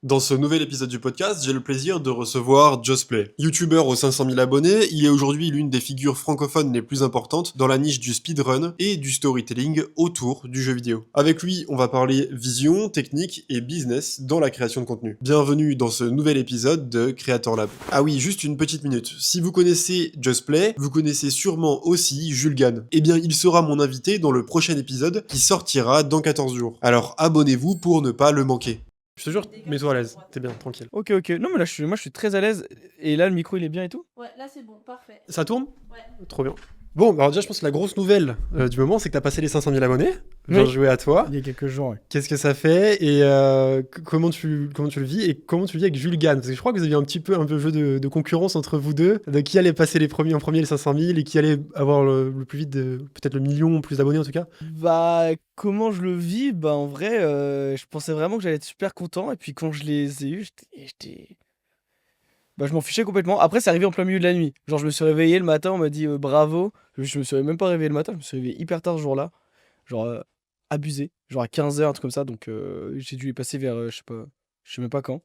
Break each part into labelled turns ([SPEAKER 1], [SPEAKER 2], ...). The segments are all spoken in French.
[SPEAKER 1] Dans ce nouvel épisode du podcast, j'ai le plaisir de recevoir Justplay. YouTuber aux 500 000 abonnés, il est aujourd'hui l'une des figures francophones les plus importantes dans la niche du speedrun et du storytelling autour du jeu vidéo. Avec lui, on va parler vision, technique et business dans la création de contenu. Bienvenue dans ce nouvel épisode de Creator Lab. Ah oui, juste une petite minute. Si vous connaissez Justplay, vous connaissez sûrement aussi Jules Gann. Eh bien, il sera mon invité dans le prochain épisode qui sortira dans 14 jours. Alors abonnez-vous pour ne pas le manquer. Je te jure, mets-toi à l'aise, t'es bien, tranquille.
[SPEAKER 2] Ok. Non, mais là, moi, je suis très à l'aise. Et là, le micro, il est bien et tout?
[SPEAKER 3] Ouais, là c'est bon, parfait.
[SPEAKER 1] Ça tourne?
[SPEAKER 3] Ouais.
[SPEAKER 1] Trop bien. Bon, alors déjà, je pense que la grosse nouvelle du moment, c'est que t'as passé les 500 000 abonnés. Bien
[SPEAKER 2] Oui.
[SPEAKER 1] joué à toi.
[SPEAKER 2] Il y a quelques jours, ouais.
[SPEAKER 1] Qu'est-ce que ça fait et comment tu le vis et comment tu le vis avec Jules Gann? Parce que je crois que vous aviez un peu jeu de concurrence entre vous deux, de qui allait passer en premier les 500 000 et qui allait avoir le plus vite, peut-être le million plus d'abonnés en tout cas.
[SPEAKER 2] Bah, comment je le vis? Bah, en vrai, je pensais vraiment que j'allais être super content. Et puis, quand je les ai eus, bah, je m'en fichais complètement. Après, c'est arrivé en plein milieu de la nuit. Genre, je me suis réveillé le matin, on m'a dit bravo. Je me suis même pas réveillé le matin, je me suis réveillé hyper tard ce jour-là. Genre, abusé. Genre à 15h, un truc comme ça. Donc, j'ai dû les passer vers, je sais même pas quand.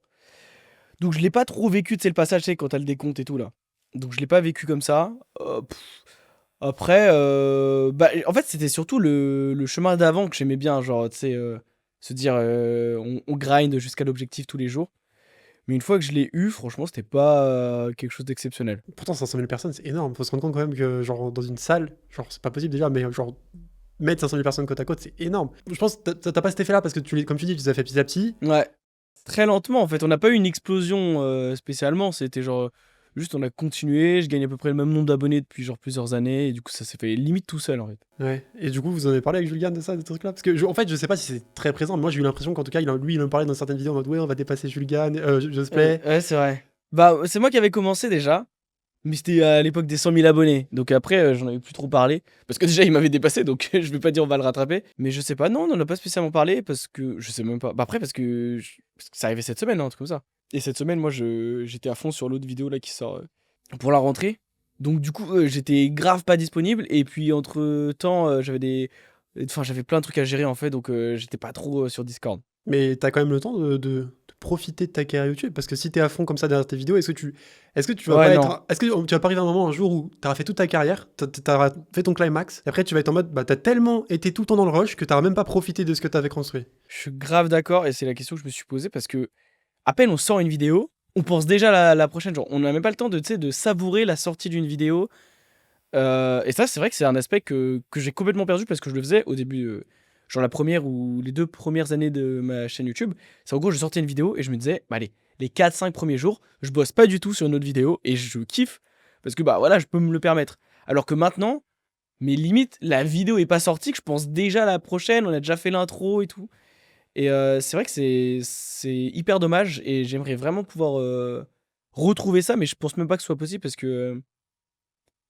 [SPEAKER 2] Donc je l'ai pas trop vécu, tu sais, le passage, tu sais, quand t'as le décompte et tout là. Donc je l'ai pas vécu comme ça. Après, bah, en fait, c'était surtout le chemin d'avant que j'aimais bien, genre, tu sais, se dire, on grind jusqu'à l'objectif tous les jours. Mais une fois que je l'ai eu, franchement, c'était pas quelque chose d'exceptionnel.
[SPEAKER 1] Pourtant, 500 000 personnes, c'est énorme. Faut se rendre compte quand même que, genre, dans une salle, genre, c'est pas possible déjà, mais genre, mettre 500 000 personnes côte à côte, c'est énorme. Je pense que t'as pas cet effet-là parce que, comme tu dis, tu les as fait petit à petit.
[SPEAKER 2] Ouais, très lentement en fait. On n'a pas eu une explosion spécialement. C'était genre, juste on a continué. Je gagne à peu près le même nombre d'abonnés depuis genre plusieurs années. Et du coup, ça s'est fait limite tout seul en fait.
[SPEAKER 1] Ouais. Et du coup, vous en avez parlé avec Julian de ça, de ce truc-là? Parce que, en fait, je sais pas si c'est très présent, mais moi, j'ai eu l'impression qu'en tout cas, lui, il en parlait dans certaines vidéos en mode, ouais, on va dépasser Julian, Justplay.
[SPEAKER 2] Ouais, c'est vrai. Bah, c'est moi qui avais commencé déjà. Mais c'était à l'époque des 100 000 abonnés. Donc après, j'en avais plus trop parlé. Parce que déjà, il m'avait dépassé. Donc je vais pas dire on va le rattraper. Mais je sais pas. Non, on n'en a pas spécialement parlé. Parce que je sais même pas. Bah après, parce que ça arrivait cette semaine, hein, un truc comme ça. Et cette semaine, moi, j'étais à fond sur l'autre vidéo là qui sort pour la rentrée. Donc du coup, j'étais grave pas disponible. Et puis entre-temps, j'avais plein de trucs à gérer en fait. Donc j'étais pas trop sur Discord.
[SPEAKER 1] Mais t'as quand même le temps de profiter de ta carrière YouTube, parce que si t'es à fond comme ça derrière tes vidéos, est-ce que tu vas
[SPEAKER 2] Ouais,
[SPEAKER 1] pas
[SPEAKER 2] non.
[SPEAKER 1] être, est-ce que tu vas pas arriver à un moment un jour où t'auras fait toute ta carrière, t'auras fait ton climax, et après tu vas être en mode, bah t'as tellement été tout le temps dans le rush que t'auras même pas profité de ce que t'avais construit.
[SPEAKER 2] Je suis grave d'accord. Et c'est la question que je me suis posée. Parce que à peine on sort une vidéo, on pense déjà à la prochaine. Genre, on n'a même pas le temps de, tu sais, de savourer la sortie d'une vidéo. Et ça, c'est vrai que c'est un aspect que j'ai complètement perdu parce que je le faisais au début, genre la première ou les 2 premières années de ma chaîne YouTube. C'est en gros, je sortais une vidéo et je me disais, bah allez, les 4-5 premiers jours, je bosse pas du tout sur une autre vidéo et je kiffe parce que bah voilà, je peux me le permettre. Alors que maintenant, mais limite, la vidéo est pas sortie, que je pense déjà à la prochaine, on a déjà fait l'intro et tout. Et c'est vrai que c'est hyper dommage et j'aimerais vraiment pouvoir retrouver ça, mais je pense même pas que ce soit possible parce que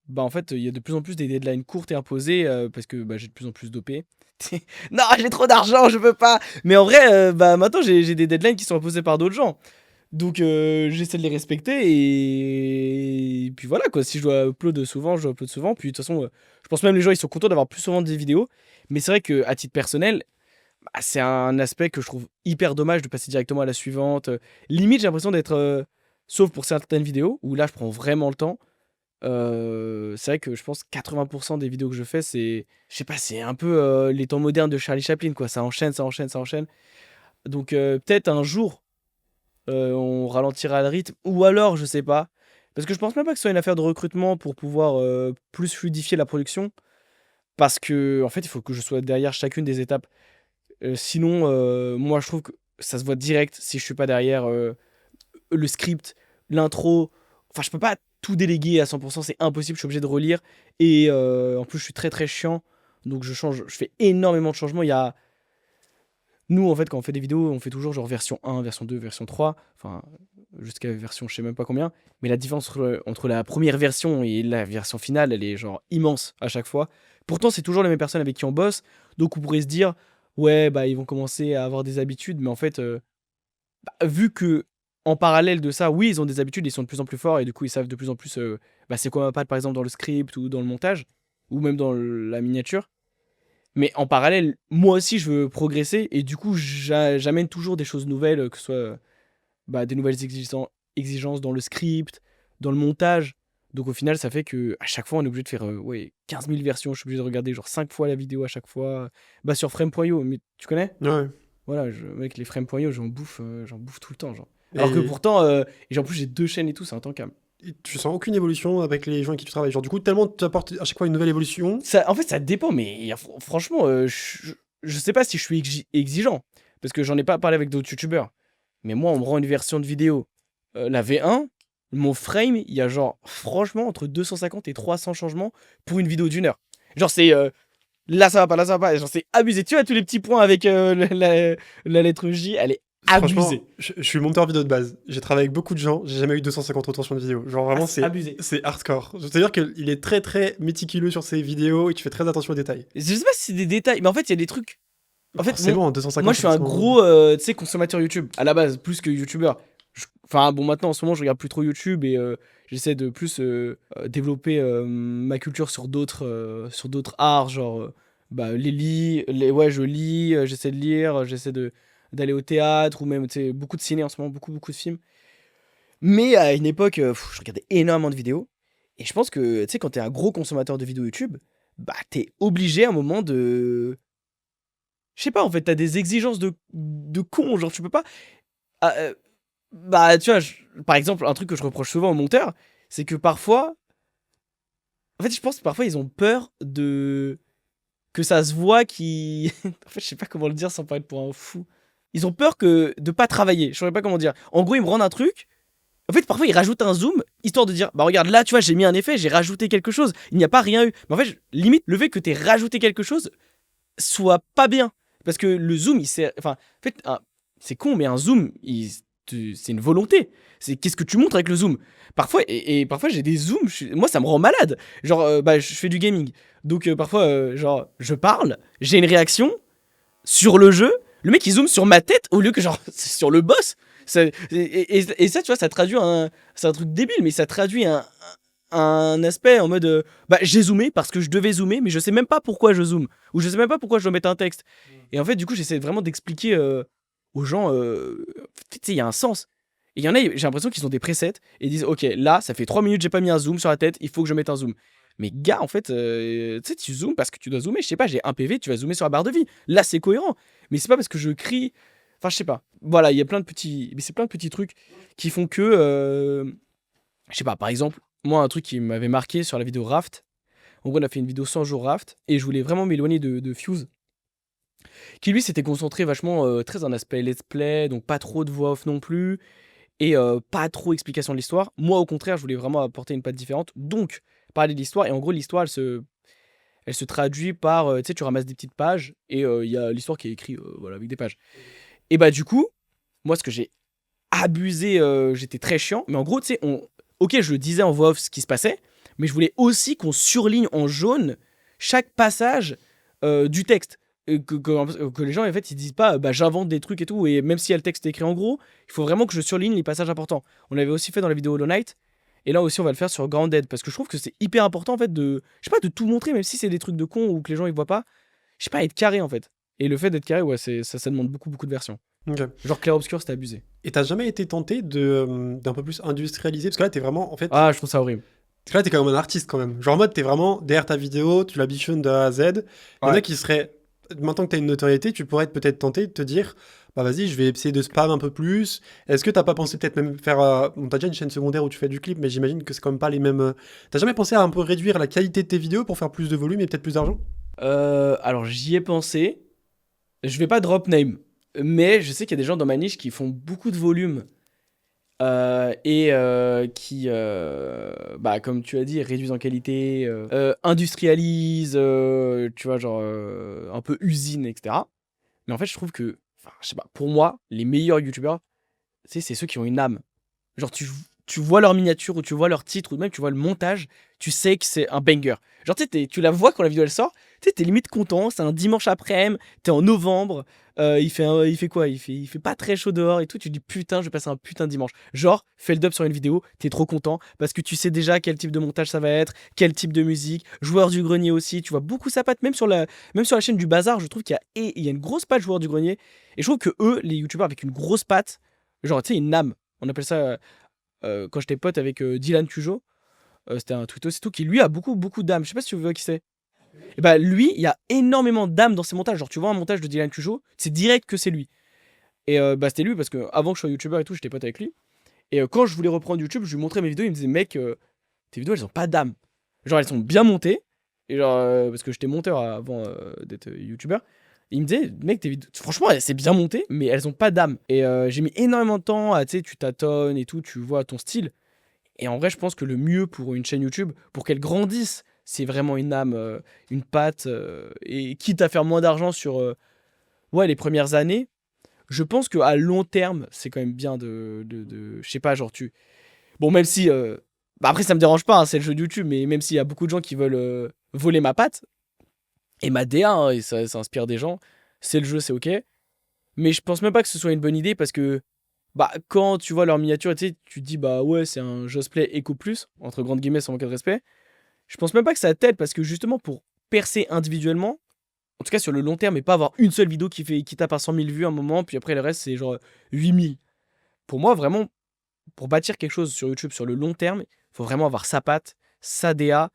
[SPEAKER 2] bah en fait, il y a de plus en plus des deadlines courtes et imposées parce que bah, j'ai de plus en plus d'OP. Non, j'ai trop d'argent, je peux pas. Mais en vrai, bah maintenant j'ai des deadlines qui sont imposées par d'autres gens. Donc j'essaie de les respecter et puis voilà quoi. Si je dois upload souvent, je dois upload souvent. Puis de toute façon, je pense même les gens ils sont contents d'avoir plus souvent des vidéos. Mais c'est vrai que à titre personnel, bah, c'est un aspect que je trouve hyper dommage de passer directement à la suivante. Limite, j'ai l'impression d'être, sauf pour certaines vidéos où là je prends vraiment le temps. C'est vrai que je pense 80% des vidéos que je fais, je sais pas, c'est un peu les temps modernes de Charlie Chaplin, quoi. Ça enchaîne, ça enchaîne, ça enchaîne. Donc peut-être un jour, on ralentira le rythme, ou alors, je sais pas. Parce que je pense même pas que ce soit une affaire de recrutement pour pouvoir plus fluidifier la production. Parce que, en fait, il faut que je sois derrière chacune des étapes. Sinon, moi, je trouve que ça se voit direct si je suis pas derrière le script, l'intro. Enfin, je peux pas tout déléguer à 100%, c'est impossible, je suis obligé de relire. Et en plus, je suis très très chiant. Donc, je fais énormément de changements. Nous, en fait, quand on fait des vidéos, on fait toujours genre version 1, version 2, version 3. Enfin, jusqu'à version je sais même pas combien. Mais la différence entre la première version et la version finale, elle est genre immense à chaque fois. Pourtant, c'est toujours les mêmes personnes avec qui on bosse. Donc, on pourrait se dire, ouais, bah, ils vont commencer à avoir des habitudes. Mais en fait, vu que en parallèle de ça, oui, ils ont des habitudes, ils sont de plus en plus forts et du coup, ils savent de plus en plus bah, c'est quoi ma patte, par exemple, dans le script ou dans le montage ou même dans la miniature. Mais en parallèle, moi aussi, je veux progresser et du coup, j'amène toujours des choses nouvelles, que ce soit. des nouvelles exigences dans le script, dans le montage. Donc au final, ça fait que à chaque fois, on est obligé de faire 15 000 versions. Je suis obligé de regarder genre 5 fois la vidéo à chaque fois. Sur frame.io, mais tu connais?
[SPEAKER 1] Ouais.
[SPEAKER 2] Voilà, mec, les frame.io, j'en bouffe tout le temps, genre. Alors que
[SPEAKER 1] Et,
[SPEAKER 2] pourtant, et en plus, j'ai 2 chaînes et tout, c'est un temps calme.
[SPEAKER 1] et tu sens aucune évolution avec les gens avec qui tu travailles. Genre, du coup, tellement tu apportes à chaque fois une nouvelle évolution.
[SPEAKER 2] En fait, ça dépend, mais franchement, je sais pas si je suis exigeant. Parce que j'en ai pas parlé avec d'autres youtubeurs. Mais moi, on me rend une version de vidéo, la V1, mon frame, il y a genre, franchement, entre 250 et 300 changements pour une vidéo d'1 heure. Genre, c'est là, ça va pas, là, ça va pas. Genre, c'est abusé. Tu vois, tous les petits points avec la lettre J, elle est
[SPEAKER 1] Franchement,
[SPEAKER 2] abusée.
[SPEAKER 1] je suis monteur vidéo de base. J'ai travaillé avec beaucoup de gens. J'ai jamais eu 250 retours sur une vidéo. Genre, vraiment,
[SPEAKER 2] C'est abusé.
[SPEAKER 1] c'est hardcore. C'est-à-dire qu'il est très, très méticuleux sur ses vidéos et tu fais très attention aux détails.
[SPEAKER 2] Je sais pas si c'est des détails, mais en fait, il y a des trucs. En fait,
[SPEAKER 1] C'est bon, 250.
[SPEAKER 2] moi, je suis un
[SPEAKER 1] forcément.
[SPEAKER 2] gros tu sais, consommateur YouTube, à la base, plus que youtubeur. Enfin, bon, maintenant, en ce moment, je regarde plus trop YouTube et j'essaie de plus développer ma culture sur d'autres arts, genre, je lis, j'essaie de lire, d'aller au théâtre ou même, tu sais, beaucoup de ciné en ce moment, beaucoup, beaucoup de films. Mais à une époque, je regardais énormément de vidéos et je pense que, tu sais, quand t'es un gros consommateur de vidéos YouTube, t'es obligé à un moment de. Je sais pas, en fait, t'as des exigences de con, genre, tu peux pas. Ah, tu vois, par exemple, un truc que je reproche souvent aux monteurs, c'est que parfois. En fait, je pense que parfois, ils ont peur de. Que ça se voit qui. En fait, je sais pas comment le dire sans paraître pour un fou. Ils ont peur de pas travailler. Je saurais pas comment dire. En gros, ils me rendent un truc. En fait, parfois, ils rajoutent un zoom, histoire de dire, regarde, là, tu vois, j'ai mis un effet, j'ai rajouté quelque chose. Il n'y a pas rien eu. Mais en fait, limite, le fait que t'aies rajouté quelque chose soit pas bien. Parce que le zoom, il sert. Enfin, en fait, c'est con, mais un zoom, c'est une volonté. C'est qu'est-ce que tu montres avec le zoom. Parfois, et parfois, j'ai des zooms, moi, ça me rend malade. Genre, je fais du gaming. Donc, parfois, genre, je parle, j'ai une réaction sur le jeu. Le mec, il zoome sur ma tête au lieu que, genre, sur le boss. Et ça, tu vois, ça traduit c'est un truc débile, mais ça traduit un aspect en mode j'ai zoomé parce que je devais zoomer mais je sais même pas pourquoi je zoome ou je sais même pas pourquoi je dois mettre un texte et en fait du coup j'essaie vraiment d'expliquer aux gens tu sais il y a un sens et il y en a j'ai l'impression qu'ils ont des presets et ils disent ok là ça fait 3 minutes j'ai pas mis un zoom sur la tête il faut que je mette un zoom mais gars en fait tu sais tu zoomes parce que tu dois zoomer je sais pas j'ai un PV tu vas zoomer sur la barre de vie là c'est cohérent mais c'est pas parce que je crie enfin je sais pas voilà il y a plein de petits mais c'est plein de petits trucs qui font que je sais pas par exemple moi, un truc qui m'avait marqué sur la vidéo Raft, en gros, on a fait une vidéo 100 jours Raft, et je voulais vraiment m'éloigner de Fuse, qui lui s'était concentré vachement très dans aspect let's play, donc pas trop de voix off non plus, et pas trop explication de l'histoire. Moi, au contraire, je voulais vraiment apporter une patte différente, donc parler de l'histoire, et en gros, l'histoire, elle se traduit par, tu sais, tu ramasses des petites pages, et il y a l'histoire qui est écrite voilà, avec des pages. Et du coup, moi, ce que j'ai abusé, j'étais très chiant, mais en gros, tu sais, ok, je le disais en voix off ce qui se passait, mais je voulais aussi qu'on surligne en jaune chaque passage du texte. Que les gens, en fait, ils disent pas j'invente des trucs et tout, et même si le texte est écrit en gros, il faut vraiment que je surligne les passages importants. On l'avait aussi fait dans la vidéo Hollow Knight, et là aussi on va le faire sur Grounded, parce que je trouve que c'est hyper important en fait de, je sais pas, de tout montrer, même si c'est des trucs de con ou que les gens ils voient pas, je sais pas, être carré en fait. Et le fait d'être carré, ouais, ça demande beaucoup, beaucoup de versions.
[SPEAKER 1] Ok.
[SPEAKER 2] Genre Clair Obscur, c'était abusé.
[SPEAKER 1] Et t'as jamais été tenté d'un peu plus industrialiser? Parce que là, t'es vraiment, en fait.
[SPEAKER 2] Ah, je trouve ça horrible.
[SPEAKER 1] Parce que là, t'es quand même un artiste quand même. Genre en mode, t'es vraiment derrière ta vidéo, tu la bichonnes de A à Z. Il y en a
[SPEAKER 2] Ouais.
[SPEAKER 1] qui seraient. Maintenant que t'as une notoriété, tu pourrais être peut-être tenté de te dire, bah vas-y, je vais essayer de spam un peu plus. Est-ce que t'as pas pensé peut-être même faire. Bon, t'as déjà une chaîne secondaire où tu fais du clip, mais j'imagine que c'est quand même pas les mêmes. T'as jamais pensé à un peu réduire la qualité de tes vidéos pour faire plus de volume et peut-être plus d'argent?
[SPEAKER 2] Alors j'y ai pensé. Je vais pas drop name, mais je sais qu'il y a des gens dans ma niche qui font beaucoup de volume et qui, comme tu as dit, réduisent en qualité, industrialisent, tu vois, genre un peu usine, etc. Mais en fait, je trouve que, enfin, je sais pas, pour moi, les meilleurs youtubeurs, tu sais, c'est ceux qui ont une âme. Genre, tu vois leur miniature ou tu vois leur titre ou même tu vois le montage, tu sais que c'est un banger. Genre, tu sais, tu la vois quand la vidéo elle sort, tu sais, t'es limite content, c'est un dimanche après-midi, t'es en novembre, il fait quoi? Il fait pas très chaud dehors et tout, tu te dis putain, je vais passer un putain de dimanche. Genre, fais le dub sur une vidéo, t'es trop content parce que tu sais déjà quel type de montage ça va être, quel type de musique, joueur du grenier aussi, tu vois beaucoup sa patte, même sur la chaîne du bazar, je trouve qu'il y a une grosse patte joueur du grenier et je trouve que eux, les youtubeurs avec une grosse patte, genre, tu sais, une âme. On appelle ça, quand j'étais pote avec Dylan Cujo, c'était un tweetos et tout, qui lui a beaucoup, beaucoup d'âme. Je sais pas si tu vois qui c'est. Et bah lui, il y a énormément d'âme dans ses montages. Genre, tu vois un montage de Dylan Cujo, c'est direct que c'est lui. Et bah c'était lui parce que avant que je sois youtubeur et tout, j'étais pote avec lui. Et quand je voulais reprendre YouTube, je lui montrais mes vidéos, il me disait mec, tes vidéos elles ont pas d'âme. Genre elles sont bien montées. Et genre, parce que j'étais monteur avant d'être youtubeur. Et il me disait mec, tes vidéos, franchement, c'est bien monté, mais elles ont pas d'âme. Et j'ai mis énormément de temps à, tu sais, tu tâtonnes et tout, tu vois ton style. Et en vrai, je pense que le mieux pour une chaîne YouTube, pour qu'elle grandisse, c'est vraiment une âme, une patte. Et quitte à faire moins d'argent sur ouais, les premières années, je pense qu'à long terme, c'est quand même bien je sais pas, genre tu. Bon, même si. Bah après, ça me dérange pas, hein, c'est le jeu de YouTube, mais même s'il y a beaucoup de gens qui veulent voler ma patte et ma DA, hein, et ça inspire des gens, c'est le jeu, c'est ok. Mais je pense même pas que ce soit une bonne idée parce que bah, quand tu vois leur miniature, tu sais, tu te dis bah ouais, c'est un Josplay Eco Plus, entre grandes guillemets, sans manquer de respect. Je pense même pas que ça t'aide parce que justement, pour percer individuellement, en tout cas sur le long terme, et pas avoir une seule vidéo qui tape à 100 000 vues à un moment, puis après le reste, c'est genre 8 000. Pour moi, vraiment, pour bâtir quelque chose sur YouTube sur le long terme, il faut vraiment avoir sa patte, sa DA,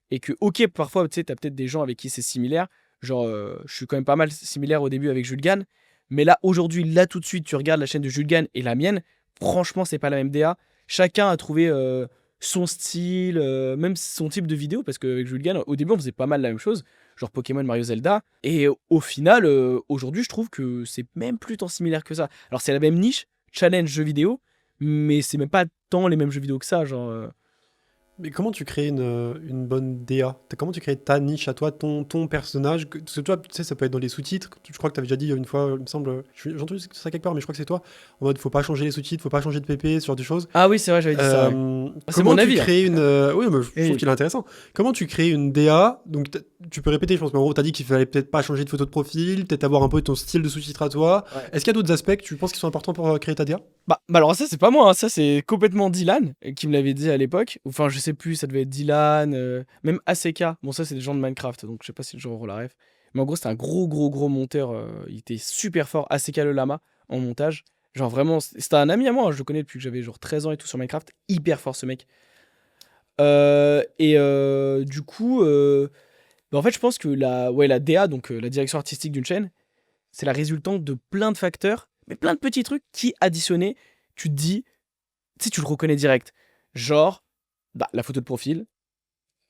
[SPEAKER 2] et que, ok, parfois, tu sais, t'as peut-être des gens avec qui c'est similaire. Genre, je suis quand même pas mal similaire au début avec Jules Gann. Mais là, aujourd'hui, là, tout de suite, tu regardes la chaîne de Jules Gann et la mienne. Franchement, c'est pas la même DA. Chacun a trouvé son style, même son type de vidéo. Parce qu'avec Jules Gann, au début, on faisait pas mal la même chose. Genre Pokémon, Mario, Zelda. Et au final, aujourd'hui, je trouve que c'est même plus tant similaire que ça. Alors, c'est la même niche, challenge jeux vidéo. Mais c'est même pas tant les mêmes jeux vidéo que ça. Genre.
[SPEAKER 1] Mais comment tu crées une bonne DA? Comment tu crées ta niche à toi, ton personnage? Parce que toi, tu sais, ça peut être dans les sous-titres. Je crois que tu avais déjà dit une fois, il me semble. J'ai entendu ça quelque part, mais je crois que c'est toi. En mode, faut pas changer les sous-titres, faut pas changer de PP, ce genre de choses.
[SPEAKER 2] Ah oui, c'est vrai, j'avais dit ça. Ouais. C'est
[SPEAKER 1] Comment
[SPEAKER 2] mon
[SPEAKER 1] tu
[SPEAKER 2] avis.
[SPEAKER 1] crées une. Oui, mais je
[SPEAKER 2] Et-
[SPEAKER 1] trouve qu'il est intéressant. Comment tu crées une DA? Donc, tu peux répéter, je pense, mais en gros, t'as dit qu'il fallait peut-être pas changer de photo de profil, peut-être avoir un peu ton style de sous-titre à toi.
[SPEAKER 2] Ouais.
[SPEAKER 1] Est-ce qu'il y a d'autres aspects que tu penses qui sont importants pour créer ta DA?
[SPEAKER 2] Bah alors ça c'est pas moi, hein, ça c'est complètement Dylan qui me l'avait dit à l'époque. Enfin je sais plus, ça devait être Dylan, même ACK. Bon ça c'est des gens de Minecraft, donc je sais pas si le genre la ref. Mais en gros c'était un gros monteur, il était super fort, ACK le lama en montage. Genre vraiment, c'était un ami à moi, hein, je le connais depuis que j'avais genre 13 ans et tout sur Minecraft, hyper fort ce mec. Du coup, bah, en fait je pense que la DA, donc la direction artistique d'une chaîne, c'est la résultante de plein de facteurs, mais plein de petits trucs qui, additionnés, tu te dis, tu sais, tu le reconnais direct. Genre, bah, la photo de profil,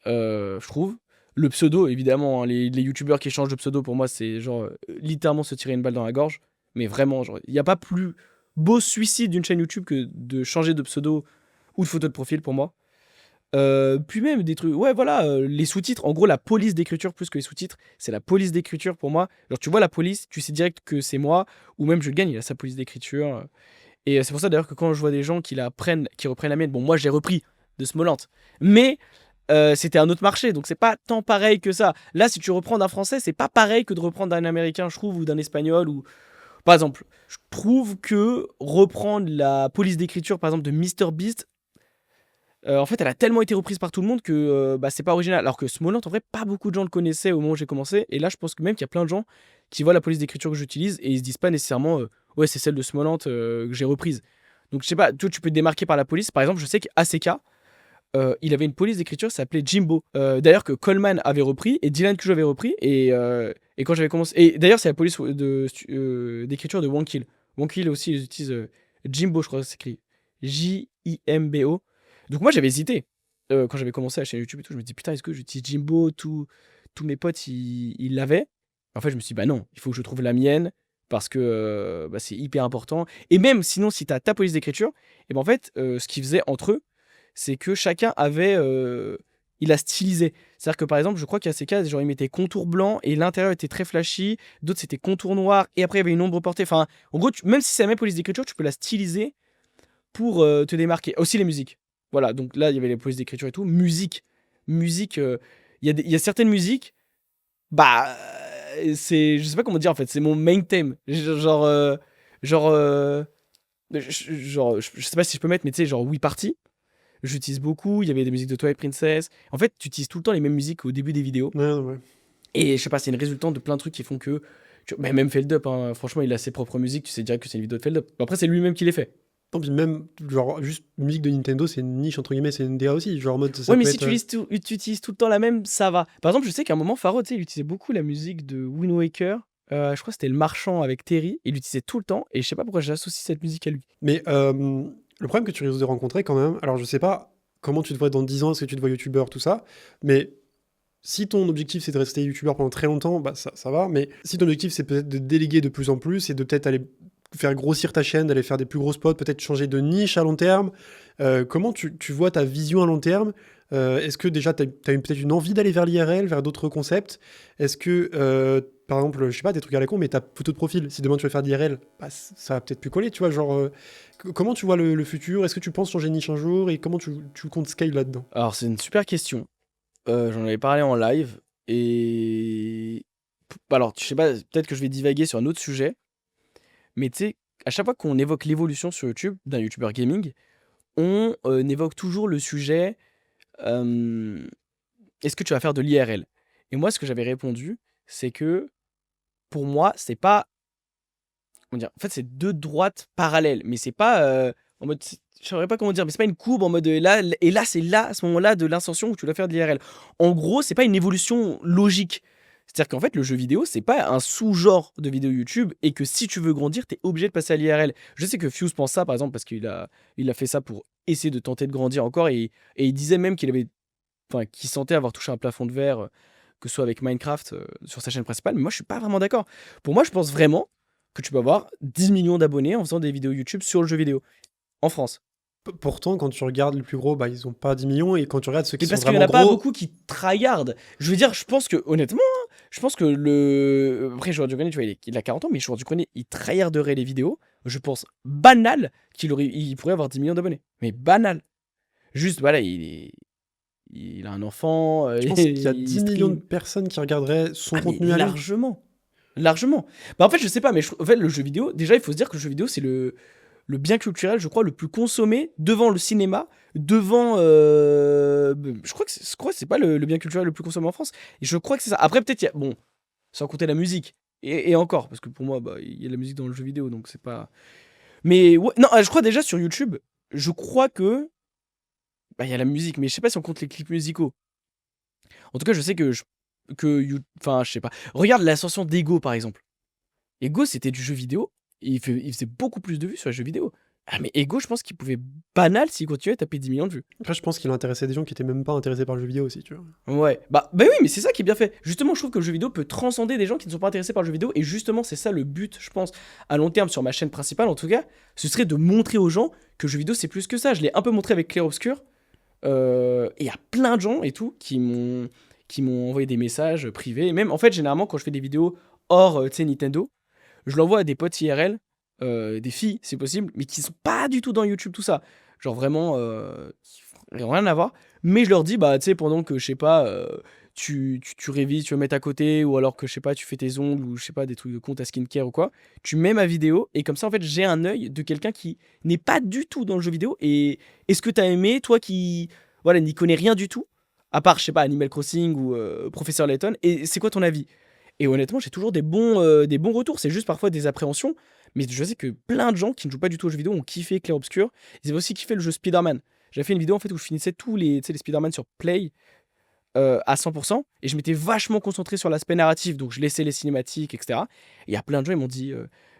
[SPEAKER 2] je trouve. Le pseudo, évidemment, hein, les youtubeurs qui changent de pseudo, pour moi, c'est genre littéralement se tirer une balle dans la gorge. Mais vraiment, genre, il n'y a pas plus beau suicide d'une chaîne YouTube que de changer de pseudo ou de photo de profil pour moi. Puis même des trucs, ouais, voilà, les sous-titres. En gros, la police d'écriture plus que les sous-titres, c'est la police d'écriture pour moi. Genre, tu vois la police, tu sais direct que c'est moi, ou même je gagne, il a sa police d'écriture. Et c'est pour ça d'ailleurs que quand je vois des gens qui reprennent la mienne, bon, moi je l'ai repris de Smolant, mais c'était un autre marché, donc c'est pas tant pareil que ça. Là, si tu reprends d'un français, c'est pas pareil que de reprendre d'un américain, je trouve, ou d'un espagnol, ou. Par exemple, je trouve que reprendre la police d'écriture, par exemple, de MrBeast, en fait, elle a tellement été reprise par tout le monde que bah, c'est pas original. Alors que Smolant, en vrai, pas beaucoup de gens le connaissaient au moment où j'ai commencé. Et là, je pense que même qu'il y a plein de gens qui voient la police d'écriture que j'utilise et ils se disent pas nécessairement ouais, c'est celle de Smolant que j'ai reprise. Donc, je sais pas, toi, tu peux te démarquer par la police. Par exemple, je sais qu'ACK, il avait une police d'écriture qui s'appelait Jimbo. D'ailleurs, que Coleman avait repris et Dylan que j'avais repris. Et quand j'avais commencé. Et d'ailleurs, c'est la police d'écriture de Wankill. Wankill aussi, ils utilisent Jimbo, je crois que c'est écrit. Jimbo. Donc moi j'avais hésité quand j'avais commencé la chaîne YouTube et tout. Je me dis putain, est-ce que j'utilise Jimbo? Tous mes potes ils l'avaient. En fait, je me suis dit bah non, il faut que je trouve la mienne parce que bah, c'est hyper important. Et même sinon, si t'as ta police d'écriture, et ben en fait, ce qu'ils faisaient entre eux, c'est que chacun avait. Il a stylisé. C'est-à-dire que par exemple, je crois qu'à ces cas, genre ils mettaient contour blanc et l'intérieur était très flashy. D'autres c'était contour noir et après il y avait une ombre portée. Enfin, en gros, même si c'est la même police d'écriture, tu peux la styliser pour te démarquer. Aussi les musiques. Voilà, donc là, il y avait les polices d'écriture et tout. Musique, il y a certaines musiques, bah, je sais pas comment dire en fait, c'est mon main theme. Genre, je sais pas si je peux mettre, mais tu sais, genre Oui Party, j'utilise beaucoup. Il y avait des musiques de Twilight Princess. En fait, tu utilises tout le temps les mêmes musiques au début des vidéos.
[SPEAKER 1] Ouais.
[SPEAKER 2] Et je sais pas, c'est une résultante de plein de trucs qui font que. Mais même Feldup, hein, franchement, il a ses propres musiques, tu sais direct que c'est une vidéo de Feldup. Après, c'est lui-même qui les fait.
[SPEAKER 1] Non, puis même, genre, juste musique de Nintendo, c'est une niche, entre guillemets, c'est une DA aussi. Genre, en mode, ça
[SPEAKER 2] Ouais, mais
[SPEAKER 1] peut
[SPEAKER 2] si
[SPEAKER 1] être.
[SPEAKER 2] tu utilises tout le temps la même, ça va. Par exemple, je sais qu'à un moment, Faro, tu sais, il utilisait beaucoup la musique de Wind Waker. Je crois que c'était Le Marchand avec Terry. Il l'utilisait tout le temps. Et je sais pas pourquoi j'associe cette musique à lui.
[SPEAKER 1] Mais le problème que tu risques de rencontrer quand même, alors je sais pas comment tu te vois dans 10 ans, est-ce que tu te vois youtubeur, tout ça, mais si ton objectif c'est de rester youtubeur pendant très longtemps, bah ça va, mais si ton objectif c'est peut-être de déléguer de plus en plus et de peut-être aller faire grossir ta chaîne, d'aller faire des plus gros spots, peut-être changer de niche à long terme, comment tu vois ta vision à long terme? Est-ce que déjà tu as peut-être une envie d'aller vers l'IRL, vers d'autres concepts? Est-ce que, par exemple, je sais pas, des trucs à la con, mais ta photo de profil, si demain tu veux faire de l'IRL, bah, ça va peut-être plus coller, tu vois, genre, comment tu vois le futur? Est-ce que tu penses changer de niche un jour et comment tu comptes scale là-dedans?
[SPEAKER 2] Alors, c'est une super question. J'en avais parlé en live. Et. Alors, je sais pas, peut-être que je vais divaguer sur un autre sujet. Mais tu sais, à chaque fois qu'on évoque l'évolution sur YouTube d'un youtubeur gaming, on évoque toujours le sujet est-ce que tu vas faire de l'IRL? Et moi, ce que j'avais répondu, c'est que pour moi, c'est pas. Comment dire? En fait, c'est deux droites parallèles, mais c'est pas en mode. Je saurais pas comment dire, mais c'est pas une courbe en mode là, et là, c'est là, à ce moment-là, de l'ascension où tu dois faire de l'IRL. En gros, c'est pas une évolution logique. C'est-à-dire qu'en fait, le jeu vidéo, c'est pas un sous-genre de vidéo YouTube et que si tu veux grandir, t'es obligé de passer à l'IRL. Je sais que Fuse pense ça, par exemple, parce qu'il a fait ça pour essayer de tenter de grandir encore et il disait même qu'il sentait avoir touché un plafond de verre, que ce soit avec Minecraft sur sa chaîne principale. Mais moi, je suis pas vraiment d'accord. Pour moi, je pense vraiment que tu peux avoir 10 millions d'abonnés en faisant des vidéos YouTube sur le jeu vidéo en France.
[SPEAKER 1] Pourtant, quand tu regardes les plus gros, bah, ils ont pas 10 millions, et quand tu regardes ceux qui
[SPEAKER 2] Mais
[SPEAKER 1] sont
[SPEAKER 2] parce qu'il y en
[SPEAKER 1] vraiment
[SPEAKER 2] a pas
[SPEAKER 1] gros,
[SPEAKER 2] beaucoup qui tryhardent. Je veux dire, je pense que, honnêtement, je pense que le. Après, Joueur du Grenier, tu vois, il a 40 ans, mais Joueur du Grenier, il tryharderait les vidéos. Je pense banal il pourrait avoir 10 millions d'abonnés. Mais banal. Juste, voilà, il a un enfant,
[SPEAKER 1] je pense qu'il y a
[SPEAKER 2] il
[SPEAKER 1] 10 millions de
[SPEAKER 2] stream.
[SPEAKER 1] personnes qui regarderaient son
[SPEAKER 2] Ah, mais
[SPEAKER 1] contenu à lui.
[SPEAKER 2] largement. Largement. Bah, en fait, je sais pas, mais en fait, le jeu vidéo, déjà, il faut se dire que le jeu vidéo, c'est le bien culturel, je crois, le plus consommé devant le cinéma, devant. Je crois que c'est pas le bien culturel le plus consommé en France. Et je crois que c'est ça. Après, peut-être, bon, sans compter la musique. Et encore, parce que pour moi, bah, il y a la musique dans le jeu vidéo, donc c'est pas. Mais ouais, non, je crois déjà sur YouTube, je crois que. Bah, il y a la musique, mais je sais pas si on compte les clips musicaux. En tout cas, je sais enfin, je sais pas. Regarde l'ascension d'Ego, par exemple. Ego, c'était du jeu vidéo. Et il faisait beaucoup plus de vues sur les jeux vidéo. Ah, mais Ego, je pense qu'il pouvait banal s'il continuait à taper 10 millions de vues.
[SPEAKER 1] Après, je pense qu'il a intéressé des gens qui étaient même pas intéressés par le jeu vidéo aussi, tu vois.
[SPEAKER 2] Ouais, bah oui, mais c'est ça qui est bien fait. Justement, je trouve que le jeu vidéo peut transcender des gens qui ne sont pas intéressés par le jeu vidéo. Et justement, c'est ça le but, je pense, à long terme sur ma chaîne principale, en tout cas. Ce serait de montrer aux gens que le jeu vidéo, c'est plus que ça. Je l'ai un peu montré avec Clair Obscur. Et il y a plein de gens et tout qui m'ont envoyé des messages privés. Et même, en fait, généralement, quand je fais des vidéos hors, tu sais, Nintendo, je l'envoie à des potes IRL, des filles, c'est possible, mais qui sont pas du tout dans YouTube, tout ça. Genre vraiment, qui n'ont rien à voir. Mais je leur dis, bah, tu sais, pendant que, je sais pas, tu révises, tu veux mettre à côté, ou alors que, je sais pas, tu fais tes ongles, ou je sais pas, des trucs de compte à skincare ou quoi, tu mets ma vidéo, et comme ça, en fait, j'ai un œil de quelqu'un qui n'est pas du tout dans le jeu vidéo. Et est-ce que t'as aimé, toi qui, voilà, n'y connais rien du tout, à part, je sais pas, Animal Crossing ou Professeur Layton, et c'est quoi ton avis? Et honnêtement, j'ai toujours des bons retours. C'est juste parfois des appréhensions. Mais je sais que plein de gens qui ne jouent pas du tout aux jeux vidéo ont kiffé Clair Obscur. Ils avaient aussi kiffé le jeu Spider-Man. J'avais fait une vidéo en fait où je finissais tous les, tu sais, les Spider-Man sur Play à 100%. Et je m'étais vachement concentré sur l'aspect narratif. Donc je laissais les cinématiques, etc. Et il y a plein de gens, ils m'ont dit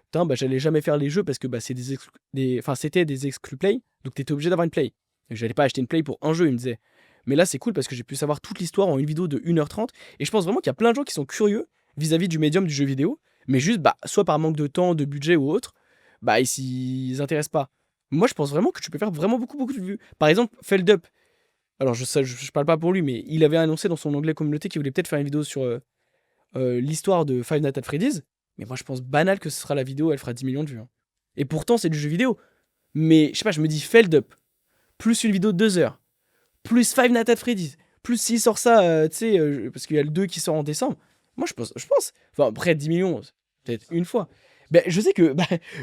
[SPEAKER 2] putain, bah, j'allais jamais faire les jeux parce que bah, c'était des exclus Play. Donc t'étais obligé d'avoir une Play. Et j'allais pas acheter une Play pour un jeu, ils me disaient. Mais là, c'est cool parce que j'ai pu savoir toute l'histoire en une vidéo de 1h30. Et je pense vraiment qu'il y a plein de gens qui sont curieux vis-à-vis du médium du jeu vidéo, mais juste, bah, soit par manque de temps, de budget ou autre, bah, ils s'y intéressent pas. Moi, je pense vraiment que tu peux faire vraiment beaucoup, beaucoup de vues. Par exemple, Feldup, alors je parle pas pour lui, mais il avait annoncé dans son onglet communauté qu'il voulait peut-être faire une vidéo sur l'histoire de Five Nights at Freddy's, mais moi, je pense banal que ce sera la vidéo, elle fera 10 millions de vues, hein. Et pourtant, c'est du jeu vidéo. Mais, je sais pas, je me dis Feldup, plus une vidéo de 2 heures, plus Five Nights at Freddy's, plus s'il sort ça, tu sais, parce qu'il y a le 2 qui sort en décembre. Moi, je pense. Enfin, après 10 millions, peut-être une fois. Ben, je sais que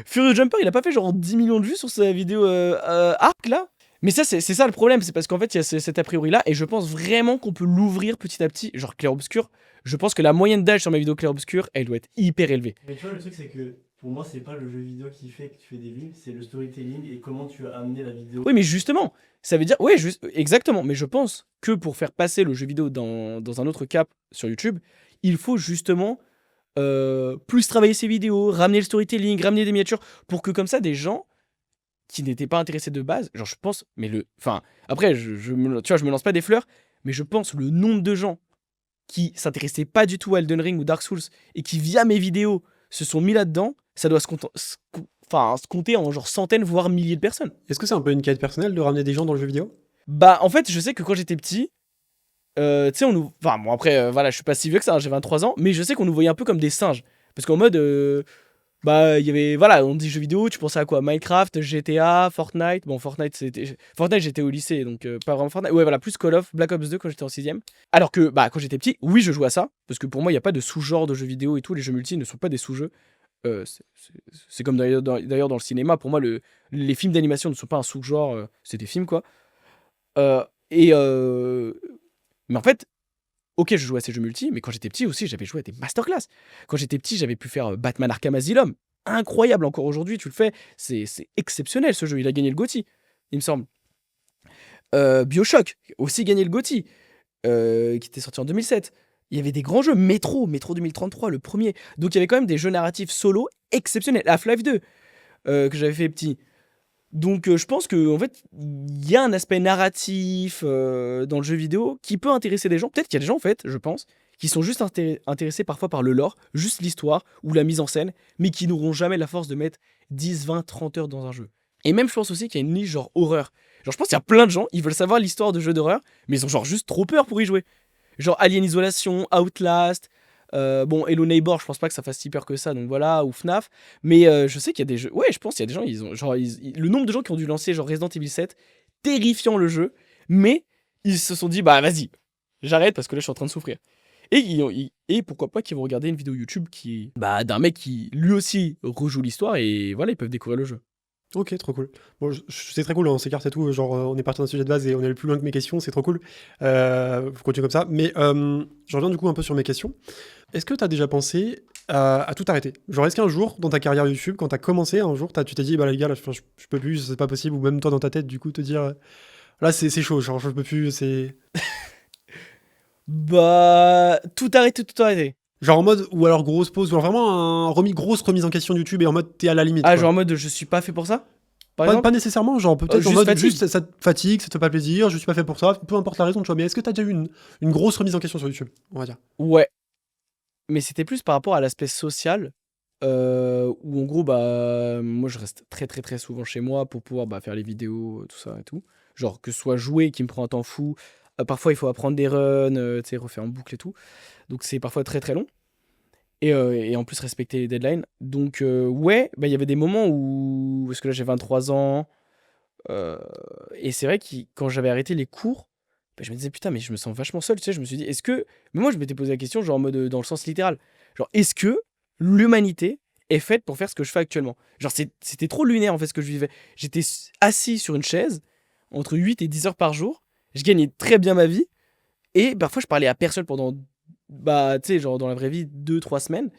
[SPEAKER 2] Furious Jumper, il a pas fait genre 10 millions de vues sur sa vidéo Arc là. Mais ça, c'est ça le problème. C'est parce qu'en fait, il y a cet a priori là. Et je pense vraiment qu'on peut l'ouvrir petit à petit. Genre Clair Obscur. Je pense que la moyenne d'âge sur ma vidéo Clair Obscur, elle doit être hyper élevée.
[SPEAKER 1] Mais tu vois, le truc, c'est que
[SPEAKER 3] Pour moi, c'est pas le jeu vidéo qui fait que tu fais des vues, c'est le storytelling et comment tu as amené la vidéo.
[SPEAKER 2] Oui, mais justement, ça veut dire. Oui, exactement. Mais je pense que pour faire passer le jeu vidéo dans un autre cap sur YouTube, il faut justement plus travailler ses vidéos, ramener le storytelling, ramener des miniatures, pour que comme ça, des gens qui n'étaient pas intéressés de base, genre je pense, mais le. Enfin, après, tu vois, je me lance pas des fleurs, mais je pense le nombre de gens qui s'intéressaient pas du tout à Elden Ring ou Dark Souls et qui, via mes vidéos, se sont mis là-dedans, ça doit se compter en genre centaines, voire milliers de personnes.
[SPEAKER 1] Est-ce que c'est un peu une quête personnelle de ramener des gens dans le jeu vidéo?
[SPEAKER 2] Bah, en fait, je sais que quand j'étais petit, tu sais, on nous. Enfin, bon, après, voilà, je suis pas si vieux que ça, hein, j'ai 23 ans, mais je sais qu'on nous voyait un peu comme des singes. Parce qu'en mode. Bah, il y avait. Voilà, on dit jeux vidéo, tu pensais à quoi? Minecraft, GTA, Fortnite. Bon, Fortnite, c'était. Fortnite, j'étais au lycée, donc pas vraiment Fortnite. Ouais, voilà, plus Call of, Black Ops 2 quand j'étais en 6ème. Alors que, bah, quand j'étais petit, oui, je jouais à ça. Parce que pour moi, il n'y a pas de sous-genre de jeux vidéo et tout. Les jeux multi ne sont pas des sous-jeux. C'est comme d'ailleurs dans le cinéma. Pour moi, les films d'animation ne sont pas un sous-genre. C'est des films, quoi. Euh, et. Mais en fait, ok, je jouais à ces jeux multi, mais quand j'étais petit aussi, j'avais joué à des masterclass. Quand j'étais petit, j'avais pu faire Batman Arkham Asylum. Incroyable, encore aujourd'hui, tu le fais. C'est exceptionnel ce jeu. Il a gagné le GOTY, il me semble. Bioshock, aussi gagné le GOTY, qui était sorti en 2007. Il y avait des grands jeux. Metro 2033, le premier. Donc il y avait quand même des jeux narratifs solo exceptionnels. Half-Life 2, que j'avais fait petit. Donc je pense que en fait, il y a un aspect narratif dans le jeu vidéo qui peut intéresser des gens. Peut-être qu'il y a des gens, en fait, je pense, qui sont juste intéressés parfois par le lore, juste l'histoire ou la mise en scène, mais qui n'auront jamais la force de mettre 10, 20, 30 heures dans un jeu. Et même, je pense aussi qu'il y a une niche genre horreur. Genre, je pense qu'il y a plein de gens, ils veulent savoir l'histoire de jeux d'horreur, mais ils ont genre juste trop peur pour y jouer. Genre Alien Isolation, Outlast, bon, Hello Neighbor, je pense pas que ça fasse si peur que ça, donc voilà, ou FNAF. Mais je sais qu'il y a des jeux. Ouais, je pense qu'il y a des gens, ils ont. Genre, le nombre de gens qui ont dû lancer genre Resident Evil 7, terrifiant le jeu, mais ils se sont dit, bah vas-y, j'arrête parce que là je suis en train de souffrir. Et pourquoi pas qu'ils vont regarder une vidéo YouTube qui, bah, d'un mec qui lui aussi rejoue l'histoire et voilà, ils peuvent découvrir le jeu.
[SPEAKER 1] Ok, trop cool. Bon, c'est très cool, on s'écarte et tout, genre on est parti d'un sujet de base et on est allé plus loin que mes questions, c'est trop cool. Faut continuer comme ça. Mais je reviens du coup un peu sur mes questions. Est-ce que tu as déjà pensé à tout arrêter? Genre est-ce qu'un jour, dans ta carrière YouTube, quand tu as commencé, un jour, tu t'es dit, bah les gars, là, je peux plus, c'est pas possible, ou même toi dans ta tête, du coup, te dire, là c'est chaud, genre je peux plus, c'est...
[SPEAKER 2] Bah, tout arrêter, tout arrêter.
[SPEAKER 1] Genre en mode, ou alors grosse pause, ou alors vraiment grosse remise en question de YouTube et en mode t'es à la limite,
[SPEAKER 2] Ah,
[SPEAKER 1] quoi.
[SPEAKER 2] genre en mode je suis pas fait pour ça, par
[SPEAKER 1] Pas,
[SPEAKER 2] exemple.
[SPEAKER 1] pas nécessairement, genre peut-être en
[SPEAKER 2] Juste
[SPEAKER 1] mode
[SPEAKER 2] fatigue.
[SPEAKER 1] juste ça te fatigue, ça te fait pas plaisir, je suis pas fait pour ça, peu importe la raison, tu vois. Mais est-ce que t'as déjà eu une grosse remise en question sur YouTube, on va dire?
[SPEAKER 2] Ouais. Mais c'était plus par rapport à l'aspect social, où en gros, bah, moi je reste très très très souvent chez moi pour pouvoir bah, faire les vidéos, tout ça et tout. Genre que ce soit jouer qui me prend un temps fou, parfois il faut apprendre des runs, tu sais, refaire en boucle et tout. Donc c'est parfois très très long. Et en plus respecter les deadlines. Donc ouais, bah, il y avait des moments où... Parce que là j'ai 23 ans, et c'est vrai que quand j'avais arrêté les cours, bah, je me disais putain mais je me sens vachement seul, tu sais, je me suis dit est-ce que... Mais moi je m'étais posé la question genre en mode dans le sens littéral. Genre est-ce que l'humanité est faite pour faire ce que je fais actuellement? Genre c'était trop lunaire en fait ce que je vivais. J'étais assis sur une chaise entre 8 et 10 heures par jour, je gagnais très bien ma vie et parfois je parlais à personne pendant bah tu sais genre dans la vraie vie 2, 3 semaines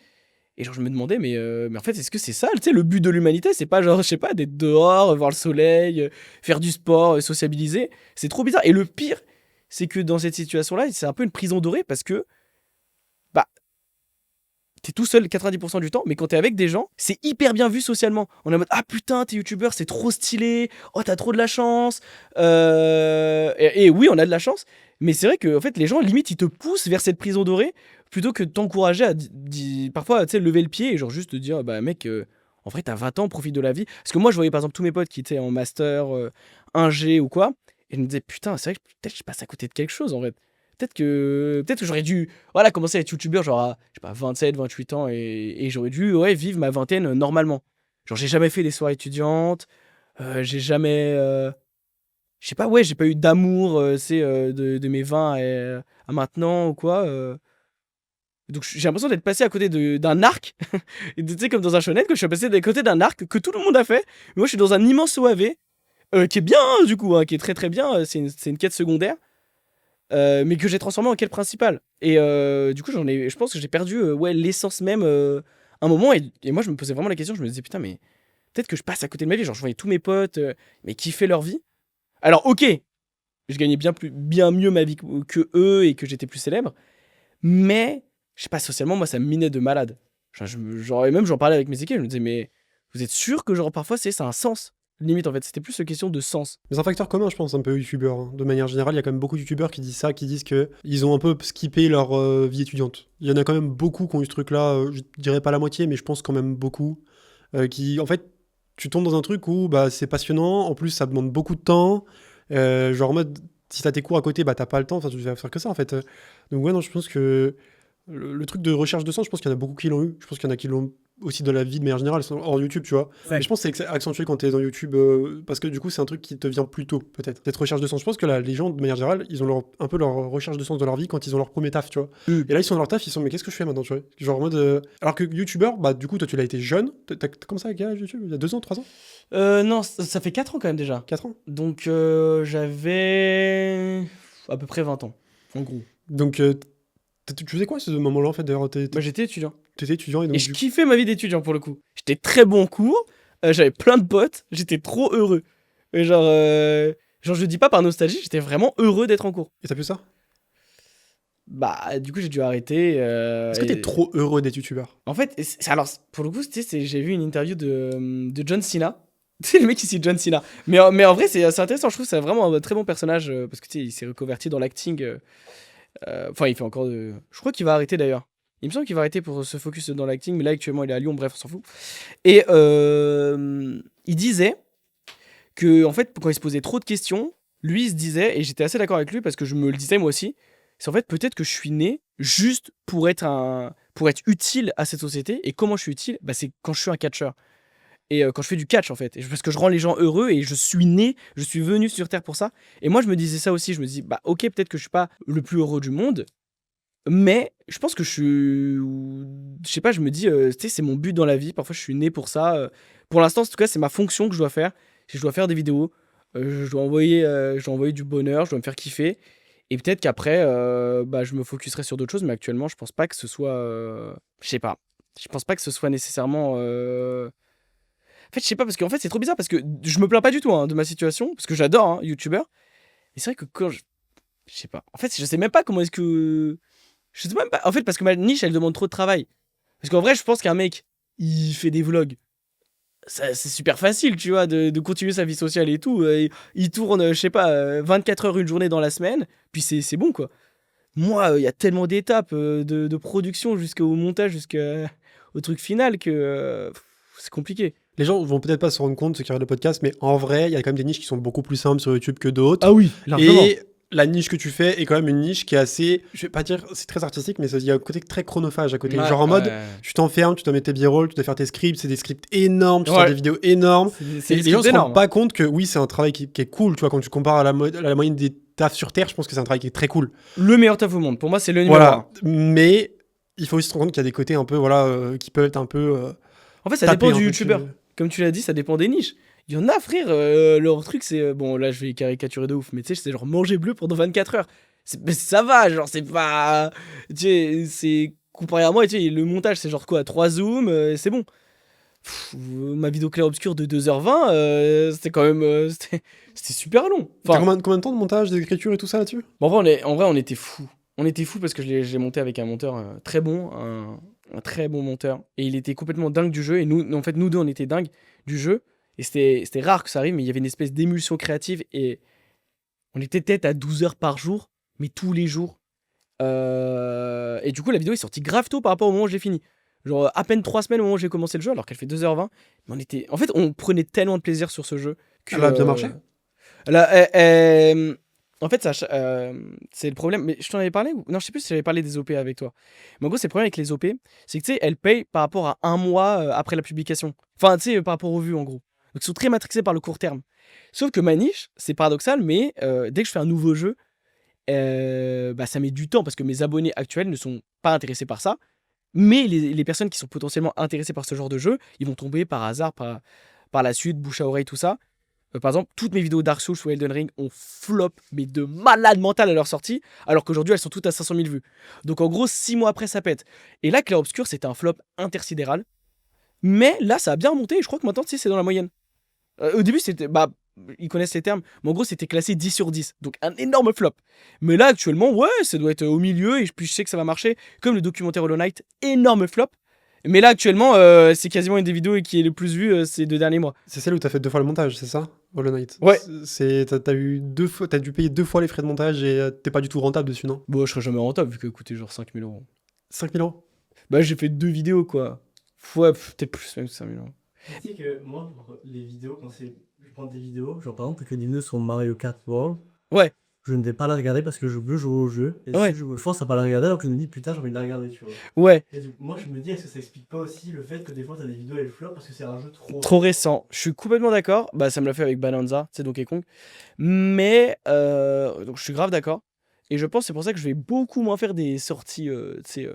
[SPEAKER 2] et genre je me demandais mais en fait est-ce que c'est ça tu sais le but de l'humanité c'est pas genre je sais pas d'être dehors voir le soleil faire du sport sociabiliser, c'est trop bizarre. Et le pire c'est que dans cette situation là c'est un peu une prison dorée parce que bah t'es tout seul 90% du temps, mais quand t'es avec des gens, c'est hyper bien vu socialement. On est en mode ah putain, t'es youtubeur, c'est trop stylé, oh t'as trop de la chance. Et oui, on a de la chance, mais c'est vrai que en fait, les gens limite ils te poussent vers cette prison dorée plutôt que de t'encourager à parfois tu sais lever le pied et genre juste te dire bah mec, en vrai t'as 20 ans, profite de la vie. Parce que moi je voyais par exemple tous mes potes qui étaient en master, 1G ou quoi, et je me disais putain, c'est vrai que peut-être je passe à côté de quelque chose en fait. Peut-être que j'aurais dû voilà, commencer à être youtubeur genre à, je sais pas, 27, 28 ans et j'aurais dû ouais, vivre ma vingtaine normalement. Genre j'ai jamais fait des soirées étudiantes, j'ai jamais je sais pas, ouais, j'ai pas eu d'amour c'est de mes 20 à maintenant ou quoi. Donc j'ai l'impression d'être passé à côté d'un arc. Et tu sais comme dans un shonen que je suis passé à côté d'un arc que tout le monde a fait. Mais moi je suis dans un immense OAV qui est bien du coup hein, qui est très très bien, c'est une quête secondaire. Mais que j'ai transformé en quête principale. Et du coup, je pense que j'ai perdu ouais, l'essence même un moment, et moi, je me posais vraiment la question, je me disais, putain, mais peut-être que je passe à côté de ma vie. Genre, je voyais tous mes potes, mais kiffer leur vie. Alors, ok, je gagnais bien mieux ma vie que eux et que j'étais plus célèbre. Mais, je sais pas, socialement, moi, ça me minait de malade. Et même, j'en parlais avec mes équipes, je me disais, mais vous êtes sûr que, genre, parfois, ça a un sens? Limite, en fait, c'était plus une question de sens.
[SPEAKER 1] Mais c'est un facteur commun, je pense, un peu youtubeur. Hein. De manière générale, il y a quand même beaucoup de youtubeurs qui disent ça, qui disent que ils ont un peu skippé leur vie étudiante. Il y en a quand même beaucoup qui ont eu ce truc-là, je dirais pas la moitié, mais je pense quand même beaucoup, qui, en fait, tu tombes dans un truc où bah, c'est passionnant, en plus ça demande beaucoup de temps, genre en mode, si t'as tes cours à côté, bah t'as pas le temps, enfin tu vas faire que ça en fait. Donc ouais, non, je pense que le truc de recherche de sens, je pense qu'il y en a beaucoup qui l'ont eu, je pense qu'il y en a qui l'ont aussi dans la vie de manière générale, hors YouTube, tu vois.
[SPEAKER 2] Ouais.
[SPEAKER 1] Mais je pense que c'est accentué quand t'es dans YouTube, parce que du coup, c'est un truc qui te vient plus tôt, peut-être. Cette recherche de sens. Je pense que les gens, de manière générale, ils ont un peu leur recherche de sens dans leur vie quand ils ont leur premier taf, tu vois. Et là, ils sont dans leur taf, ils sont, mais qu'est-ce que je fais maintenant, tu vois. Genre en mode. Alors que YouTubeur, bah, du coup, toi, tu l'as été jeune. T'as commencé avec quel âge YouTube? Il y a 2 ans, 3 ans?
[SPEAKER 2] Non, ça fait 4 ans quand même déjà.
[SPEAKER 1] 4 ans?
[SPEAKER 2] Donc, j'avais à peu près 20 ans, en gros.
[SPEAKER 1] Donc, tu faisais quoi à ce moment-là, en fait, d'ailleurs?
[SPEAKER 2] Bah, j'étais étudiant.
[SPEAKER 1] T'étais étudiant et donc.
[SPEAKER 2] Et je kiffais ma vie d'étudiant pour le coup. J'étais très bon en cours, j'avais plein de potes, j'étais trop heureux. Et genre, je dis pas par nostalgie, j'étais vraiment heureux d'être en cours.
[SPEAKER 1] Et t'as plus ça?
[SPEAKER 2] Bah, du coup, j'ai dû arrêter.
[SPEAKER 1] Est-ce que t'es trop heureux d'être youtubeur?
[SPEAKER 2] En fait, alors, pour le coup, j'ai vu une interview de John Cena. C'est le mec ici, John Cena. Mais en vrai, c'est intéressant, je trouve, c'est vraiment un très bon personnage, parce que tu sais, il s'est reconverti dans l'acting. Enfin, il fait encore de. Je crois qu'il va arrêter d'ailleurs. Il me semble qu'il va arrêter pour se focus dans l'acting, mais là actuellement il est à Lyon, bref, on s'en fout. Et il disait que, en fait, quand il se posait trop de questions, lui il se disait, et j'étais assez d'accord avec lui parce que je me le disais moi aussi, c'est en fait peut-être que je suis né juste pour être utile à cette société. Et comment je suis utile? Bah, c'est quand je suis un catcheur. Et quand je fais du catch en fait, parce que je rends les gens heureux et je suis venu sur Terre pour ça. Et moi je me disais ça aussi, je me dis, bah ok, peut-être que je suis pas le plus heureux du monde, mais je pense que je sais pas, je me dis, tu sais, c'est mon but dans la vie, parfois je suis né pour ça. Pour l'instant, en tout cas, c'est ma fonction que je dois faire. Si je dois faire des vidéos, je dois envoyer du bonheur, je dois me faire kiffer. Et peut-être qu'après, bah, je me focuserai sur d'autres choses, mais actuellement, je pense pas que ce soit. Je sais pas. Je pense pas que ce soit nécessairement. En fait, je sais pas, parce qu'en fait, c'est trop bizarre, parce que je me plains pas du tout hein, de ma situation, parce que j'adore hein, YouTuber. Et c'est vrai que quand je sais pas. En fait, je sais même pas comment est-ce que. Je sais même pas. En fait, parce que ma niche, elle demande trop de travail. Parce qu'en vrai, je pense qu'un mec, il fait des vlogs. C'est super facile, tu vois, de continuer sa vie sociale et tout. Il tourne, je sais pas, 24 heures une journée dans la semaine, puis c'est bon, quoi. Moi, il y a tellement d'étapes de production jusqu'au montage, jusqu'au truc final que c'est compliqué.
[SPEAKER 1] Les gens vont peut-être pas se rendre compte, ceux qui regardent le podcast, mais en vrai, il y a quand même des niches qui sont beaucoup plus simples sur YouTube que d'autres.
[SPEAKER 2] Ah oui, largement.
[SPEAKER 1] Et la niche que tu fais est quand même une niche qui est assez, je vais pas dire, c'est très artistique, mais il y a un côté très chronophage à côté.
[SPEAKER 2] Ouais,
[SPEAKER 1] Genre en mode,
[SPEAKER 2] ouais.
[SPEAKER 1] tu t'enfermes, tu dois mettre tes b-rolls, tu dois faire tes scripts, c'est des scripts énormes, tu sors
[SPEAKER 2] Ouais.
[SPEAKER 1] des vidéos énormes.
[SPEAKER 2] C'est
[SPEAKER 1] Et
[SPEAKER 2] des
[SPEAKER 1] les gens
[SPEAKER 2] scripts
[SPEAKER 1] se rendent
[SPEAKER 2] énormes.
[SPEAKER 1] pas compte que oui, c'est un travail qui est cool, tu vois, quand tu compares à la moyenne des tafs sur Terre, je pense que c'est un travail qui est très cool.
[SPEAKER 2] Le meilleur taf au monde. Pour moi, c'est le numéro
[SPEAKER 1] Voilà,
[SPEAKER 2] 1.
[SPEAKER 1] mais il faut aussi se rendre compte qu'il y a des côtés un peu, voilà, qui peuvent être un peu.
[SPEAKER 2] En fait, ça
[SPEAKER 1] tapés
[SPEAKER 2] dépend
[SPEAKER 1] un
[SPEAKER 2] du
[SPEAKER 1] peu
[SPEAKER 2] youtubeur.
[SPEAKER 1] dessus.
[SPEAKER 2] Comme tu l'as dit, ça dépend des niches. Il y en a, frère, leur truc, c'est. Bon, là, je vais caricaturer de ouf, mais tu sais, c'est genre manger bleu pendant 24 heures. Mais ça va, genre, c'est pas. Tu sais, c'est. Comparé à moi, tu sais, le montage, c'est genre quoi, 3 zooms, c'est bon. Ma vidéo clair-obscur de 2h20, c'était quand même. C'était super long.
[SPEAKER 1] T'as
[SPEAKER 2] Enfin,
[SPEAKER 1] combien de temps de montage, d'écriture et tout ça là-dessus?
[SPEAKER 2] en vrai, on était fous. On était fous parce que je l'ai monté avec un monteur très bon, un très bon monteur. Et il était complètement dingue du jeu. Et nous, en fait, nous deux, on était dingues du jeu. Et c'était rare que ça arrive, mais il y avait une espèce d'émulsion créative. Et on était peut-être à 12 heures par jour, mais tous les jours. Et du coup, la vidéo est sortie grave tôt par rapport au moment où je l'ai fini. Genre à peine 3 semaines au moment où j'ai commencé le jeu, alors qu'elle fait 2h20. Mais en fait, on prenait tellement de plaisir sur ce jeu que.
[SPEAKER 1] Elle a bien marché?
[SPEAKER 2] En fait, c'est le problème. Mais je t'en avais parlé ou... Non, je sais plus si j'avais parlé des OP avec toi. Mais en gros, c'est le problème avec les OP, c'est que tu sais, elles payent par rapport à un mois après la publication. Enfin, tu sais, par rapport aux vues en gros. Donc, ils sont très matrixés par le court terme. Sauf que ma niche, c'est paradoxal, mais dès que je fais un nouveau jeu, bah, ça met du temps parce que mes abonnés actuels ne sont pas intéressés par ça. Mais les personnes qui sont potentiellement intéressées par ce genre de jeu, ils vont tomber par hasard, par la suite, bouche à oreille, tout ça. Par exemple, toutes mes vidéos Dark Souls ou Elden Ring ont flop, mais de malade mental à leur sortie, alors qu'aujourd'hui elles sont toutes à 500 000 vues. Donc en gros, 6 mois après, ça pète. Et là, Clair Obscur, c'était un flop intersidéral. Mais là, ça a bien remonté et je crois que maintenant, tu sais, c'est dans la moyenne. Au début, c'était. Bah, ils connaissent les termes, mais en gros, c'était classé 10 sur 10. Donc un énorme flop. Mais là, actuellement, ouais, ça doit être au milieu et puis je sais que ça va marcher. Comme le documentaire Hollow Knight, énorme flop. Mais là, actuellement, c'est quasiment une des vidéos qui est le plus vue ces 2 derniers mois.
[SPEAKER 1] C'est celle où t'as fait 2 fois le montage, c'est ça? Hollow Knight.
[SPEAKER 2] Ouais.
[SPEAKER 1] T'as eu 2 fois, t'as dû payer 2 fois les frais de montage et t'es pas du tout rentable dessus, non?
[SPEAKER 2] Bon, je serais jamais rentable vu que ça coûtait genre 5 000 euros.
[SPEAKER 1] 5 000 euros?
[SPEAKER 2] Bah, j'ai fait 2 vidéos, quoi. Ouais, peut-être plus, même que 5 000 euros.
[SPEAKER 3] Tu sais que moi, pour les vidéos, quand c'est. Je prends des vidéos, genre par exemple, que des vidéos sur Mario Kart World,
[SPEAKER 2] Ouais,
[SPEAKER 3] je ne vais pas la regarder parce que je veux jouer au jeu. Et
[SPEAKER 2] Ouais.
[SPEAKER 3] si je me force à pas la regarder, alors que je me dis putain, j'ai envie de la regarder, tu vois.
[SPEAKER 2] ouais.
[SPEAKER 3] Et moi, je me dis, est-ce que ça explique pas aussi le fait que des fois, t'as des vidéos elles flop parce que c'est un jeu
[SPEAKER 2] Trop récent. Je suis complètement d'accord. Bah, ça me l'a fait avec Bonanza, c'est Donkey Kong. Mais, donc je suis grave d'accord. Et je pense que c'est pour ça que je vais beaucoup moins faire des sorties, tu sais,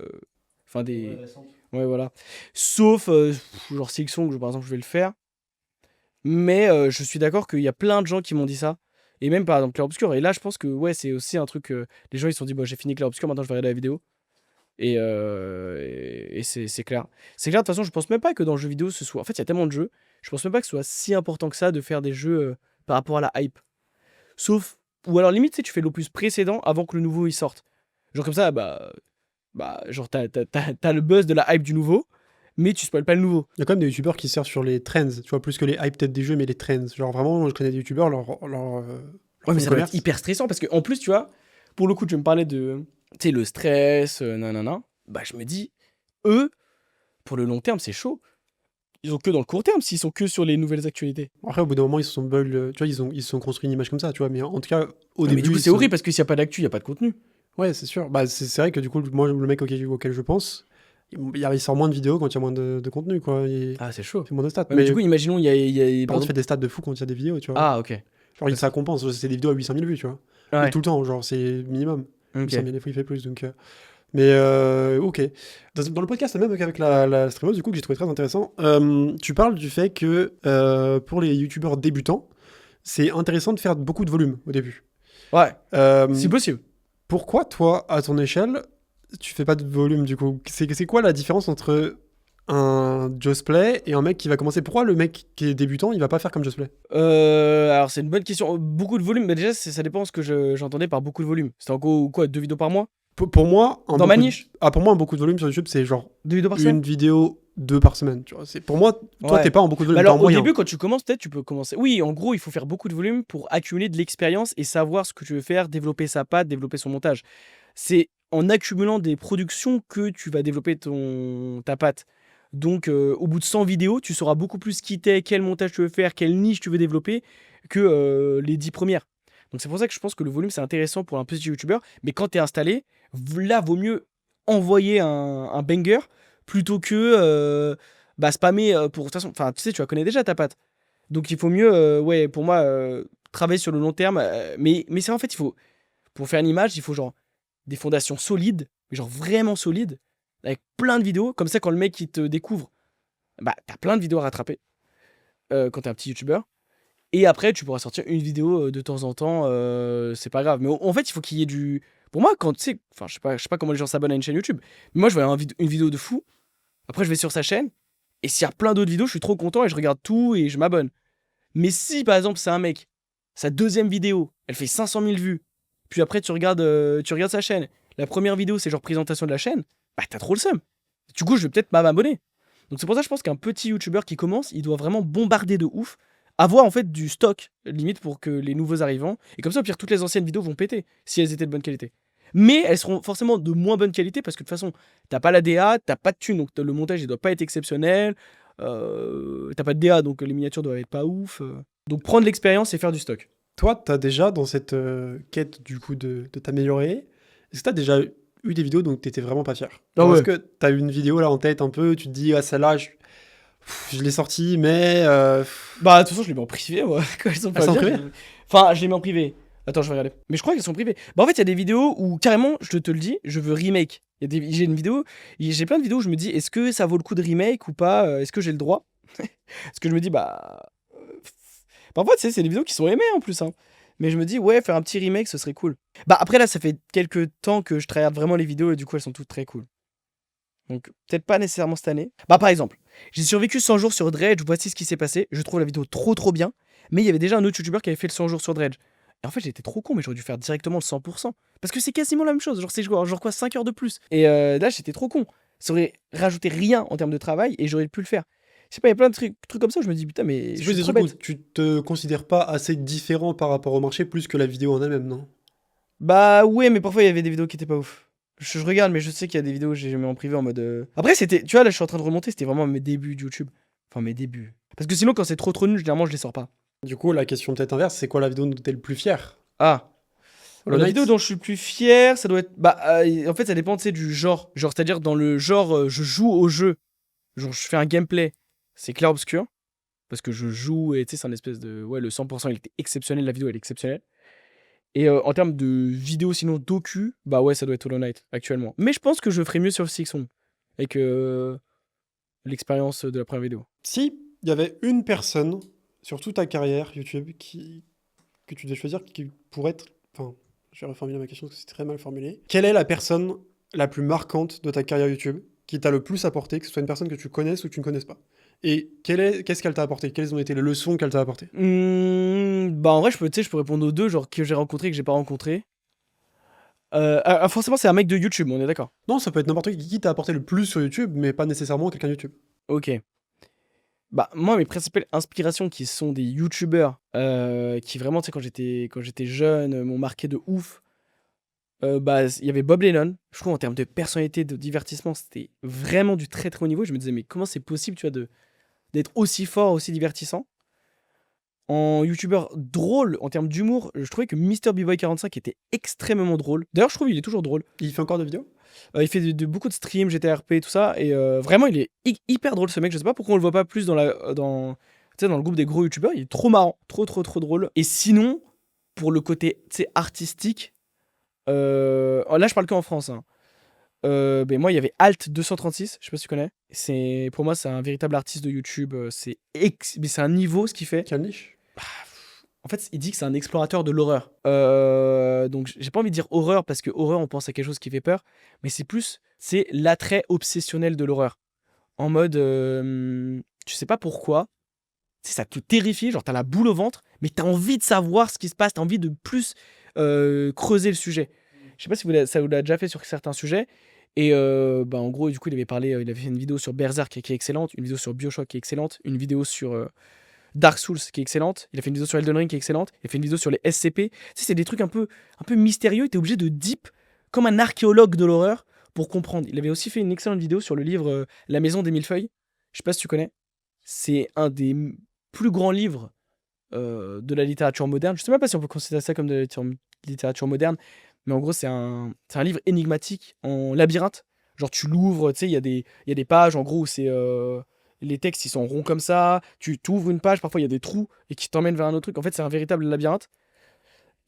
[SPEAKER 2] enfin des...
[SPEAKER 3] récentes.
[SPEAKER 2] Ouais, voilà. Sauf, genre Silksong, par exemple, je vais le faire. Mais je suis d'accord qu'il y a plein de gens qui m'ont dit ça. Et même par exemple Clair Obscur. Et là, je pense que ouais, c'est aussi un truc. Les gens ils se sont dit, bah, j'ai fini Clair Obscur, maintenant je vais regarder la vidéo. Et c'est clair. C'est clair, de toute façon, je pense même pas que dans le jeu vidéo ce soit. En fait, il y a tellement de jeux. Je pense même pas que ce soit si important que ça de faire des jeux par rapport à la hype. Sauf. Ou alors limite, tu sais, tu fais l'opus précédent avant que le nouveau il sorte. Genre comme ça, bah genre t'as le buzz de la hype du nouveau, mais tu spoil pas le nouveau.
[SPEAKER 1] Il y a quand même des youtubeurs qui se servent sur les trends, tu vois, plus que les hype peut-être des jeux, mais les trends. Genre vraiment, je connais des youtubeurs,
[SPEAKER 2] Ouais, mais ça doit
[SPEAKER 1] commerce.
[SPEAKER 2] être hyper stressant parce que en plus, tu vois, pour le coup, tu me parlais de, tu sais, le stress, nanana. Bah, je me dis, eux, pour le long terme, c'est chaud. Ils ont que dans le court terme s'ils sont que sur les nouvelles actualités.
[SPEAKER 1] Après, au bout d'un moment, ils se sont tu vois, ils se sont construits une image comme ça, tu vois, mais en tout cas, au
[SPEAKER 2] Ouais,
[SPEAKER 1] début.
[SPEAKER 2] mais du coup,
[SPEAKER 1] ils
[SPEAKER 2] c'est
[SPEAKER 1] sont-
[SPEAKER 2] horrible parce que s'il n'y a pas d'actu, il n'y a pas de contenu.
[SPEAKER 1] Ouais, c'est sûr. Bah, c'est vrai que du coup, moi, le mec auquel je pense, il sort moins de vidéos quand il y a moins de contenu, quoi. Il
[SPEAKER 2] Ah, c'est chaud.
[SPEAKER 1] fait moins de stats.
[SPEAKER 2] Ouais, mais du coup, imaginons, il y a
[SPEAKER 1] par contre,
[SPEAKER 2] par
[SPEAKER 1] il fait des stats de fou quand il y a des vidéos, tu vois.
[SPEAKER 2] Ah, ok.
[SPEAKER 1] Genre, ça compense. C'est des vidéos à 800 000 vues, tu vois.
[SPEAKER 2] Ouais.
[SPEAKER 1] Et tout le temps, genre, c'est minimum.
[SPEAKER 2] Ok.
[SPEAKER 1] 800 000, des fois, il fait plus. Donc, mais ok. Dans le podcast, même avec la streameuse, du coup, que j'ai trouvé très intéressant, tu parles du fait que pour les youtubeurs débutants, c'est intéressant de faire beaucoup de volume au début.
[SPEAKER 2] Ouais,
[SPEAKER 1] Euh,
[SPEAKER 2] c'est possible.
[SPEAKER 1] Pourquoi, toi, à ton échelle, tu fais pas de volume, du coup? C'est quoi la différence entre un Josplay et un mec qui va commencer? Pourquoi le mec qui est débutant, il va pas faire comme Josplay?
[SPEAKER 2] Alors, c'est une bonne question. Beaucoup de volume, mais déjà, ça dépend ce que j'entendais par beaucoup de volume. C'était en gros, quoi, 2 vidéos par mois?
[SPEAKER 1] Pour moi,
[SPEAKER 2] Dans ma niche?
[SPEAKER 1] pour moi, un beaucoup de volume sur YouTube, c'est genre
[SPEAKER 2] 2 vidéos par semaine?
[SPEAKER 1] une vidéo, 2 par semaine. Tu vois, pour moi, toi,
[SPEAKER 2] Ouais.
[SPEAKER 1] t'es pas en beaucoup de volume.
[SPEAKER 2] Bah
[SPEAKER 1] t'es en
[SPEAKER 2] alors, au
[SPEAKER 1] moyen.
[SPEAKER 2] début, quand tu commences, peut-être, tu peux commencer. Oui, en gros, il faut faire beaucoup de volume pour accumuler de l'expérience et savoir ce que tu veux faire, développer sa patte, développer son montage. C'est en accumulant des productions que tu vas développer ta patte. Donc, au bout de 100 vidéos, tu sauras beaucoup plus qui t'es, quel montage tu veux faire, quelle niche tu veux développer que les 10 premières. Donc, c'est pour ça que je pense que le volume, c'est intéressant pour un petit YouTuber. Mais quand t'es installé, là, vaut mieux envoyer un banger plutôt que spammer pour de toute façon, enfin tu sais, tu la connais déjà ta patte. Donc il faut mieux ouais, pour moi travailler sur le long terme mais c'est en fait il faut pour faire une image, il faut genre des fondations solides, mais genre vraiment solides avec plein de vidéos comme ça quand le mec il te découvre, bah t'as plein de vidéos à rattraper quand t'es un petit youtubeur et après tu pourras sortir une vidéo de temps en temps c'est pas grave mais en fait il faut qu'il y ait du pour moi quand tu sais enfin je sais pas comment les gens s'abonnent à une chaîne YouTube mais moi je vois une vidéo de fou. Après, je vais sur sa chaîne, et s'il y a plein d'autres vidéos, je suis trop content et je regarde tout et je m'abonne. Mais si, par exemple, c'est un mec, sa deuxième vidéo, elle fait 500 000 vues, puis après, tu regardes sa chaîne, la première vidéo, c'est genre présentation de la chaîne, bah t'as trop le seum. Du coup, je vais peut-être pas m'abonner. Donc c'est pour ça que je pense qu'un petit YouTuber qui commence, il doit vraiment bombarder de ouf, avoir en fait du stock, limite pour que les nouveaux arrivants, et comme ça, au pire, toutes les anciennes vidéos vont péter, si elles étaient de bonne qualité. Mais elles seront forcément de moins bonne qualité parce que de toute façon, t'as pas la DA, t'as pas de thune, donc le montage il doit pas être exceptionnel. T'as pas de DA, donc les miniatures doivent être pas ouf. Donc prendre l'expérience et faire du stock.
[SPEAKER 1] Toi, t'as déjà, dans cette quête, du coup, de t'améliorer, est-ce que t'as déjà eu des vidéos dont t'étais vraiment pas fier?
[SPEAKER 2] Ah
[SPEAKER 1] Genre,
[SPEAKER 2] ouais.
[SPEAKER 1] est-ce que t'as eu une vidéo là en tête un peu, tu te dis, ah, celle-là, je l'ai sortie, mais.
[SPEAKER 2] Bah, de toute façon, je les mets en privé, moi. Quand elles sont pas
[SPEAKER 1] Elles sont
[SPEAKER 2] bien,
[SPEAKER 1] privées
[SPEAKER 2] Enfin, je les mets en privé. Attends, je vais regarder. Mais je crois qu'elles sont privées. Bah, en fait, il y a des vidéos où carrément, je te le dis, je veux remake. J'ai une vidéo, j'ai plein de vidéos où je me dis, est-ce que ça vaut le coup de remake ou pas? Est-ce que j'ai le droit? Parce que je me dis, bah. Parfois, tu sais, c'est des vidéos qui sont aimées en plus, hein. Mais je me dis, ouais, faire un petit remake, ce serait cool. Bah après, là, ça fait quelques temps que je tryhard vraiment les vidéos et du coup, elles sont toutes très cool. Donc, peut-être pas nécessairement cette année. Bah, par exemple, j'ai survécu 100 jours sur Dredge, voici ce qui s'est passé. Je trouve la vidéo trop trop bien. Mais il y avait déjà un autre youtubeur qui avait fait le 100 jours sur Dredge. Et en fait, j'étais trop con, mais j'aurais dû faire directement le 100%. Parce que c'est quasiment la même chose. Genre, c'est genre quoi, 5 heures de plus. Et là, j'étais trop con. Ça aurait rajouté rien en termes de travail et j'aurais pu le faire. Je sais pas, il y a plein de trucs comme ça où je me dis, putain, mais
[SPEAKER 1] C'est
[SPEAKER 2] je
[SPEAKER 1] plus
[SPEAKER 2] suis
[SPEAKER 1] des
[SPEAKER 2] trop
[SPEAKER 1] trucs où
[SPEAKER 2] bête.
[SPEAKER 1] tu te considères pas assez différent par rapport au marché plus que la vidéo en elle-même, non?
[SPEAKER 2] Bah ouais, mais parfois il y avait des vidéos qui étaient pas ouf. Je regarde, mais je sais qu'il y a des vidéos que j'ai mis en privé en mode. Après, c'était. Tu vois, là, je suis en train de remonter, c'était vraiment mes débuts de YouTube. Enfin, mes débuts. Parce que sinon, quand c'est trop nul, généralement, je les sors pas.
[SPEAKER 1] Du coup, la question peut-être inverse, c'est quoi la vidéo dont t'es le plus fier?
[SPEAKER 2] Ah,
[SPEAKER 1] Hollow
[SPEAKER 2] la vidéo
[SPEAKER 1] Knight?
[SPEAKER 2] dont je suis le plus fier, ça doit être. Bah, en fait, ça dépend, tu sais, du genre. Genre, c'est-à-dire, dans le genre, je joue au jeu. Genre, je fais un gameplay. C'est Clair Obscur. Parce que je joue et tu sais, c'est un espèce de. Ouais, le 100%, il était exceptionnel, la vidéo, elle est exceptionnelle. Et en termes de vidéo, sinon docu, bah ouais, ça doit être Hollow Knight actuellement. Mais je pense que je ferais mieux sur Sixon avec l'expérience de la première vidéo.
[SPEAKER 1] Si il y avait une personne sur toute ta carrière YouTube que tu devais choisir qui pourrait être... Enfin, je vais reformuler ma question parce que c'est très mal formulé. Quelle est la personne la plus marquante de ta carrière YouTube qui t'a le plus apporté, que ce soit une personne que tu connaisses ou que tu ne connaisses pas? Et qu'est-ce qu'elle t'a apporté? Quelles ont été les leçons qu'elle t'a apportées?
[SPEAKER 2] Bah en vrai, tu sais, je peux répondre aux deux, genre que j'ai rencontré et que j'ai pas rencontré. Forcément, c'est un mec de YouTube, on est d'accord.
[SPEAKER 1] Non, ça peut être n'importe qui t'a apporté le plus sur YouTube, mais pas nécessairement quelqu'un de YouTube.
[SPEAKER 2] Ok. Bah moi, mes principales inspirations qui sont des YouTubeurs qui vraiment, tu sais, quand j'étais jeune, m'ont marqué de ouf. Bah, il y avait Bob Lennon. Je trouve en termes de personnalité, de divertissement, c'était vraiment du très très haut niveau. Je me disais, mais comment c'est possible, tu vois, d'être aussi fort, aussi divertissant. En youtubeur drôle, en termes d'humour, je trouvais que MrBboy45 était extrêmement drôle. D'ailleurs, je trouve qu'il est toujours drôle.
[SPEAKER 1] Il fait encore des vidéos?
[SPEAKER 2] Il fait beaucoup de streams, GTRP et tout ça. Et vraiment, il est hyper drôle ce mec. Je sais pas pourquoi on le voit pas plus tu sais, dans le groupe des gros youtubeurs. Il est trop marrant, trop trop trop drôle. Et sinon, pour le côté, tu sais, artistique, là je parle que en France, hein. Ben moi, il y avait Alt236, je sais pas si tu connais. Pour moi, c'est un véritable artiste de YouTube. Mais c'est un niveau ce qu'il fait.
[SPEAKER 1] Quelle niche?
[SPEAKER 2] En fait, il dit que c'est un explorateur de l'horreur. Donc, j'ai pas envie de dire horreur parce que horreur, on pense à quelque chose qui fait peur, mais c'est l'attrait obsessionnel de l'horreur. En mode, tu sais pas pourquoi, tu sais, ça te terrifie, genre t'as la boule au ventre, mais t'as envie de savoir ce qui se passe, t'as envie de plus creuser le sujet. Je sais pas si ça vous l'a déjà fait sur certains sujets. Et bah, en gros, du coup, il avait fait une vidéo sur Berserk qui est excellente, une vidéo sur BioShock qui est excellente, une vidéo sur Dark Souls qui est excellente, il a fait une vidéo sur Elden Ring qui est excellente, il a fait une vidéo sur les SCP. Tu sais, c'est des trucs un peu mystérieux, et t'es obligé de deep comme un archéologue de l'horreur pour comprendre. Il avait aussi fait une excellente vidéo sur le livre La Maison des Millefeuilles. Je sais pas si tu connais. C'est un des plus grands livres de la littérature moderne. Je sais même pas si on peut considérer ça comme de la littérature moderne, mais en gros, c'est un livre énigmatique en labyrinthe. Genre, tu l'ouvres, tu sais, il y a des pages, en gros, où c'est les textes, ils sont ronds comme ça. Tu t'ouvres une page, parfois il y a des trous et qui t'emmènent vers un autre truc. En fait, c'est un véritable labyrinthe.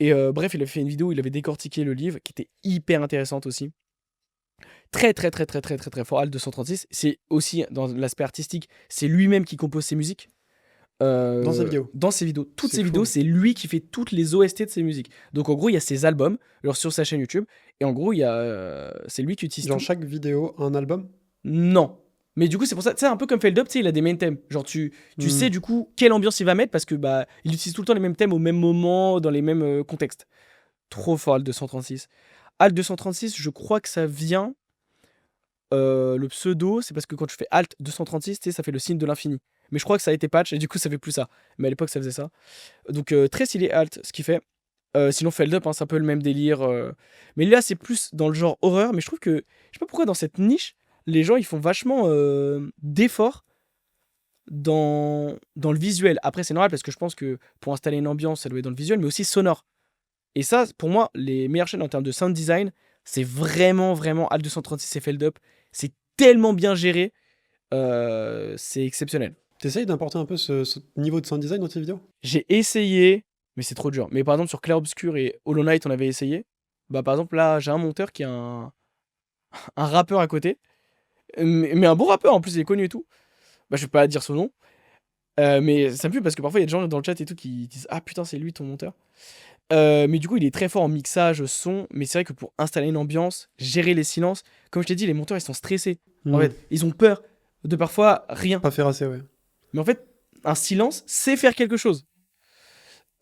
[SPEAKER 2] Et bref, il a fait une vidéo où il avait décortiqué le livre, qui était hyper intéressante aussi. Très, très, très, très, très, très, très fort. Alt 236. C'est aussi, dans l'aspect artistique, c'est lui-même qui compose ses musiques.
[SPEAKER 1] Dans sa vidéo.
[SPEAKER 2] Dans ses vidéos. Toutes
[SPEAKER 1] C'est
[SPEAKER 2] ses
[SPEAKER 1] fou.
[SPEAKER 2] vidéos, c'est lui qui fait toutes les OST de ses musiques. Donc en gros, il y a ses albums, alors sur sa chaîne YouTube, et en gros, c'est lui qui utilise
[SPEAKER 1] Dans
[SPEAKER 2] tout.
[SPEAKER 1] chaque vidéo, un album?
[SPEAKER 2] Non. Mais du coup, c'est pour ça, tu sais, un peu comme Feldup, tu sais, il a des main thèmes. Genre, tu
[SPEAKER 1] Hmm.
[SPEAKER 2] sais du coup quelle ambiance il va mettre parce que bah, il utilise tout le temps les mêmes thèmes au même moment, dans les mêmes contextes. Trop fort, Alt 236. Alt 236, je crois que ça vient. Le pseudo, c'est parce que quand tu fais Alt 236, tu sais, ça fait le signe de l'infini. Mais je crois que ça a été patch et du coup, ça fait plus ça. Mais à l'époque, ça faisait ça. Donc, très stylé Alt, ce qu'il fait. Sinon, Feldup, hein, c'est un peu le même délire. Mais là, c'est plus dans le genre horreur. Mais je trouve que, je sais pas pourquoi, dans cette niche, les gens, ils font vachement d'efforts dans le visuel. Après, c'est normal parce que je pense que pour installer une ambiance, ça doit être dans le visuel, mais aussi sonore. Et ça, pour moi, les meilleures chaînes en termes de sound design, c'est vraiment, vraiment Alt 236 et Feldup. C'est tellement bien géré. C'est exceptionnel.
[SPEAKER 1] T'essayes d'importer un peu ce niveau de sound design dans tes vidéos?
[SPEAKER 2] J'ai essayé, mais c'est trop dur. Mais par exemple, sur Clair Obscur et Hollow Knight, on avait essayé. Bah, par exemple, là, j'ai un monteur qui est un rappeur à côté. Mais un bon rappeur, en plus, il est connu et tout. Bah, je vais pas dire son nom. Mais ça me pue parce que parfois il y a des gens dans le chat et tout qui disent ah putain c'est lui ton monteur. Mais du coup il est très fort en mixage son, mais c'est vrai que pour installer une ambiance, gérer les silences, comme je t'ai dit les monteurs ils sont stressés. En fait ils ont peur de parfois rien.
[SPEAKER 1] Pas faire assez, ouais.
[SPEAKER 2] Mais en fait un silence c'est faire quelque chose.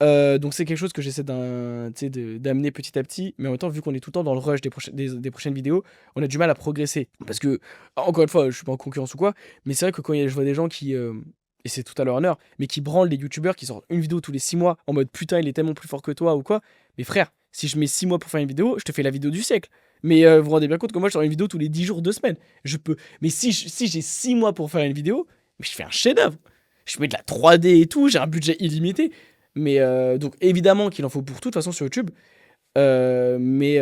[SPEAKER 2] Donc c'est quelque chose que j'essaie d'amener petit à petit, mais en même temps vu qu'on est tout le temps dans le rush des prochaines vidéos, on a du mal à progresser. Parce que, encore une fois, je suis pas en concurrence ou quoi, mais c'est vrai que quand je vois des gens qui, et c'est tout à leur honneur, mais qui branlent des youtubeurs qui sortent une vidéo tous les 6 mois, en mode putain il est tellement plus fort que toi ou quoi, mais frère, si je mets 6 mois pour faire une vidéo, je te fais la vidéo du siècle. Mais vous vous rendez bien compte que moi je sors une vidéo tous les 10 jours, 2 semaines. Je peux. Mais si j'ai 6 mois pour faire une vidéo, mais je fais un chef-d'œuvre. Je mets de la 3D et tout, j'ai un budget illimité. Mais donc évidemment qu'il en faut pour tout de toute façon sur YouTube. Mais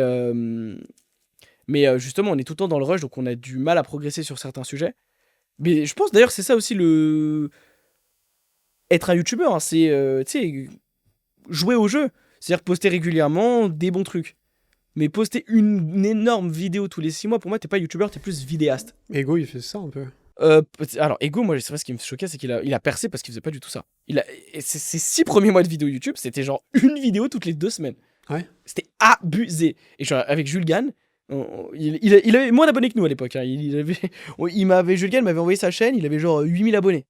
[SPEAKER 2] justement, on est tout le temps dans le rush, donc on a du mal à progresser sur certains sujets. Mais je pense d'ailleurs c'est ça aussi le être un YouTuber, hein, c'est tu sais jouer au jeu, c'est-à-dire poster régulièrement des bons trucs. Mais poster une énorme vidéo tous les 6 mois, pour moi, t'es pas YouTuber, t'es plus vidéaste.
[SPEAKER 1] Ego, il fait ça un peu.
[SPEAKER 2] Alors, Ego, moi, c'est vrai, ce qui me choquait, c'est qu'il a percé parce qu'il faisait pas du tout ça. Ses 6 premiers mois de vidéo YouTube, c'était genre une vidéo toutes les 2 semaines.
[SPEAKER 1] Ouais.
[SPEAKER 2] C'était abusé. Et genre, avec Jules Gann, il avait moins d'abonnés que nous à l'époque. Hein. Jules Gann m'avait envoyé sa chaîne, il avait genre 8000 abonnés.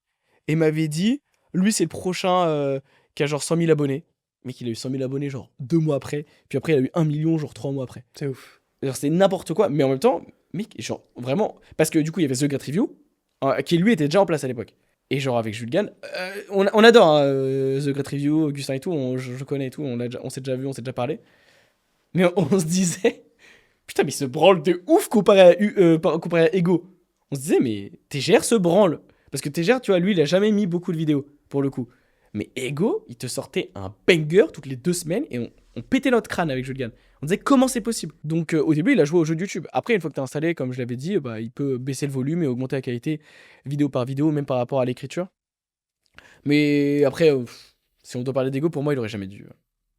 [SPEAKER 2] Et m'avait dit, lui, c'est le prochain qui a genre 100 000 abonnés. Mais qu'il a eu 100 000 abonnés genre 2 mois après. Puis après, il a eu 1 million genre 3 mois après.
[SPEAKER 1] C'est ouf.
[SPEAKER 2] Genre, c'est n'importe quoi. Mais en même temps, mec, genre, vraiment. Parce que du coup, il y avait The Great Review, qui lui était déjà en place à l'époque. Et genre, avec Jules Gann, on adore hein, The Great Review, Augustin et tout, je connais et tout, on s'est déjà vu, on s'est déjà parlé. Mais on se disait, putain, mais il se branle de ouf comparé à Ego. On se disait, mais TGR se branle. Parce que TGR, tu vois, lui, il a jamais mis beaucoup de vidéos, pour le coup. Mais Ego, il te sortait un banger toutes les 2 semaines et on pétait notre crâne avec Jules Gann. On disait comment c'est possible. Donc au début, il a joué au jeu de YouTube. Après, une fois que tu as installé, comme je l'avais dit, bah, il peut baisser le volume et augmenter la qualité vidéo par vidéo, même par rapport à l'écriture. Mais après, si on doit parler d'Ego, pour moi, il aurait jamais dû.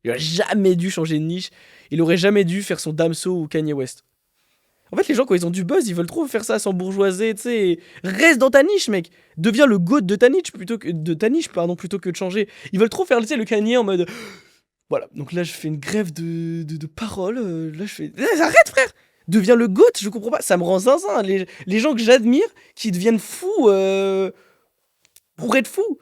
[SPEAKER 2] Il aurait jamais dû changer de niche. Il aurait jamais dû faire son Damso ou Kanye West. En fait, les gens, quand ils ont du buzz, ils veulent trop faire ça sans bourgeoiser, tu sais. Reste dans ta niche, mec. Deviens le goat de ta niche plutôt que de changer. Ils veulent trop faire, tu sais, le Kanye en mode. Voilà, donc là, je fais une grève de paroles. Là, je fais. Arrête, frère. Deviens le goat, je comprends pas. Ça me rend zinzin. Les gens que j'admire qui deviennent fous pour être fous.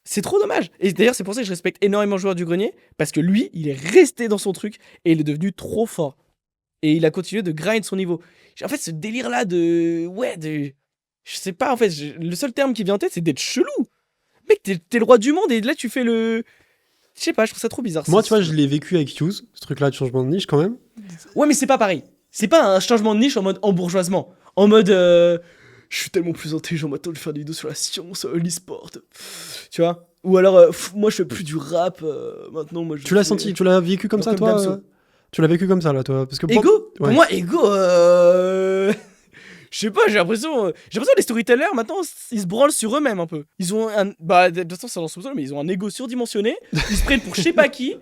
[SPEAKER 2] C'est trop dommage. Et d'ailleurs, c'est pour ça que je respecte énormément le joueur du grenier. Parce que lui, il est resté dans son truc et il est devenu trop fort. Et il a continué de grind son niveau. En fait, ce délire-là de. Ouais, de. Je sais pas, en fait, le seul terme qui vient en tête, c'est d'être chelou. Mec, t'es le roi du monde et là, tu fais le. Je sais pas, je trouve ça trop bizarre.
[SPEAKER 1] Moi, tu vois, je l'ai vécu avec Hughes, ce truc-là de changement de niche quand même.
[SPEAKER 2] Ouais, mais c'est pas pareil. C'est pas un changement de niche en mode embourgeoisement. En mode. Je suis tellement plus intelligent maintenant de faire des vidéos sur la science, l'e-sport. Tu vois. Ou alors, moi, je fais plus du rap. Maintenant, moi, je.
[SPEAKER 1] Tu l'as senti, tu l'as vécu comme ça, toi Tu l'as vécu comme ça, là, toi parce que
[SPEAKER 2] Ego Pour moi, Ego, je sais pas, j'ai l'impression que les storytellers, maintenant, ils se branlent sur eux-mêmes un peu. Ils ont un... Bah, de toute façon, ça lance sous mais ils ont un ego surdimensionné. Ils se prennent pour je sais pas qui.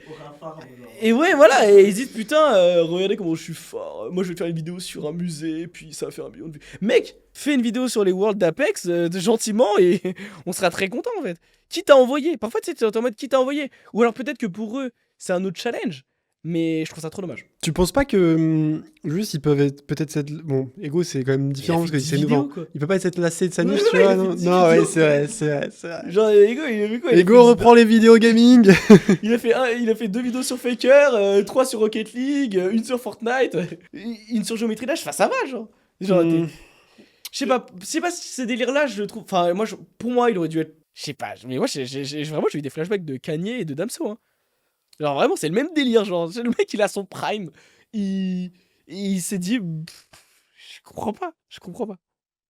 [SPEAKER 2] Et ouais, voilà, et ils disent, putain, regardez comment je suis fort. Moi, je vais faire une vidéo sur un musée, puis ça va faire 1 million de vues. Mec, fais une vidéo sur les Worlds d'Apex, gentiment, et on sera très content, en fait. Qui t'a envoyé? Parfois, tu sais, t'es en mode, qui t'a envoyé? Ou alors, peut-être que pour eux, c'est un autre challenge. Mais je trouve ça trop dommage.
[SPEAKER 1] Tu penses pas que juste ils peuvent être peut-être bon, Ego c'est quand même différent parce que c'est nouveau. Il peut pas être lassé de sa niche, tu vois. Non, ouais, c'est vrai.
[SPEAKER 2] Genre Ego, il a vu quoi?
[SPEAKER 1] Ego reprend les vidéos gaming.
[SPEAKER 2] il a fait 2 vidéos sur Faker, 3 sur Rocket League, 1 sur Fortnite, 1 sur Geometry Dash. Enfin, ça va, genre. Je sais pas si ces délires-là, je le trouve. Enfin, moi, pour moi, il aurait dû être. Je sais pas. Mais moi, vraiment, j'ai eu des flashbacks de Kanye et de Damso. Hein. Genre vraiment c'est le même délire, genre le mec il a son prime, il s'est dit je comprends pas.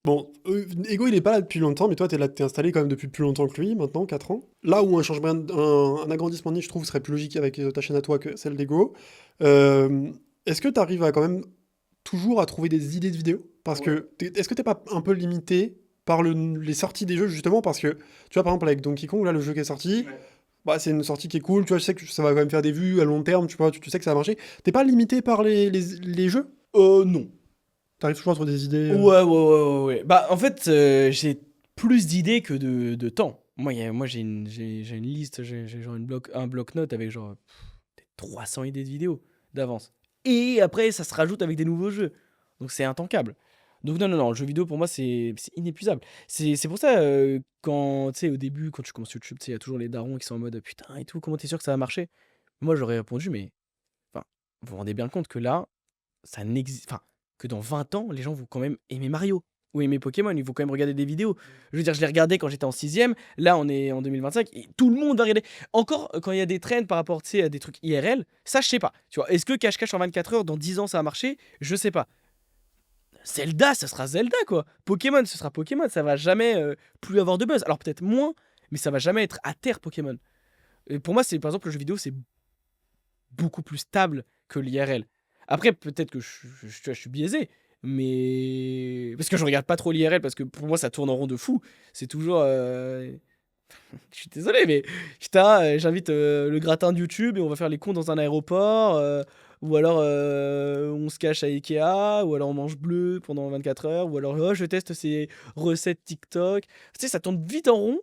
[SPEAKER 1] Bon, Ego il est pas là depuis longtemps, mais toi t'es installé quand même depuis plus longtemps que lui, maintenant 4 ans. Là où un changement, un agrandissement de niche je trouve serait plus logique avec ta chaîne à toi que celle d'Ego. Est-ce que t'arrives à quand même toujours à trouver des idées de vidéos? Parce que est-ce que t'es pas un peu limité par les sorties des jeux justement parce que tu vois par exemple avec Donkey Kong là le jeu qui est sorti. Ouais. Bah, c'est une sortie qui est cool, tu vois, je sais que ça va quand même faire des vues à long terme, tu vois, tu sais que ça va marcher. T'es pas limité par les jeux?
[SPEAKER 2] Non.
[SPEAKER 1] T'arrives toujours à trouver des idées
[SPEAKER 2] Ouais. Bah, en fait, j'ai plus d'idées que de temps. Moi j'ai une liste, j'ai genre un bloc-notes avec genre peut-être 300 idées de vidéos d'avance. Et après, ça se rajoute avec des nouveaux jeux. Donc c'est intankable. Donc non, le jeu vidéo pour moi c'est inépuisable. C'est pour ça, quand, tu sais, au début, quand tu commences YouTube, tu sais, il y a toujours les darons qui sont en mode putain et tout, comment t'es sûr que ça va marcher? Moi j'aurais répondu, mais enfin, vous vous rendez bien compte que là, ça n'existe. Enfin, que dans 20 ans, les gens vont quand même aimer Mario ou aimer Pokémon, ils vont quand même regarder des vidéos. Je veux dire, je les regardais quand j'étais en 6ème, là on est en 2025 et tout le monde va regarder. Encore quand il y a des trends par rapport, tu sais, à des trucs IRL, ça je sais pas. Tu vois, est-ce que cache-cache en 24 heures dans 10 ans ça a marché? Je sais pas. Zelda, ça sera Zelda quoi. Pokémon, ce sera Pokémon, ça va jamais plus avoir de buzz. Alors peut-être moins, mais ça va jamais être à terre Pokémon. Et pour moi, c'est par exemple le jeu vidéo, c'est beaucoup plus stable que l'IRL. Après, peut-être que je suis biaisé, mais parce que je regarde pas trop l'IRL, parce que pour moi, ça tourne en rond de fou. C'est toujours. Je suis désolé, mais putain, j'invite le gratin de YouTube et on va faire les cons dans un aéroport, ou alors on se cache à Ikea, ou alors on mange bleu pendant 24 heures, ou alors oh, je teste ces recettes TikTok. Tu sais, ça tourne vite en rond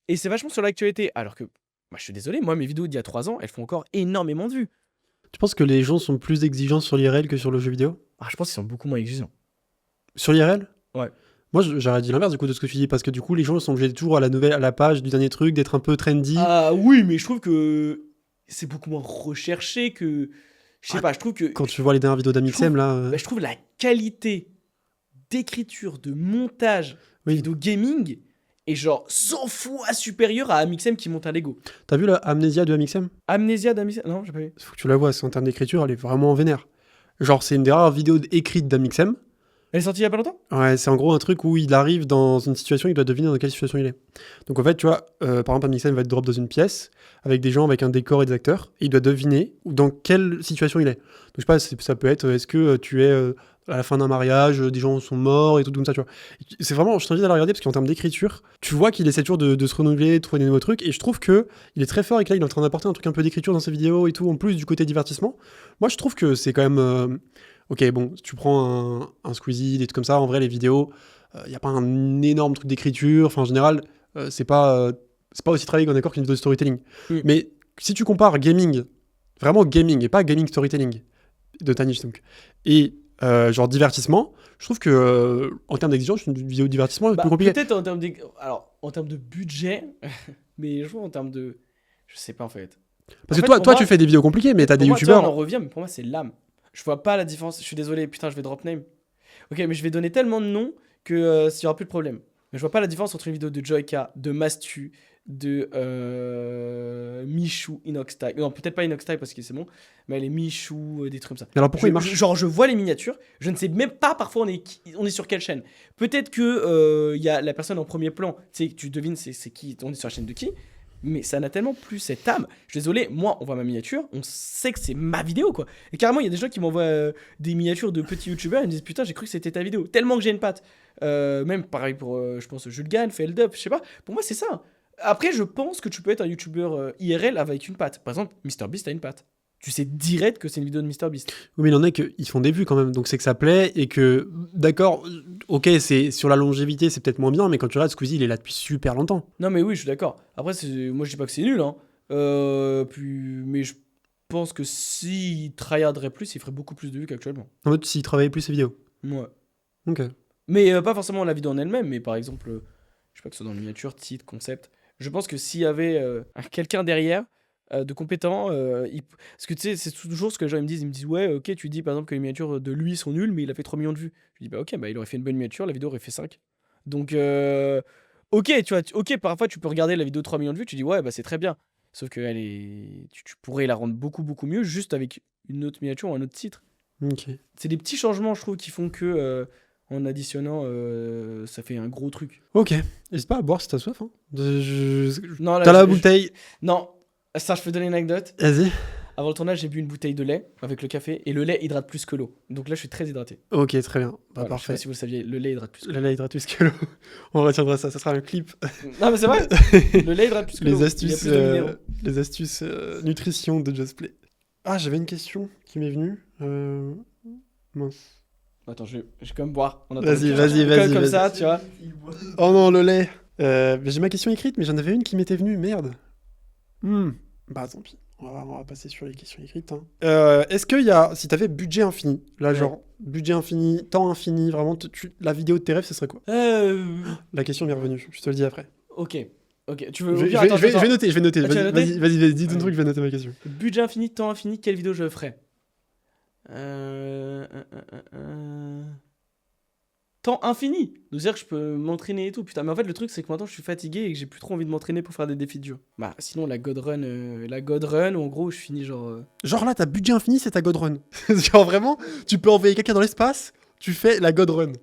[SPEAKER 2] et c'est vachement sur l'actualité. Alors que, bah, je suis désolé, moi, mes vidéos d'il y a 3 ans, elles font encore énormément de vues.
[SPEAKER 4] Tu penses que les gens sont plus exigeants sur l'IRL que sur le jeu vidéo?
[SPEAKER 2] Ah, je pense qu'ils sont beaucoup moins exigeants.
[SPEAKER 4] Sur l'IRL?
[SPEAKER 2] Ouais.
[SPEAKER 4] Moi, j'aurais dit l'inverse du coup de ce que tu dis, parce que du coup, les gens sont obligés toujours à la nouvelle, à la page du dernier truc, d'être un peu trendy.
[SPEAKER 2] Ah oui, mais je trouve que c'est beaucoup moins recherché que. Je sais
[SPEAKER 4] Ah,
[SPEAKER 2] pas, je trouve que.
[SPEAKER 4] Quand tu vois les dernières vidéos d'Amixem, là.
[SPEAKER 2] Bah, je trouve la qualité d'écriture, de montage,
[SPEAKER 4] Oui.
[SPEAKER 2] vidéo gaming est genre 100 fois supérieure à Amixem qui monte un Lego.
[SPEAKER 4] T'as vu la Amnesia de Amixem?
[SPEAKER 2] Amnésia d'Amixem? Non, j'ai pas vu.
[SPEAKER 4] Faut que tu la vois, c'est en termes d'écriture, elle est vraiment vénère. Genre, c'est une des rares vidéos écrites d'Amixem.
[SPEAKER 2] Elle est sortie il y a pas longtemps?
[SPEAKER 4] Ouais, c'est en gros un truc où il arrive dans une situation, il doit deviner dans quelle situation il est. Donc en fait, tu vois, par exemple, Amixem va être drop dans une pièce avec des gens, avec un décor et des acteurs, et il doit deviner dans quelle situation il est. Donc je sais pas, ça peut être, est-ce que tu es à la fin d'un mariage, des gens sont morts et tout comme ça, tu vois. C'est vraiment, je t'invite à la regarder parce qu'en termes d'écriture, tu vois qu'il essaie toujours de se renouveler, de trouver des nouveaux trucs, et je trouve que il est très fort et que là, il est en train d'apporter un truc un peu d'écriture dans ses vidéos et tout, en plus du côté divertissement. Moi, je trouve que c'est quand même... Ok, bon, si tu prends un Squeezie, des trucs comme ça, en vrai, les vidéos, il n'y a pas un énorme truc d'écriture. Enfin, en général, c'est pas aussi travaillé qu'on est d'accord qu'une vidéo de storytelling. Mais si tu compares gaming, vraiment gaming, et pas gaming storytelling, de Tanish, donc, et genre divertissement, je trouve que en termes d'exigence, une vidéo de divertissement est plus compliquée.
[SPEAKER 2] Peut-être en termes de. Alors, en termes de budget, mais je trouve en termes de. Je sais pas en fait.
[SPEAKER 4] Parce
[SPEAKER 2] En
[SPEAKER 4] que
[SPEAKER 2] fait,
[SPEAKER 4] toi,
[SPEAKER 2] pour
[SPEAKER 4] tu
[SPEAKER 2] moi-
[SPEAKER 4] fais des vidéos compliquées, mais t'as des
[SPEAKER 2] Pour moi, tu vois,
[SPEAKER 4] youtubeurs.
[SPEAKER 2] on en revient, mais pour moi, c'est l'âme. Je vois pas la différence. Je suis désolé, putain, je vais drop name. Ok, mais je vais donner tellement de noms que il y aura plus de problème. Mais je vois pas la différence entre une vidéo de Joyka, de Mastu, de Michou, Inoxtyle. Non, peut-être pas Inoxtyle parce que c'est bon, mais les Michou, des trucs comme ça.
[SPEAKER 4] Mais alors pourquoi il marche
[SPEAKER 2] Genre, je vois les miniatures, je ne sais même pas parfois on est sur quelle chaîne. Peut-être que il y a la personne en premier plan, tu sais, tu devines c'est qui, on est sur la chaîne de qui. Mais ça n'a tellement plus cette âme. Je suis désolé, moi, on voit ma miniature, on sait que c'est ma vidéo, quoi. Et carrément, il y a des gens qui m'envoient des miniatures de petits youtubeurs, ils me disent putain, j'ai cru que c'était ta vidéo. Tellement que j'ai une patte. Même pareil pour, je pense, Jules Gann, Feldup, je sais pas. Pour moi, c'est ça. Après, je pense que tu peux être un youtubeur IRL avec une patte. Par exemple, MrBeast a une patte. Tu sais direct que c'est une vidéo de MrBeast.
[SPEAKER 4] Oui, mais il en est qu'ils font des vues quand même, donc c'est que ça plaît et que, d'accord, ok, c'est sur la longévité, c'est peut-être moins bien, mais quand tu regardes Squeezie, il est là depuis super longtemps.
[SPEAKER 2] Non, mais oui, je suis d'accord. Après, moi, je dis pas que c'est nul, hein. Mais je pense que s'il tryharderait plus, il ferait beaucoup plus de vues qu'actuellement.
[SPEAKER 4] En mode, s'il travaillait plus ses vidéos.
[SPEAKER 2] Ouais.
[SPEAKER 4] Ok.
[SPEAKER 2] Mais pas forcément la vidéo en elle-même, mais par exemple, je sais pas que ce soit dans le miniature, titre, concept. Je pense que s'il y avait quelqu'un derrière de compétent, parce que tu sais, c'est toujours ce que les gens ils me disent ouais, ok, tu dis par exemple que les miniatures de lui sont nulles, mais il a fait 3 millions de vues. Je dis bah ok, bah il aurait fait une bonne miniature, la vidéo aurait fait 5. Donc, ok, tu vois, ok, parfois tu peux regarder la vidéo de 3 millions de vues, tu dis ouais, bah c'est très bien. Sauf que tu pourrais la rendre beaucoup, beaucoup mieux juste avec une autre miniature ou un autre titre.
[SPEAKER 4] Ok.
[SPEAKER 2] C'est des petits changements, je trouve, qui font que en additionnant, ça fait un gros truc.
[SPEAKER 4] Ok. N'hésite pas à boire si t'as soif. Hein.
[SPEAKER 2] Non, là,
[SPEAKER 4] T'as la bouteille.
[SPEAKER 2] Non, ça, je peux donner une anecdote.
[SPEAKER 4] Vas-y.
[SPEAKER 2] Avant le tournage, j'ai bu une bouteille de lait avec le café et le lait hydrate plus que l'eau. Donc là, je suis très hydraté.
[SPEAKER 4] Ok, très bien. Bah,
[SPEAKER 2] Voilà, je sais
[SPEAKER 4] parfait.
[SPEAKER 2] pas si vous le saviez, le lait hydrate plus que l'eau.
[SPEAKER 4] La light hydratus que l'eau. On retiendra ça, ça sera un clip.
[SPEAKER 2] Non, mais c'est vrai. Le lait hydrate plus que l'eau.
[SPEAKER 4] Les
[SPEAKER 2] Il y a
[SPEAKER 4] astuces,
[SPEAKER 2] plus de minéraux.
[SPEAKER 4] les astuces nutrition de Just Play. Ah, j'avais une question qui m'est venue. Mince.
[SPEAKER 2] Attends, je vais quand même boire.
[SPEAKER 4] Vas-y, vas-y, vas-y.
[SPEAKER 2] Comme
[SPEAKER 4] vas-y.
[SPEAKER 2] ça, tu vois.
[SPEAKER 4] Oh non, le lait. J'ai ma question écrite, mais j'en avais une qui m'était venue, merde. Bah tant pis, on va passer sur les questions écrites. Hein. Est-ce qu'il y a, si t'avais budget infini, là
[SPEAKER 2] Ouais.
[SPEAKER 4] genre, budget infini, temps infini, vraiment, la vidéo de tes rêves, ce serait quoi? La question m'est revenue, je te le dis après.
[SPEAKER 2] Ok. Tu veux.
[SPEAKER 4] Je
[SPEAKER 2] au
[SPEAKER 4] vais,
[SPEAKER 2] pire,
[SPEAKER 4] je vais-
[SPEAKER 2] attends,
[SPEAKER 4] je vais- je
[SPEAKER 2] attends.
[SPEAKER 4] vais noter, je vais noter.
[SPEAKER 2] Ah, tu vas noter
[SPEAKER 4] Vas-y, dis ton
[SPEAKER 2] Ouais.
[SPEAKER 4] truc, je vais noter ma question.
[SPEAKER 2] Budget infini, temps infini, quelle vidéo je ferais Temps infini. C'est-à-dire que je peux m'entraîner et tout. Putain, mais en fait, le truc, c'est que maintenant, je suis fatigué et que j'ai plus trop envie de m'entraîner pour faire des défis durs. Bah, sinon, la God Run, où en gros, je finis genre.
[SPEAKER 4] Genre là, t'as budget infini, c'est ta God Run. Genre vraiment, tu peux envoyer quelqu'un dans l'espace, tu fais la God Run.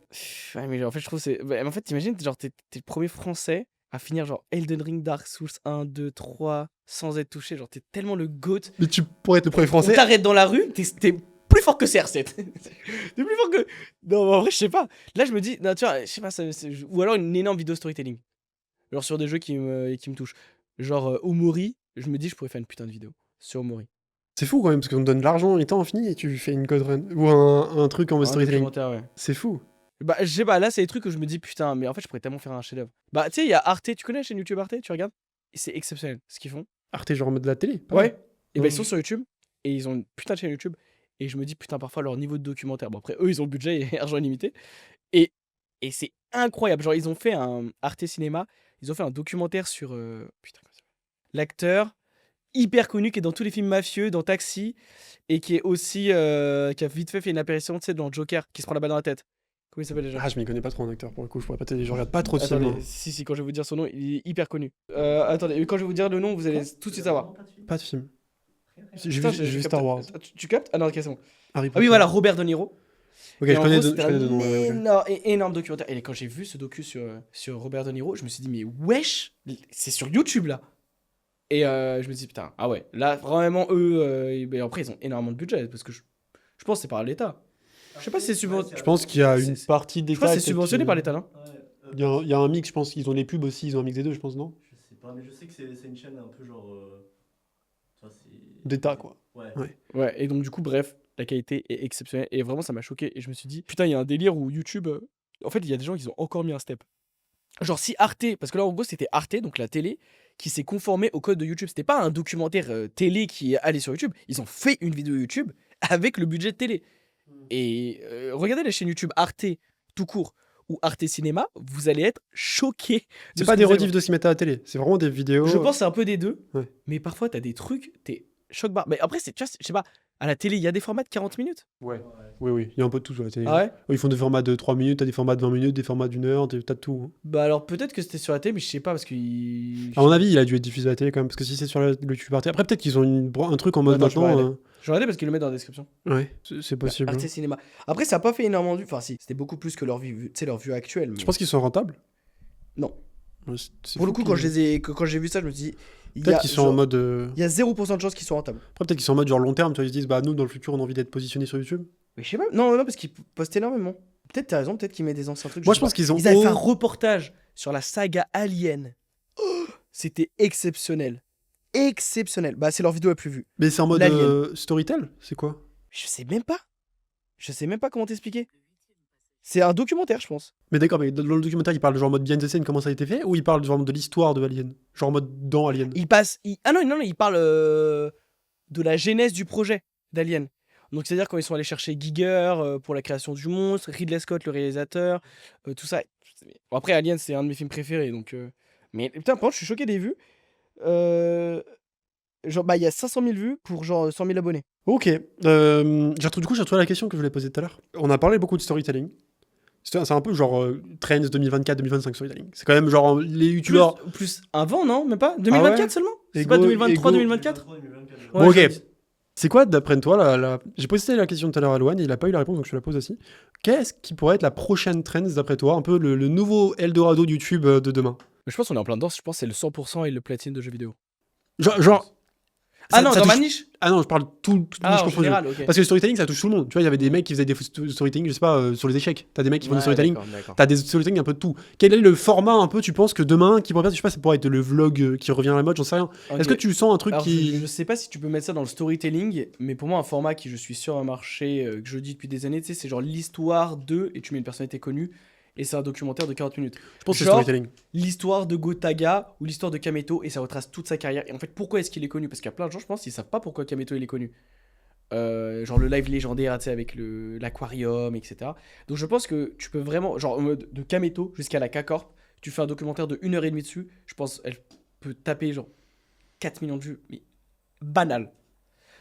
[SPEAKER 2] Ouais, mais en fait, je trouve que c'est. Bah, en fait, t'imagines, genre, t'es le premier français à finir genre Elden Ring, Dark Souls 1, 2, 3, sans être touché. Genre, t'es tellement le GOAT.
[SPEAKER 4] Mais tu pourrais être le premier
[SPEAKER 2] On
[SPEAKER 4] français.
[SPEAKER 2] t'arrête dans la rue, t'es plus fort que CR7. T'es plus fort que. Non, mais en vrai, je sais pas. Là, je me dis, non, tu vois, je sais pas, ou alors une énorme vidéo storytelling. Genre sur des jeux qui me touchent. Genre Omori, je me dis, je pourrais faire une putain de vidéo sur Omori.
[SPEAKER 4] C'est fou quand même, parce qu'on te donne de l'argent et temps infini et tu fais une God Run. Ou un truc en mode
[SPEAKER 2] Un
[SPEAKER 4] storytelling.
[SPEAKER 2] documentaire, ouais.
[SPEAKER 4] C'est fou.
[SPEAKER 2] Bah, je sais pas, là, c'est des trucs que je me dis, putain, mais en fait, je pourrais tellement faire un chef-d'œuvre. Bah, tu sais, il y a Arte, tu connais la chaîne YouTube Arte, tu regardes? Et c'est exceptionnel ce qu'ils font.
[SPEAKER 4] Arte, genre en mode de la télé. pas
[SPEAKER 2] Ouais.
[SPEAKER 4] mal.
[SPEAKER 2] Et bah,
[SPEAKER 4] Ouais.
[SPEAKER 2] ils sont sur YouTube et ils ont une putain de chaîne YouTube. Et je me dis, putain, parfois leur niveau de documentaire. Bon, après, eux, ils ont le budget et argent illimité. Et, et c'est incroyable. Genre, ils ont fait un Arte Cinéma. Ils ont fait un documentaire sur. Putain, comment ça s'appelle l'acteur hyper connu qui est dans tous les films mafieux, dans Taxi. Et qui est aussi. Qui a vite fait une apparition, tu sais, dans Joker, qui se prend la balle dans la tête. Comment il s'appelle déjà?
[SPEAKER 4] Ah, je m'y connais pas trop en acteur pour le coup, je pourrais pas t'aider, je regarde pas trop de
[SPEAKER 2] Attendez,
[SPEAKER 4] films. hein.
[SPEAKER 2] si, quand je vais vous dire son nom, il est hyper connu. Attendez, quand je vais vous dire le nom, vous allez tout de suite savoir.
[SPEAKER 4] Pas de film. J'ai
[SPEAKER 2] Putain,
[SPEAKER 4] vu
[SPEAKER 2] je
[SPEAKER 4] Star
[SPEAKER 2] capte-
[SPEAKER 4] Wars.
[SPEAKER 2] Tu captes? Ah non, ok, c'est bon.
[SPEAKER 4] Harry
[SPEAKER 2] Ah
[SPEAKER 4] Potter.
[SPEAKER 2] oui, voilà, Robert De Niro.
[SPEAKER 4] Ok,
[SPEAKER 2] Et
[SPEAKER 4] je
[SPEAKER 2] en
[SPEAKER 4] connais
[SPEAKER 2] gros,
[SPEAKER 4] deux
[SPEAKER 2] c'était un
[SPEAKER 4] noms. ouais, ok.
[SPEAKER 2] énorme documentaire. Et quand j'ai vu ce docu sur Robert De Niro, je me suis dit, mais wesh, c'est sur YouTube là. Et je me suis dit, putain, ah ouais, là vraiment eux, ben, après ils ont énormément de budget parce que je pense que c'est par l'État. Je sais pas si c'est subventionné.
[SPEAKER 4] Je pense qu'il y a une
[SPEAKER 2] C'est-
[SPEAKER 4] partie des
[SPEAKER 2] Je pense que c'est subventionné par l'État, non?
[SPEAKER 4] Il y a un mix, je pense qu'ils ont les pubs aussi, ils ont un mix des deux, je pense, non?
[SPEAKER 3] Je sais pas, mais je sais que c'est une chaîne un peu genre. Tu vois, c'est.
[SPEAKER 4] D'État, quoi.
[SPEAKER 3] Ouais.
[SPEAKER 2] Ouais, et donc du coup, bref, la qualité est exceptionnelle. Et vraiment, ça m'a choqué. Et je me suis dit, putain, il y a un délire où YouTube. En fait, il y a des gens qui ont encore mis un step. Genre, si Arte, parce que là, en gros, c'était Arte, donc la télé, qui s'est conformée au code de YouTube. C'était pas un documentaire télé qui est allé sur YouTube. Ils ont fait une vidéo YouTube avec le budget de télé. Et regardez la chaîne YouTube Arte, tout court, ou Arte Cinéma, vous allez être choqués.
[SPEAKER 4] C'est pas des rediffs de ce qu'ils mettent à la télé, c'est vraiment des vidéos.
[SPEAKER 2] Je pense que c'est un peu des deux.
[SPEAKER 4] Ouais.
[SPEAKER 2] Mais parfois, t'as des trucs, t'es choc barre. Mais après, tu vois, je sais pas, à la télé, il y a des formats de 40 minutes.
[SPEAKER 4] Ouais. Oui, il y a un peu de tout sur la télé.
[SPEAKER 2] Ah ouais?
[SPEAKER 4] Ils font des formats de 3 minutes, t'as des formats de 20 minutes, des formats d'1 heure, t'as de tout. hein.
[SPEAKER 2] Bah alors, peut-être que c'était sur la télé, mais je sais pas, parce que.
[SPEAKER 4] À mon avis, il a dû être diffusé à la télé quand même, parce que si c'est sur le YouTube Arte. Après, peut-être qu'ils ont un truc en mode
[SPEAKER 2] Attends, je vais
[SPEAKER 4] maintenant.
[SPEAKER 2] regarder. Je vais regarder parce qu'ils le mettent dans la description.
[SPEAKER 4] Ouais, c'est possible.
[SPEAKER 2] Arte Cinéma. Après, ça a pas fait énormément de vues. Enfin, si, c'était beaucoup plus que leur vue, tu sais, leur vue actuelle. Mais...
[SPEAKER 4] Je pense qu'ils sont rentables.
[SPEAKER 2] Non.
[SPEAKER 4] Ouais, c'est
[SPEAKER 2] Pour le
[SPEAKER 4] fou
[SPEAKER 2] coup,
[SPEAKER 4] qu'ils-
[SPEAKER 2] quand j'ai vu ça, je me suis dit.
[SPEAKER 4] Peut-être qu'ils sont en
[SPEAKER 2] genre-
[SPEAKER 4] mode.
[SPEAKER 2] Il y a 0% de chances qu'ils soient rentables.
[SPEAKER 4] Après, peut-être qu'ils sont en mode genre long terme, tu vois, ils se disent, bah nous, dans le futur, on a envie d'être positionnés sur YouTube.
[SPEAKER 2] Mais je sais pas. Non, parce qu'ils postent énormément. Peut-être t'as raison, peut-être qu'ils mettent des anciens trucs.
[SPEAKER 4] Moi,
[SPEAKER 2] sais
[SPEAKER 4] je pense
[SPEAKER 2] pas.
[SPEAKER 4] qu'ils ont.
[SPEAKER 2] Ils avaient fait un reportage sur la saga Alien. Oh, c'était exceptionnel. Exceptionnel. Bah, c'est leur vidéo la plus vue.
[SPEAKER 4] Mais c'est en mode
[SPEAKER 2] l'Alien.
[SPEAKER 4] Storytel, c'est quoi?
[SPEAKER 2] Je sais même pas. Je sais même pas comment t'expliquer. C'est un documentaire, je pense.
[SPEAKER 4] Mais d'accord, mais dans le documentaire, il parle genre en mode behind the scene, comment ça a été fait, ou il parle genre de l'histoire de Alien? Genre en mode dans Alien?
[SPEAKER 2] Ah non, il parle de la genèse du projet d'Alien. Donc, c'est-à-dire quand ils sont allés chercher Giger pour la création du monstre, Ridley Scott, le réalisateur, tout ça. Bon, après, Alien, c'est un de mes films préférés. Donc, mais putain, par contre, je suis choqué des vues. Genre, bah, il y a 500 000 vues pour genre 100 000 abonnés.
[SPEAKER 4] Ok. Du coup, j'ai retrouvé la question que je voulais poser tout à l'heure. On a parlé beaucoup de storytelling. C'est un peu genre Trends 2024-2025 storytelling. C'est quand même genre les youtubeurs.
[SPEAKER 2] Plus avant, non? Même pas? 2024
[SPEAKER 4] ouais
[SPEAKER 2] seulement? C'est
[SPEAKER 4] Ego-
[SPEAKER 2] pas 2023,
[SPEAKER 4] Ego-
[SPEAKER 2] 2024?
[SPEAKER 4] Bon,
[SPEAKER 2] Ouais,
[SPEAKER 4] ok.
[SPEAKER 2] je-
[SPEAKER 4] C'est quoi, d'après toi, j'ai posé la question tout à l'heure à Loan et il a pas eu la réponse, donc je te la pose aussi. Qu'est-ce qui pourrait être la prochaine trend, d'après toi? Un peu le nouveau Eldorado de YouTube de demain.
[SPEAKER 2] Je pense qu'on est en plein dedans. Je pense que c'est le 100% et le platine de jeux vidéo.
[SPEAKER 4] Genre.
[SPEAKER 2] Ah
[SPEAKER 4] ça-
[SPEAKER 2] non,
[SPEAKER 4] ça
[SPEAKER 2] dans ma
[SPEAKER 4] touche-
[SPEAKER 2] niche?
[SPEAKER 4] Ah non, je parle tout
[SPEAKER 2] Ah,
[SPEAKER 4] niche
[SPEAKER 2] en
[SPEAKER 4] confondu.
[SPEAKER 2] général, ok.
[SPEAKER 4] Parce que le storytelling, ça touche tout le monde. Tu vois, il y avait des mecs qui faisaient des storytelling, je sais pas, sur les échecs. T'as des mecs qui font du
[SPEAKER 2] Ouais,
[SPEAKER 4] storytelling.
[SPEAKER 2] d'accord.
[SPEAKER 4] T'as des storytelling un peu de tout. Quel est le format un peu, tu penses que demain, qui pourrait faire, je sais pas, ça pourrait être le vlog qui revient à la mode, j'en sais rien.
[SPEAKER 2] Ok.
[SPEAKER 4] Est-ce que tu sens un truc
[SPEAKER 2] Alors,
[SPEAKER 4] qui.
[SPEAKER 2] je sais pas si tu peux mettre ça dans le storytelling, mais pour moi, un format qui, je suis sûr, a marché, que je dis depuis des années, tu sais, c'est genre l'histoire de, et tu mets une personnalité connue, et c'est un documentaire de 40 minutes.
[SPEAKER 4] Je pense que c'est
[SPEAKER 2] Genre,
[SPEAKER 4] storytelling.
[SPEAKER 2] l'histoire de Gotaga ou l'histoire de Kameto et ça retrace toute sa carrière. Et en fait, pourquoi est-ce qu'il est connu? Parce qu'il y a plein de gens, je pense, ils savent pas pourquoi Kameto il est connu. Genre le live légendaire, tu sais, avec l'aquarium, etc. Donc je pense que tu peux vraiment, genre en mode de Kameto jusqu'à la K-Corp, tu fais un documentaire de 1h30 dessus, je pense elle peut taper genre 4 millions de vues, mais banal.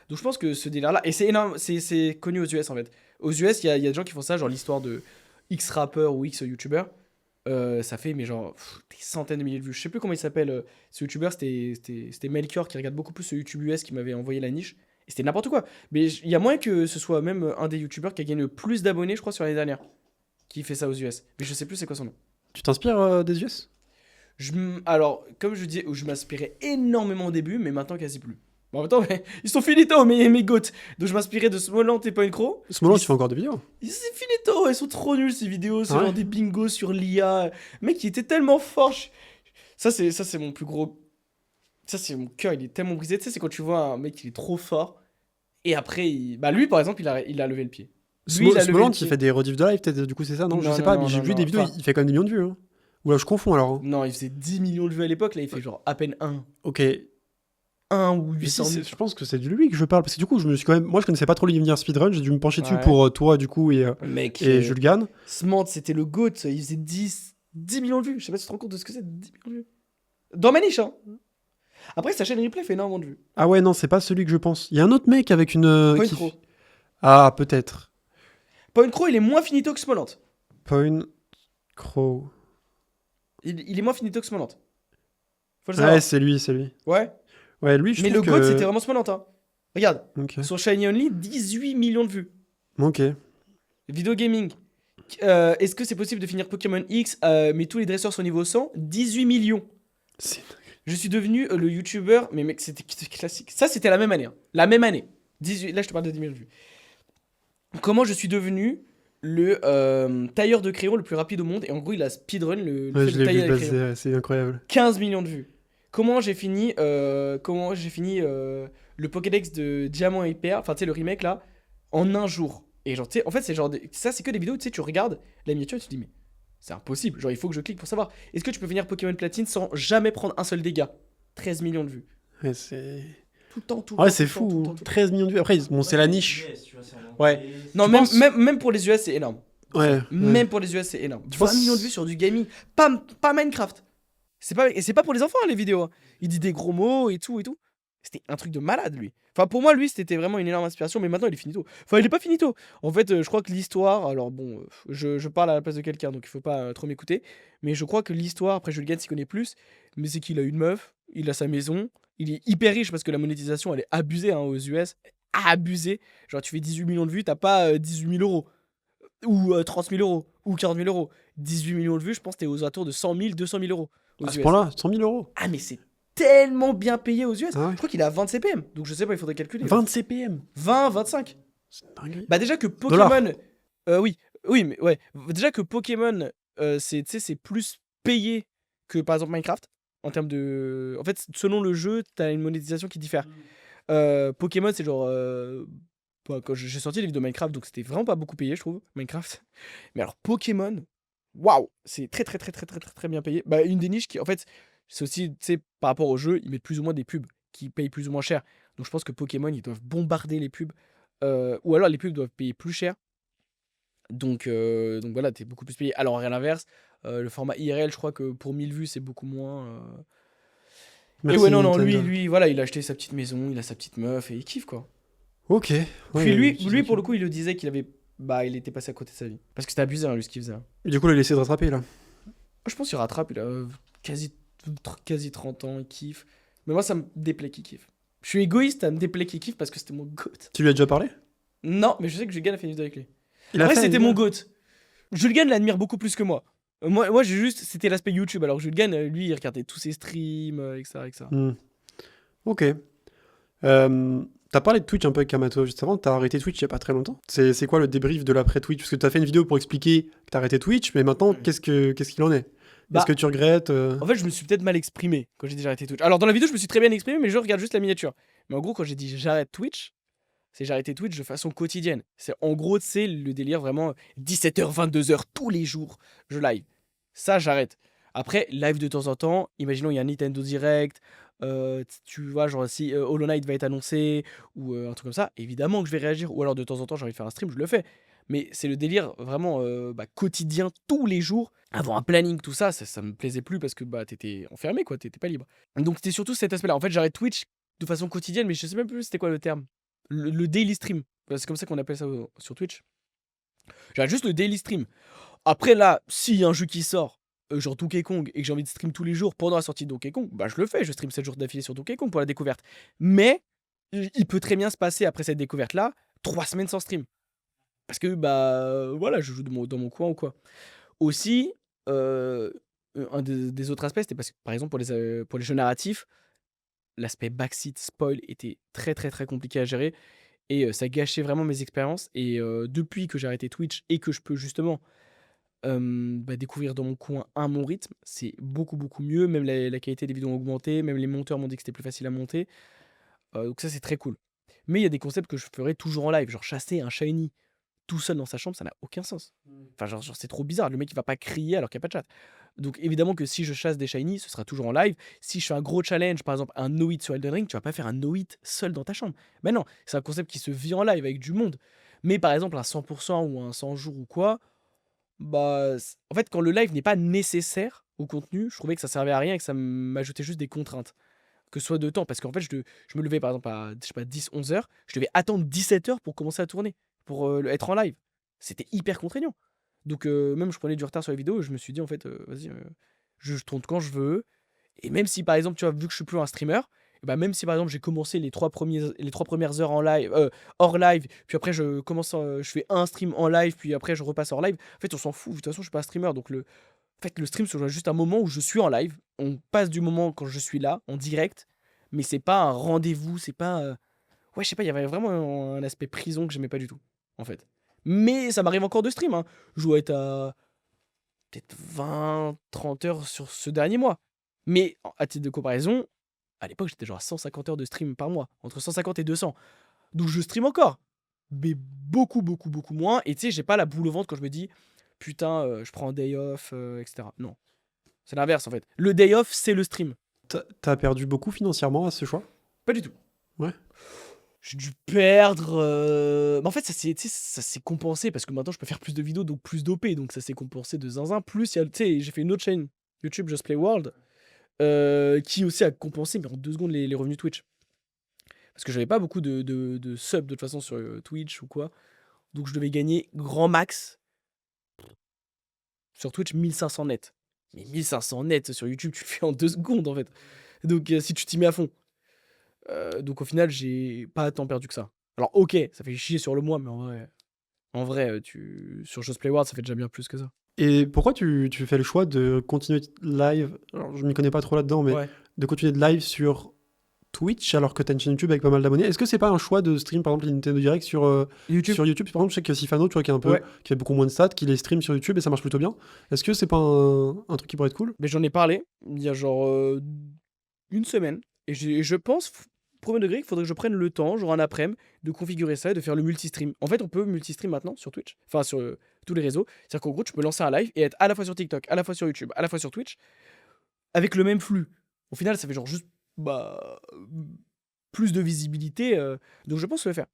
[SPEAKER 2] Donc je pense que ce délire-là, et c'est énorme, c'est connu aux US en fait. Aux US, il y a des gens qui font ça, genre l'histoire de X rappeur ou X youtubeur. Ça fait mais genre des centaines de milliers de vues. Je sais plus comment il s'appelle ce youtubeur, c'était Melchior qui regarde beaucoup plus ce YouTube US qui m'avait envoyé la niche. Et c'était n'importe quoi. Mais il y a moyen que ce soit même un des youtubeurs qui a gagné le plus d'abonnés, je crois, sur l'année dernière. Qui fait ça aux US. Mais je sais plus c'est quoi son nom.
[SPEAKER 4] Tu t'inspires des US?
[SPEAKER 2] Alors, comme je disais, je m'inspirais énormément au début, mais maintenant quasi plus. Bon, en même temps, ils sont finito, mes goats. Donc je m'inspirais de Smolant et Point Crow.
[SPEAKER 4] Ce moment,
[SPEAKER 2] Ils-
[SPEAKER 4] tu fais encore des vidéos.
[SPEAKER 2] C'est finito, ils sont trop nuls ces vidéos. C'est
[SPEAKER 4] Ah ouais
[SPEAKER 2] genre des bingos sur l'IA. Mec, il était tellement fort. Ça, c'est mon plus gros. Ça, c'est mon cœur, il est tellement brisé. Tu sais, c'est quand tu vois un mec, il est trop fort. Et après, bah lui, par exemple, il a levé le pied. Lui, il a levé
[SPEAKER 4] Smolant,
[SPEAKER 2] le
[SPEAKER 4] qui
[SPEAKER 2] pied.
[SPEAKER 4] fait des rediffs de live, peut-être, du coup, c'est ça, non? Je
[SPEAKER 2] Non,
[SPEAKER 4] sais
[SPEAKER 2] non,
[SPEAKER 4] pas,
[SPEAKER 2] non,
[SPEAKER 4] mais j'ai
[SPEAKER 2] non,
[SPEAKER 4] vu
[SPEAKER 2] non,
[SPEAKER 4] des vidéos,
[SPEAKER 2] enfin-
[SPEAKER 4] il fait quand même des millions de vues. Hein. Ou là, je confonds alors. Hein.
[SPEAKER 2] Non, il faisait 10 millions de vues à l'époque. Là, il fait genre à peine 1.
[SPEAKER 4] Ok.
[SPEAKER 2] 1 ou
[SPEAKER 4] Mais
[SPEAKER 2] 800
[SPEAKER 4] si,
[SPEAKER 2] 000.
[SPEAKER 4] je pense que c'est de lui que je parle. Parce que du coup, je me suis quand même. Moi, je connaissais pas trop l'univers speedrun, j'ai dû me pencher dessus
[SPEAKER 2] Ouais.
[SPEAKER 4] pour toi, du coup, et
[SPEAKER 2] Mec,
[SPEAKER 4] Jules Gann.
[SPEAKER 2] Smant, c'était le GOAT. Il faisait 10 millions de vues. Je sais pas si tu te rends compte de ce que c'est, 10 millions de vues. Dans ma niche, hein. Après, sa chaîne replay fait énormément de vues.
[SPEAKER 4] Ah ouais, non, c'est pas celui que je pense. Il y a un autre mec avec une.
[SPEAKER 2] Point
[SPEAKER 4] qui-
[SPEAKER 2] Crow.
[SPEAKER 4] Ah, peut-être.
[SPEAKER 2] Point Crow, il est moins finito que Smolant.
[SPEAKER 4] Point Crow.
[SPEAKER 2] Il est moins finito que Smolant. Faut le
[SPEAKER 4] Ouais,
[SPEAKER 2] savoir.
[SPEAKER 4] c'est lui, c'est lui.
[SPEAKER 2] Ouais.
[SPEAKER 4] Ouais, lui, je
[SPEAKER 2] Mais le
[SPEAKER 4] trouve
[SPEAKER 2] GOAT,
[SPEAKER 4] que...
[SPEAKER 2] c'était vraiment Smolant, hein. Regarde,
[SPEAKER 4] Ok.
[SPEAKER 2] sur Shiny Only, 18 millions de vues.
[SPEAKER 4] Ok.
[SPEAKER 2] Vidéo gaming. Est-ce que c'est possible de finir Pokémon X, mais tous les dresseurs sont niveau 100? 18 millions.
[SPEAKER 4] C'est-
[SPEAKER 2] Je suis devenu le youtubeur, mais mec, c'était classique. Ça, c'était la même année. Hein. La même année. 18, là, je te parle de 10 millions de vues. Comment je suis devenu le tailleur de crayon le plus rapide au monde? Et en gros, il a speedrun le
[SPEAKER 4] Ouais,
[SPEAKER 2] fait
[SPEAKER 4] je
[SPEAKER 2] de
[SPEAKER 4] l'ai vu
[SPEAKER 2] tailler les crayons.
[SPEAKER 4] passer, c'est incroyable.
[SPEAKER 2] 15 millions de vues. Comment j'ai fini, le Pokédex de Diamant et Perle, enfin, tu sais, le remake là, en un jour. Et genre, tu sais, en fait, c'est genre. Ça, c'est que des vidéos où tu sais, tu regardes la miniature et tu te dis, mais c'est impossible. Genre, il faut que je clique pour savoir. Est-ce que tu peux finir Pokémon Platine sans jamais prendre un seul dégât? 13 millions de vues.
[SPEAKER 4] Ouais, c'est...
[SPEAKER 2] Tout le temps, tout le
[SPEAKER 4] Ouais,
[SPEAKER 2] temps.
[SPEAKER 4] c'est
[SPEAKER 2] tout le temps, tout le
[SPEAKER 4] fou.
[SPEAKER 2] temps, tout le temps.
[SPEAKER 4] 13 millions de vues. Après, bon, c'est la niche.
[SPEAKER 2] Ouais. Non,
[SPEAKER 4] Tu
[SPEAKER 2] même,
[SPEAKER 4] penses-
[SPEAKER 2] même pour les US, c'est énorme.
[SPEAKER 4] Ouais.
[SPEAKER 2] Même pour les US, c'est énorme.
[SPEAKER 4] Tu
[SPEAKER 2] 20
[SPEAKER 4] penses-
[SPEAKER 2] millions de vues sur du gaming. Pas Minecraft. Et c'est pas pour les enfants, hein, les vidéos. Hein. Il dit des gros mots et tout et tout. C'était un truc de malade, lui. Enfin, pour moi, lui, c'était vraiment une énorme inspiration, mais maintenant, il est finito. Enfin, il est pas finito. En fait, je crois que l'histoire. Alors, bon, je parle à la place de quelqu'un, donc il faut pas trop m'écouter. Mais je crois que l'histoire, après, Jules Gann s'y connaît plus. Mais c'est qu'il a une meuf, il a sa maison, il est hyper riche parce que la monétisation, elle est abusée hein, aux US. Abusée. Genre, tu fais 18 millions de vues, t'as pas 18 000 euros. Ou 30 000 euros. Ou 40 000 euros. 18 millions de vues, je pense que t'es aux alentours de 100 000, 200 000 euros. Aux
[SPEAKER 4] À ce
[SPEAKER 2] US.
[SPEAKER 4] point-là, 100 000 euros.
[SPEAKER 2] Ah, mais c'est tellement bien payé aux US.
[SPEAKER 4] Ah ouais.
[SPEAKER 2] Je crois qu'il est à 20 CPM. Donc je sais pas, il faudrait calculer.
[SPEAKER 4] 20 CPM.
[SPEAKER 2] 20, 25.
[SPEAKER 4] C'est dingue.
[SPEAKER 2] Bah déjà que
[SPEAKER 4] Dollars.
[SPEAKER 2] Pokémon... oui, mais ouais. Déjà que Pokémon, c'est plus payé que par exemple Minecraft. En termes de... En fait, selon le jeu, t'as une monétisation qui diffère. Pokémon, c'est genre... quand j'ai sorti les vidéos Minecraft, donc c'était vraiment pas beaucoup payé, je trouve, Minecraft. Mais alors Pokémon, waouh, c'est très bien payé. Bah, une des niches qui, en fait, c'est aussi, tu sais, par rapport au jeu, ils mettent plus ou moins des pubs qui payent plus ou moins cher. Donc je pense que Pokémon, ils doivent bombarder les pubs. Ou alors les pubs doivent payer plus cher. Donc voilà, t'es beaucoup plus payé. Alors à l'inverse, le format IRL, je crois que pour 1000 vues, c'est beaucoup moins. Et
[SPEAKER 4] Merci,
[SPEAKER 2] ouais, non,
[SPEAKER 4] Nintendo.
[SPEAKER 2] lui, voilà, il a acheté sa petite maison, il a sa petite meuf et il kiffe quoi.
[SPEAKER 4] Ok. Ouais,
[SPEAKER 2] Puis lui,
[SPEAKER 4] c'est
[SPEAKER 2] pour le coup, il le disait qu'il avait. Bah, il était passé à côté de sa vie. Parce que c'était abusé, hein, lui, ce qu'il faisait. Moi,
[SPEAKER 4] Du coup, il a laissé de rattraper, là.
[SPEAKER 2] je pense qu'il rattrape, il a quasi 30 ans, il kiffe. Mais moi, ça me déplaît qu'il kiffe. Je suis égoïste, ça me déplaît qu'il kiffe parce que c'était mon goat.
[SPEAKER 4] Tu lui as déjà parlé?
[SPEAKER 2] Non, mais je sais que Julien a fait une vidéo avec lui.
[SPEAKER 4] Il a
[SPEAKER 2] Après,
[SPEAKER 4] fait
[SPEAKER 2] c'était
[SPEAKER 4] une
[SPEAKER 2] mon
[SPEAKER 4] vidéo.
[SPEAKER 2] goat. Julien l'admire beaucoup plus que moi. Moi j'ai juste. C'était l'aspect YouTube. Alors, Julien, lui, il regardait tous ses streams, etc.
[SPEAKER 4] Hmm. Ok. T'as parlé de Twitch un peu avec Kamato juste avant, t'as arrêté Twitch il y a pas très longtemps. C'est quoi le débrief de l'après-Twitch? Parce que t'as fait une vidéo pour expliquer que t'as arrêté Twitch, mais maintenant, qu'est-ce qu'il en est?
[SPEAKER 2] Bah,
[SPEAKER 4] Est-ce que tu regrettes
[SPEAKER 2] En fait, je me suis peut-être mal exprimé quand j'ai dit j'arrêté Twitch. Alors, dans la vidéo, je me suis très bien exprimé, mais je regarde juste la miniature. Mais en gros, quand j'ai dit j'arrête Twitch, C'est j'ai arrêté Twitch de façon quotidienne. C'est en gros, c'est le délire vraiment 17h, 22h tous les jours, je live. Ça, j'arrête. Après, live de temps en temps, imaginons il y a un Nintendo Direct, tu vois, genre si Hollow Knight va être annoncé ou un truc comme ça, évidemment que je vais réagir. Ou alors de temps en temps, j'ai envie de faire un stream, je le fais. Mais c'est le délire vraiment quotidien, tous les jours. Avoir un planning, tout ça, ça me plaisait plus parce que t'étais enfermé, quoi, t'étais pas libre. Donc c'était surtout cet aspect-là. En fait, j'arrête Twitch de façon quotidienne, mais je sais même plus c'était quoi le terme. Le daily stream. C'est comme ça qu'on appelle ça sur Twitch. J'arrête juste le daily stream. Après là, s'il y a un jeu qui sort, genre Donkey Kong, et que j'ai envie de stream tous les jours pendant la sortie de Donkey Kong, je le fais, je stream 7 jours d'affilée sur Donkey Kong pour la découverte. Mais il peut très bien se passer après cette découverte-là, 3 semaines sans stream. Parce que voilà, je joue dans mon coin ou quoi. Aussi, un des autres aspects, c'était parce que par exemple pour les jeux narratifs, l'aspect backseat spoil était très très très compliqué à gérer et ça gâchait vraiment mes expériences. Et depuis que j'ai arrêté Twitch et que je peux justement découvrir dans mon coin à mon rythme, c'est beaucoup beaucoup mieux. Même la qualité des vidéos a augmenté, même les monteurs m'ont dit que c'était plus facile à monter. Donc ça, c'est très cool. Mais il y a des concepts que je ferai toujours en live, genre chasser un shiny tout seul dans sa chambre, ça n'a aucun sens. Enfin, genre c'est trop bizarre. Le mec, il va pas crier alors qu'il n'y a pas de chat. Donc, évidemment que si je chasse des shiny, ce sera toujours en live. Si je fais un gros challenge, par exemple un no-hit sur Elden Ring, tu vas pas faire un no-hit seul dans ta chambre. Mais non, c'est un concept qui se vit en live avec du monde. Mais par exemple, un 100% ou un 100 jours ou quoi, en fait, quand le live n'est pas nécessaire au contenu, je trouvais que ça servait à rien et que ça m'ajoutait juste des contraintes. Que ce soit de temps, parce qu'en fait, je me levais par exemple à, je sais pas, 10, 11 heures, je devais attendre 17 heures pour commencer à tourner, pour être en live. C'était hyper contraignant. Donc, même je prenais du retard sur les vidéos, je me suis dit, en fait, vas-y, je tourne quand je veux. Et même si, par exemple, tu vois, vu que je suis plus un streamer, et même si, par exemple, j'ai commencé les 3 premières heures en live, hors live, puis après, je fais un stream en live, puis après, je repasse hors live. En fait, on s'en fout. De toute façon, je suis pas un streamer. Donc, en fait, le stream, c'est juste un moment où je suis en live. On passe du moment quand je suis là, en direct, mais c'est pas un rendez-vous, c'est pas. Ouais, je sais pas, il y avait vraiment un aspect prison que j'aimais pas du tout, en fait. Mais ça m'arrive encore de stream, hein. Je dois être à peut-être 20, 30 heures sur ce dernier mois. Mais à titre de comparaison, à l'époque, j'étais genre à 150 heures de stream par mois, entre 150 et 200. Donc je stream encore, mais beaucoup, beaucoup, beaucoup moins. Et tu sais, j'ai pas la boule au ventre quand je me dis, putain, je prends un day off, etc. Non, c'est l'inverse en fait. Le day off, c'est le stream.
[SPEAKER 4] T'as perdu beaucoup financièrement à ce choix?
[SPEAKER 2] Pas du tout.
[SPEAKER 4] Ouais.
[SPEAKER 2] J'ai dû perdre. Mais en fait, ça s'est compensé parce que maintenant je peux faire plus de vidéos, donc plus d'OP. Donc ça s'est compensé de zinzin. Plus, j'ai fait une autre chaîne YouTube, Just Play World, qui aussi a compensé, mais en 2 secondes, les revenus Twitch. Parce que j'avais pas beaucoup de subs de toute façon sur Twitch ou quoi. Donc je devais gagner grand max sur Twitch 1500 net. Mais 1500 net sur YouTube, tu le fais en 2 secondes en fait. Donc si tu t'y mets à fond. Donc au final, j'ai pas tant perdu que ça. Alors ok, ça fait chier sur le mois, mais en vrai, sur Just Play World, ça fait déjà bien plus que ça.
[SPEAKER 4] Et pourquoi tu fais le choix de continuer live? Alors, je m'y connais pas trop là-dedans, mais
[SPEAKER 2] Ouais.
[SPEAKER 4] de continuer de live sur Twitch alors que t'as une chaîne YouTube avec pas mal d'abonnés. Est-ce que c'est pas un choix de stream par exemple les Nintendo Direct sur
[SPEAKER 2] YouTube.
[SPEAKER 4] sur YouTube? Par exemple, je sais que Sifano, tu vois, qui est un peu,
[SPEAKER 2] Ouais.
[SPEAKER 4] qui fait beaucoup moins de stats, qui les stream sur YouTube et ça marche plutôt bien. Est-ce que c'est pas un truc qui pourrait être cool?
[SPEAKER 2] Mais j'en ai parlé il y a genre une semaine. Et je pense, premier degré, qu'il faudrait que je prenne le temps, genre un après-midi, de configurer ça et de faire le multistream. En fait, on peut multistream maintenant sur Twitch, enfin sur tous les réseaux. C'est-à-dire qu'en gros, tu peux lancer un live et être à la fois sur TikTok, à la fois sur YouTube, à la fois sur Twitch, avec le même flux. Au final, ça fait genre juste plus de visibilité. Donc je pense le faire.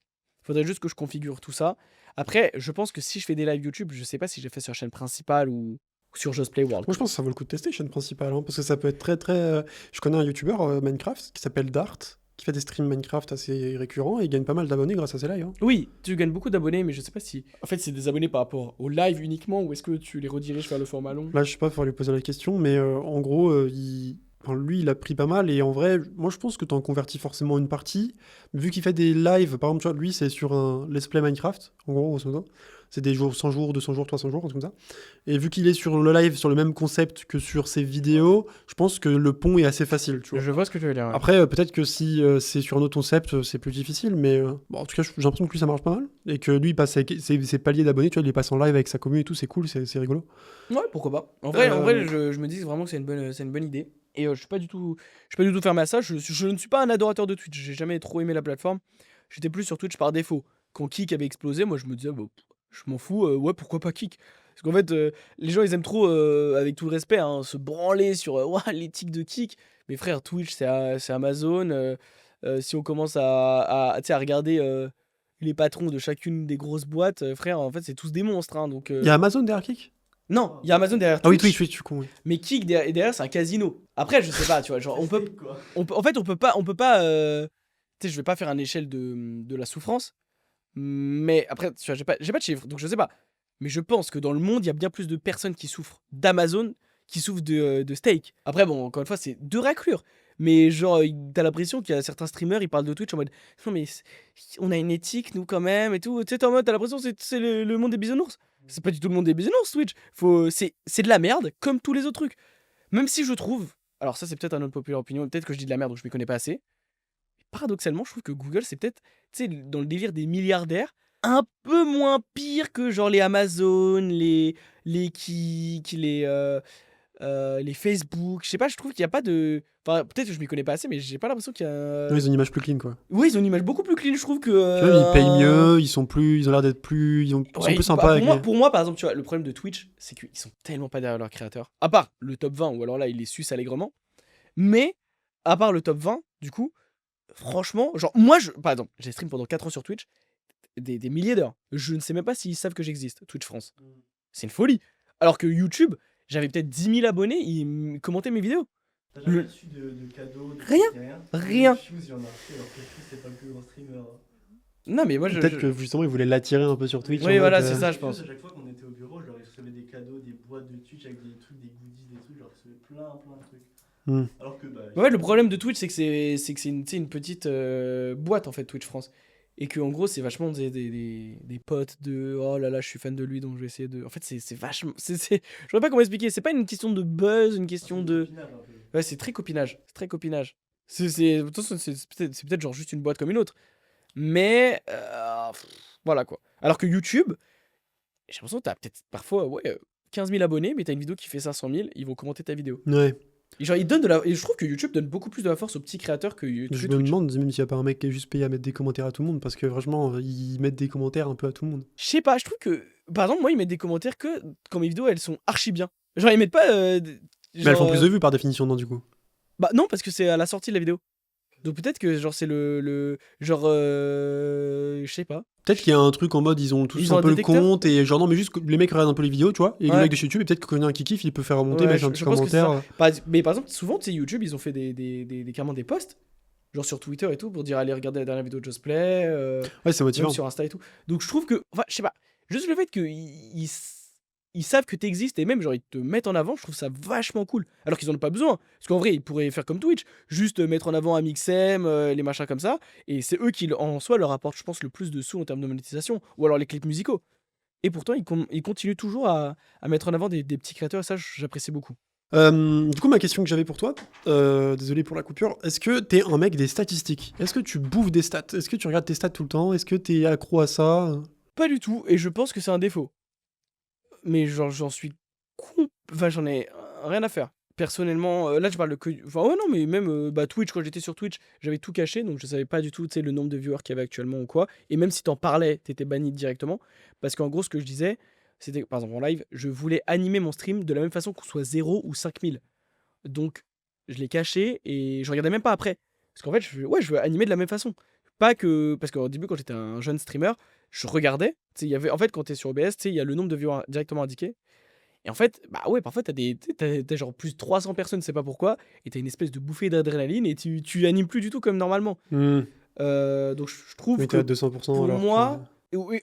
[SPEAKER 2] Il faudrait juste que je configure tout ça. Après, je pense que si je fais des lives YouTube, je sais pas si je les fais sur la chaîne principale ou sur Just Play World.
[SPEAKER 4] Moi, je pense que ça vaut le coup de tester chaîne principale, hein, parce que ça peut être très très. Je connais un YouTuber Minecraft qui s'appelle Dart, qui fait des streams Minecraft assez récurrents et il gagne pas mal d'abonnés grâce à ses lives, hein.
[SPEAKER 2] Oui, tu gagnes beaucoup d'abonnés, mais je sais pas si. En fait, c'est des abonnés par rapport au live uniquement ou est-ce que tu les rediriges vers le format long?
[SPEAKER 4] Là, je sais pas, faut lui poser la question, mais en gros, enfin, lui, il a pris pas mal, et en vrai, moi, je pense que t'en convertis forcément une partie. Vu qu'il fait des lives, par exemple, tu vois, lui, c'est sur un Let's Play Minecraft, en gros, grosso modo. C'est des jours, 100 jours, 200 jours, 300 jours, un truc comme ça. Et vu qu'il est sur le live, sur le même concept que sur ses vidéos, je pense que le pont est assez facile, tu vois.
[SPEAKER 2] Je vois ce que tu veux dire. Ouais.
[SPEAKER 4] Après, peut-être que si c'est sur un autre concept, c'est plus difficile, mais bon, en tout cas, j'ai l'impression que lui, ça marche pas mal. Et que lui, il passe avec ses paliers d'abonnés, tu vois, il les passe en live avec sa commune et tout, c'est cool, c'est rigolo.
[SPEAKER 2] Ouais, pourquoi pas. En vrai, je me dis vraiment que c'est une bonne idée. Et je suis pas du tout fermé à ça. Je ne suis pas un adorateur de Twitch. J'ai jamais trop aimé la plateforme. J'étais plus sur Twitch par défaut. Quand Kik avait explosé, moi je me disais, bon, je m'en fous, ouais, pourquoi pas Kik? Parce qu'en fait, les gens ils aiment trop, avec tout le respect, hein, se branler sur ouah, l'éthique de Kik. Mais frère, Twitch c'est Amazon. Si on commence tu sais, à regarder les patrons de chacune des grosses boîtes, frère, en fait, c'est tous des monstres. Hein, donc,
[SPEAKER 4] Il y a Amazon derrière Kik?
[SPEAKER 2] non, il y a Amazon derrière
[SPEAKER 4] Ah oui,
[SPEAKER 2] Twitch.
[SPEAKER 4] Twitch, je suis con, oui.
[SPEAKER 2] Mais Kik derrière, c'est un casino. Après, je sais pas, tu vois, genre, on peut.
[SPEAKER 3] Quoi.
[SPEAKER 2] En fait, on peut pas. Tu sais, je vais pas faire une échelle de la souffrance. Mais après, tu vois, j'ai pas de chiffres, donc je sais pas. Mais je pense que dans le monde, il y a bien plus de personnes qui souffrent d'Amazon qui souffrent de steak. Après, bon, encore une fois, c'est deux raclures. Mais genre, t'as l'impression qu'il y a certains streamers, ils parlent de Twitch en mode non, mais on a une éthique, nous, quand même, et tout. Tu sais, t'es en mode, t'as l'impression que c'est le monde des bisounours. C'est pas du tout le monde des bisounours, Twitch. C'est de la merde, comme tous les autres trucs. Même si je trouve. Alors, ça, c'est peut-être un autre populaire opinion. Peut-être que je dis de la merde, donc je m'y connais pas assez. Paradoxalement, je trouve que Google, c'est peut-être, tu sais, dans le délire des milliardaires, un peu moins pire que genre les Amazon, les Kik, les Facebook. Je sais pas, je trouve qu'il y a pas de. Enfin, peut-être que je m'y connais pas assez, mais j'ai pas l'impression qu'il y a.
[SPEAKER 4] Non, ils ont une image plus clean, quoi.
[SPEAKER 2] Oui, ils ont une image beaucoup plus clean, je trouve que.
[SPEAKER 4] Tu vois, ils payent mieux, ils ont l'air d'être plus. Ils sont
[SPEAKER 2] Ouais,
[SPEAKER 4] plus sympas avec
[SPEAKER 2] pour moi, par exemple, tu vois, le problème de Twitch, c'est qu'ils sont tellement pas derrière leurs créateurs. À part le top 20, ou alors là, ils les sucent allègrement. Mais, à part le top 20, du coup, franchement, genre, moi, par exemple, j'ai stream pendant 4 ans sur Twitch, des milliers d'heures. Je ne sais même pas s'ils savent que j'existe, Twitch France. C'est une folie. Alors que YouTube, j'avais peut-être 10 000 abonnés, ils commentaient mes vidéos.
[SPEAKER 3] T'as jamais reçu de cadeaux,
[SPEAKER 2] Rien. Rien.
[SPEAKER 3] Fuse, il y en a reçu, alors que Fuse, c'est pas le plus grand streamer.
[SPEAKER 2] Non, mais moi,
[SPEAKER 4] Peut-être que justement, ils voulaient l'attirer un peu sur Twitch.
[SPEAKER 2] Oui,
[SPEAKER 4] en
[SPEAKER 2] voilà,
[SPEAKER 4] mode,
[SPEAKER 2] c'est ça, je
[SPEAKER 3] Fuse,
[SPEAKER 2] pense.
[SPEAKER 3] à chaque fois qu'on était au bureau, genre, ils recevaient des cadeaux, des boîtes de Twitch avec des trucs, des goodies, des trucs, genre, ils recevaient plein de trucs.
[SPEAKER 4] Hmm.
[SPEAKER 3] Alors que, bah.
[SPEAKER 2] Ouais, le problème de Twitch, c'est que c'est une petite boîte, en fait, Twitch France. Et que en gros, c'est vachement des potes de oh là là, je suis fan de lui, donc je vais essayer de. En fait, c'est vachement. Je sais pas comment expliquer. C'est pas une question de buzz, une question de. Ouais, c'est très copinage. C'est très copinage. De toute façon, c'est peut-être genre juste une boîte comme une autre. Mais. Voilà quoi. Alors que YouTube, j'ai l'impression que t'as peut-être parfois 15 000 abonnés, mais t'as une vidéo qui fait 500 000, ils vont commenter ta vidéo.
[SPEAKER 4] Ouais.
[SPEAKER 2] Et genre, ils donnent et je trouve que YouTube donne beaucoup plus de la force aux petits créateurs que
[SPEAKER 4] Je
[SPEAKER 2] Twitch.
[SPEAKER 4] me demande même s'il n'y a pas un mec qui est juste payé à mettre des commentaires à tout le monde, parce que franchement, ils mettent des commentaires un peu à tout le monde.
[SPEAKER 2] Je sais pas, je trouve que. Par exemple, moi, ils mettent des commentaires que quand mes vidéos elles sont archi bien. Genre, ils mettent pas.
[SPEAKER 4] Mais elles font plus de vues par définition, non, du coup.
[SPEAKER 2] Bah non, parce que c'est à la sortie de la vidéo. Donc peut-être que genre c'est le genre je sais pas.
[SPEAKER 4] Peut-être qu'il y a un truc en mode, ils ont tous
[SPEAKER 2] Ils ont
[SPEAKER 4] un
[SPEAKER 2] un
[SPEAKER 4] peu le
[SPEAKER 2] détecteur
[SPEAKER 4] compte, et genre non, mais juste que les mecs regardent un peu les vidéos, tu vois, et le
[SPEAKER 2] Ouais.
[SPEAKER 4] mec de chez YouTube, et peut-être que quand il y a un qui kiffe, il peut faire remonter,
[SPEAKER 2] Ouais,
[SPEAKER 4] mettre un
[SPEAKER 2] je
[SPEAKER 4] petit
[SPEAKER 2] pense que c'est
[SPEAKER 4] commentaire.
[SPEAKER 2] Mais par exemple, souvent, tu sais, YouTube, ils ont fait carrément des posts, genre sur Twitter et tout, pour dire allez regarder la dernière vidéo de Justplay,
[SPEAKER 4] Ouais, c'est motivant.
[SPEAKER 2] même sur Insta et tout. Donc je trouve que, enfin, je sais pas, juste le fait ils savent que t'existes et même genre ils te mettent en avant, je trouve ça vachement cool. Alors qu'ils en ont pas besoin. Parce qu'en vrai, ils pourraient faire comme Twitch, juste mettre en avant un Mixem, les machins comme ça, et c'est eux qui en soi leur apportent, je pense, le plus de sous en termes de monétisation, ou alors les clips musicaux. Et pourtant, ils continuent toujours à mettre en avant des petits créateurs, et ça, j'apprécie beaucoup.
[SPEAKER 4] Du coup, ma question que j'avais pour toi, désolé pour la coupure, est-ce que t'es un mec des statistiques? Est-ce que tu bouffes des stats? Est-ce que tu regardes tes stats tout le temps? Est-ce que t'es accro à ça?
[SPEAKER 2] Pas du tout, et je pense que c'est un défaut. Mais genre, j'en suis enfin, j'en ai rien à faire. Personnellement, là je parle de que. Enfin, ouais, non, mais même Twitch, quand j'étais sur Twitch, j'avais tout caché, donc je savais pas du tout, tu sais, le nombre de viewers qu'il y avait actuellement ou quoi. Et même si t'en parlais, t'étais banni directement. Parce qu'en gros, ce que je disais, c'était, par exemple, en live, je voulais animer mon stream de la même façon qu'on soit 0 ou 5000. Donc, je l'ai caché et je regardais même pas après. Parce qu'en fait, je veux animer de la même façon. Pas que. Parce qu'au début, quand j'étais un jeune streamer, je regardais. Tu sais, il y avait. En fait, quand t'es sur OBS, tu sais, il y a le nombre de viewers directement indiqué. Et en fait, bah ouais, parfois t'as genre plus de 300 personnes, je sais pas pourquoi, et t'as une espèce de bouffée d'adrénaline et tu animes plus du tout comme normalement. Donc je trouve
[SPEAKER 4] Oui,
[SPEAKER 2] que
[SPEAKER 4] t'es à 200%
[SPEAKER 2] pour
[SPEAKER 4] alors
[SPEAKER 2] moi,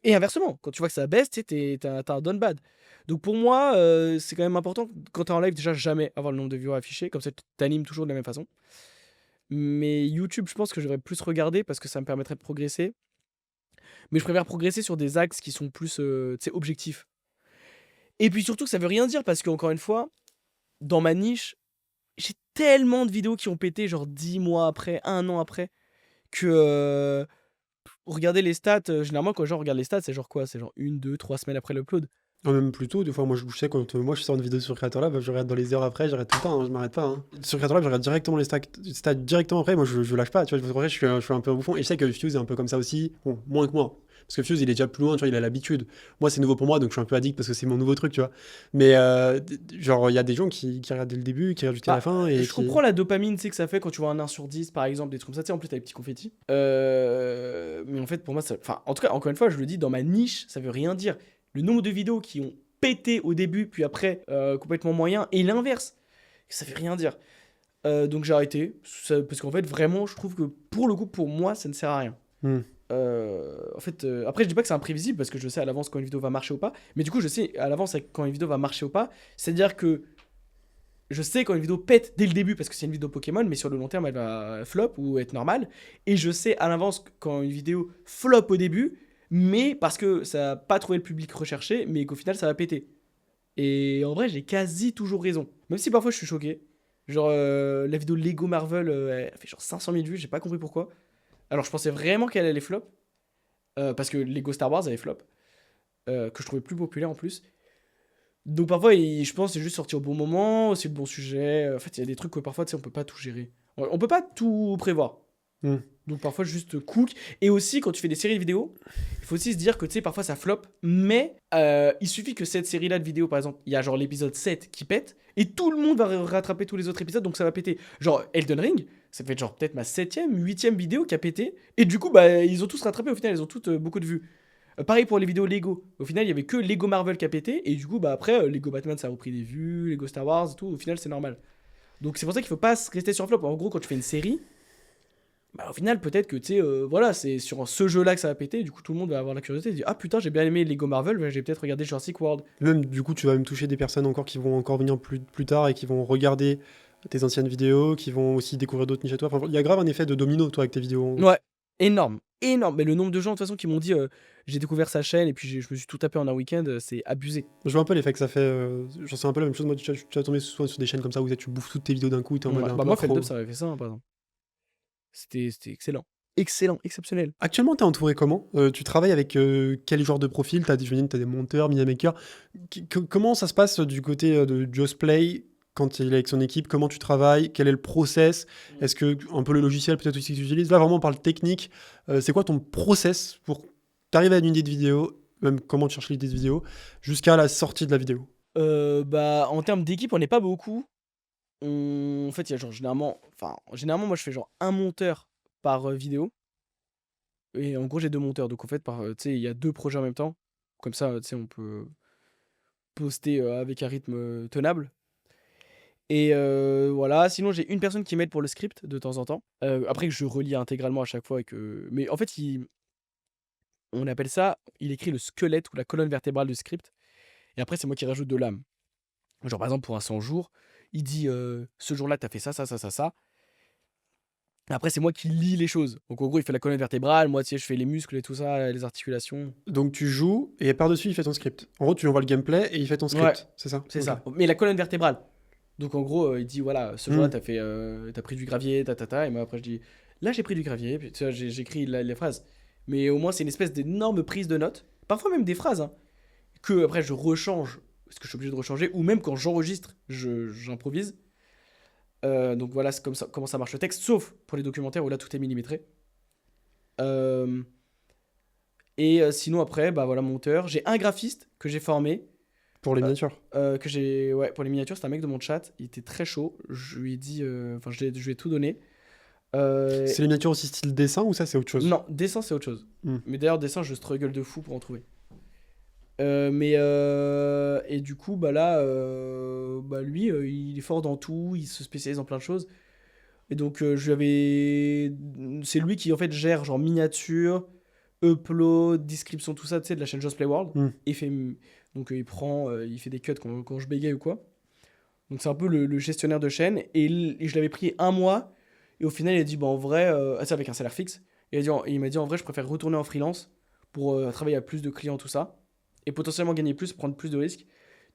[SPEAKER 2] et inversement, quand tu vois que ça baisse, t'as un down bad. Donc pour moi, c'est quand même important quand t'es en live, déjà jamais avoir le nombre de viewers affichés, comme ça t'animes toujours de la même façon. Mais YouTube, je pense que j'aurais plus regarder parce que ça me permettrait de progresser. Mais je préfère progresser sur des axes qui sont plus tu sais, objectifs. Et puis surtout que ça veut rien dire parce qu'encore une fois, dans ma niche, j'ai tellement de vidéos qui ont pété genre 10 mois après, 1 an après, que regardez les stats, généralement quand je regarde les stats, c'est genre quoi? C'est genre 1, 2, 3 semaines après l'upload.
[SPEAKER 4] Non, même plus tôt, des fois, moi je sais quand moi je sors une vidéo sur Creator Lab, je regarde dans les heures après, j'arrête tout le temps, hein, je m'arrête pas. Hein. Sur Creator Lab, je regarde directement les stats directement après, moi je lâche pas, tu vois, parce qu'en vrai, je suis un peu un bouffon, et je sais que Fuse est un peu comme ça aussi, bon, moins que moi. Parce que Fuse, il est déjà plus loin, tu vois, il a l'habitude. Moi, c'est nouveau pour moi, donc je suis un peu addict parce que c'est mon nouveau truc, tu vois. Mais genre, il y a des gens qui regardent dès le début, qui regardent jusqu'à la
[SPEAKER 2] Bah,
[SPEAKER 4] fin, et
[SPEAKER 2] je comprends la dopamine, tu sais, que ça fait quand tu vois un 1 sur 10, par exemple, des trucs comme ça, tu sais, en plus, t'as les petits confettis. Mais en fait, pour moi, enfin, en tout cas, encore une fois, je le dis, dans ma niche, ça veut rien dire. Le nombre de vidéos qui ont pété au début, puis après, complètement moyen, et l'inverse, ça veut rien dire. Donc j'ai arrêté, parce qu'en fait, vraiment, je trouve que pour le coup, pour moi, ça ne sert à rien.
[SPEAKER 4] Hmm.
[SPEAKER 2] En fait, après, je dis pas que c'est imprévisible parce que je sais à l'avance quand une vidéo va marcher ou pas, mais du coup, je sais à l'avance quand une vidéo va marcher ou pas. C'est-à-dire que je sais quand une vidéo pète dès le début parce que c'est une vidéo Pokémon, mais sur le long terme, elle va flop ou être normale. Et je sais à l'avance quand une vidéo flop au début, mais parce que ça n'a pas trouvé le public recherché, mais qu'au final, ça va péter. Et en vrai, j'ai quasi toujours raison. Même si parfois je suis choqué. Genre, la vidéo Lego Marvel, elle fait genre 500 000 vues, j'ai pas compris pourquoi. Alors, je pensais vraiment qu'elle allait flop. Parce que Lego Star Wars avait flop. Que je trouvais plus populaire en plus. Donc parfois, je pense que c'est juste sorti au bon moment, c'est le bon sujet. En fait, il y a des trucs que parfois, tu sais, on peut pas tout gérer. On peut pas tout prévoir.
[SPEAKER 4] Hmm.
[SPEAKER 2] Donc parfois, juste cook. Et aussi, quand tu fais des séries de vidéos, il faut aussi se dire que, tu sais, parfois ça flop. Mais il suffit que cette série-là de vidéos, par exemple, il y a genre l'épisode 7 qui pète. Et tout le monde va rattraper tous les autres épisodes, donc ça va péter. Genre Elden Ring, ça fait genre peut-être ma 7ème, 8ème vidéo qui a pété. Et du coup, bah, ils ont tous rattrapé. Au final, ils ont toutes beaucoup de vues. Pareil pour les vidéos Lego. Au final, il y avait que Lego Marvel qui a pété. Et du coup, bah après, Lego Batman, ça a repris des vues. Lego Star Wars et tout. Au final, c'est normal. Donc c'est pour ça qu'il faut pas rester sur un flop. En gros, quand tu fais une série, bah au final, peut-être que tu sais, voilà, c'est sur ce jeu-là que ça va péter. Du coup, tout le monde va avoir la curiosité. Et dire, ah putain, j'ai bien aimé Lego Marvel. Bah, j'ai peut-être regardé Jurassic World.
[SPEAKER 4] Même du coup, tu vas même toucher des personnes encore qui vont encore venir plus tard et qui vont regarder tes anciennes vidéos, qui vont aussi découvrir d'autres niches à toi. Enfin, il y a grave un effet de domino, toi, avec tes vidéos.
[SPEAKER 2] Ouais, énorme. Énorme. Mais le nombre de gens, de toute façon, qui m'ont dit, j'ai découvert sa chaîne et puis je me suis tout tapé en un week-end, c'est abusé.
[SPEAKER 4] Je vois un peu l'effet que ça fait. J'en sais un peu la même chose. Moi, tu vas tomber souvent sur des chaînes comme ça où tu bouffes toutes tes vidéos d'un coup, t'es en mode
[SPEAKER 2] Ouais.
[SPEAKER 4] un
[SPEAKER 2] Bah
[SPEAKER 4] peu
[SPEAKER 2] moi,
[SPEAKER 4] accro.
[SPEAKER 2] Feldub, ça avait fait ça, hein, par exemple. C'était excellent. Excellent, exceptionnel.
[SPEAKER 4] Actuellement, t'es entouré comment? Tu travailles avec quel genre de profil? T'as des monteurs, media makers. Comment ça se passe du côté de Justplay quand il est avec son équipe? Comment tu travailles? Quel est le process? Est-ce que un peu le logiciel peut-être aussi que tu utilises? Là, vraiment, on parle technique. C'est quoi ton process pour t'arriver à une idée de vidéo, même comment tu cherches l'idée de vidéo, jusqu'à la sortie de la vidéo?
[SPEAKER 2] Bah, en termes d'équipe, on n'est pas beaucoup. En fait, il y a genre généralement, moi je fais genre un monteur par vidéo. Et en gros, j'ai deux monteurs. Donc en fait, tu sais, il y a deux projets en même temps. Comme ça, tu sais, on peut poster avec un rythme tenable. Et voilà. Sinon, j'ai une personne qui m'aide pour le script de temps en temps. Après que je relis intégralement à chaque fois. Mais en fait, on appelle ça, il écrit le squelette ou la colonne vertébrale du script. Et après, c'est moi qui rajoute de l'âme. Genre, par exemple, pour un 100 jours, il dit ce jour-là, t'as fait ça, ça, ça, ça, ça. Après, c'est moi qui lis les choses. Donc, en gros, il fait la colonne vertébrale. Moi, tu sais, je fais les muscles et tout ça, les articulations.
[SPEAKER 4] Donc tu joues et par-dessus, il fait ton script. En gros, tu lui envoies le gameplay et il fait ton script.
[SPEAKER 2] Ouais,
[SPEAKER 4] C'est ça?
[SPEAKER 2] c'est
[SPEAKER 4] Ok.
[SPEAKER 2] ça. Mais la colonne vertébrale. Donc, en gros, il dit voilà, ce jour-là,
[SPEAKER 4] Hmm.
[SPEAKER 2] t'as pris du gravier, ta. Et moi, après, je dis là, j'ai pris du gravier. Puis, tu vois, j'écris les phrases. Mais au moins, c'est une espèce d'énorme prise de notes. Parfois, même des phrases, hein, que après, je rechange. Parce que je suis obligé de rechanger. Ou même quand j'enregistre, j'improvise. Donc voilà, c'est comme ça, comment ça marche le texte, sauf pour les documentaires où là tout est millimétré. Euh, et sinon après, bah voilà, monteur. J'ai un graphiste que j'ai formé,
[SPEAKER 4] Pour les miniatures.
[SPEAKER 2] ouais, pour les miniatures, c'est un mec de mon chat, il était très chaud. Je lui ai dit, enfin, je lui ai tout donné.
[SPEAKER 4] C'est les miniatures aussi style dessin ou ça c'est autre chose?
[SPEAKER 2] Non, dessin c'est autre chose.
[SPEAKER 4] Hmm.
[SPEAKER 2] Mais d'ailleurs, dessin, je struggle de fou pour en trouver. Et du coup, bah là, bah lui, il est fort dans tout, il se spécialise en plein de choses. Et donc, c'est lui qui en fait gère genre miniature, upload, description, tout ça, tu sais, de la chaîne Just Play World.
[SPEAKER 4] Hmm.
[SPEAKER 2] Et donc, il fait des cuts quand je bégaye ou quoi. Donc, c'est un peu le gestionnaire de chaîne. Et je l'avais pris un mois. Et au final, il a dit, bah en vrai, c'est avec un salaire fixe. Il m'a dit, en vrai, je préfère retourner en freelance pour travailler à plus de clients, tout ça. Et potentiellement gagner plus, prendre plus de risques.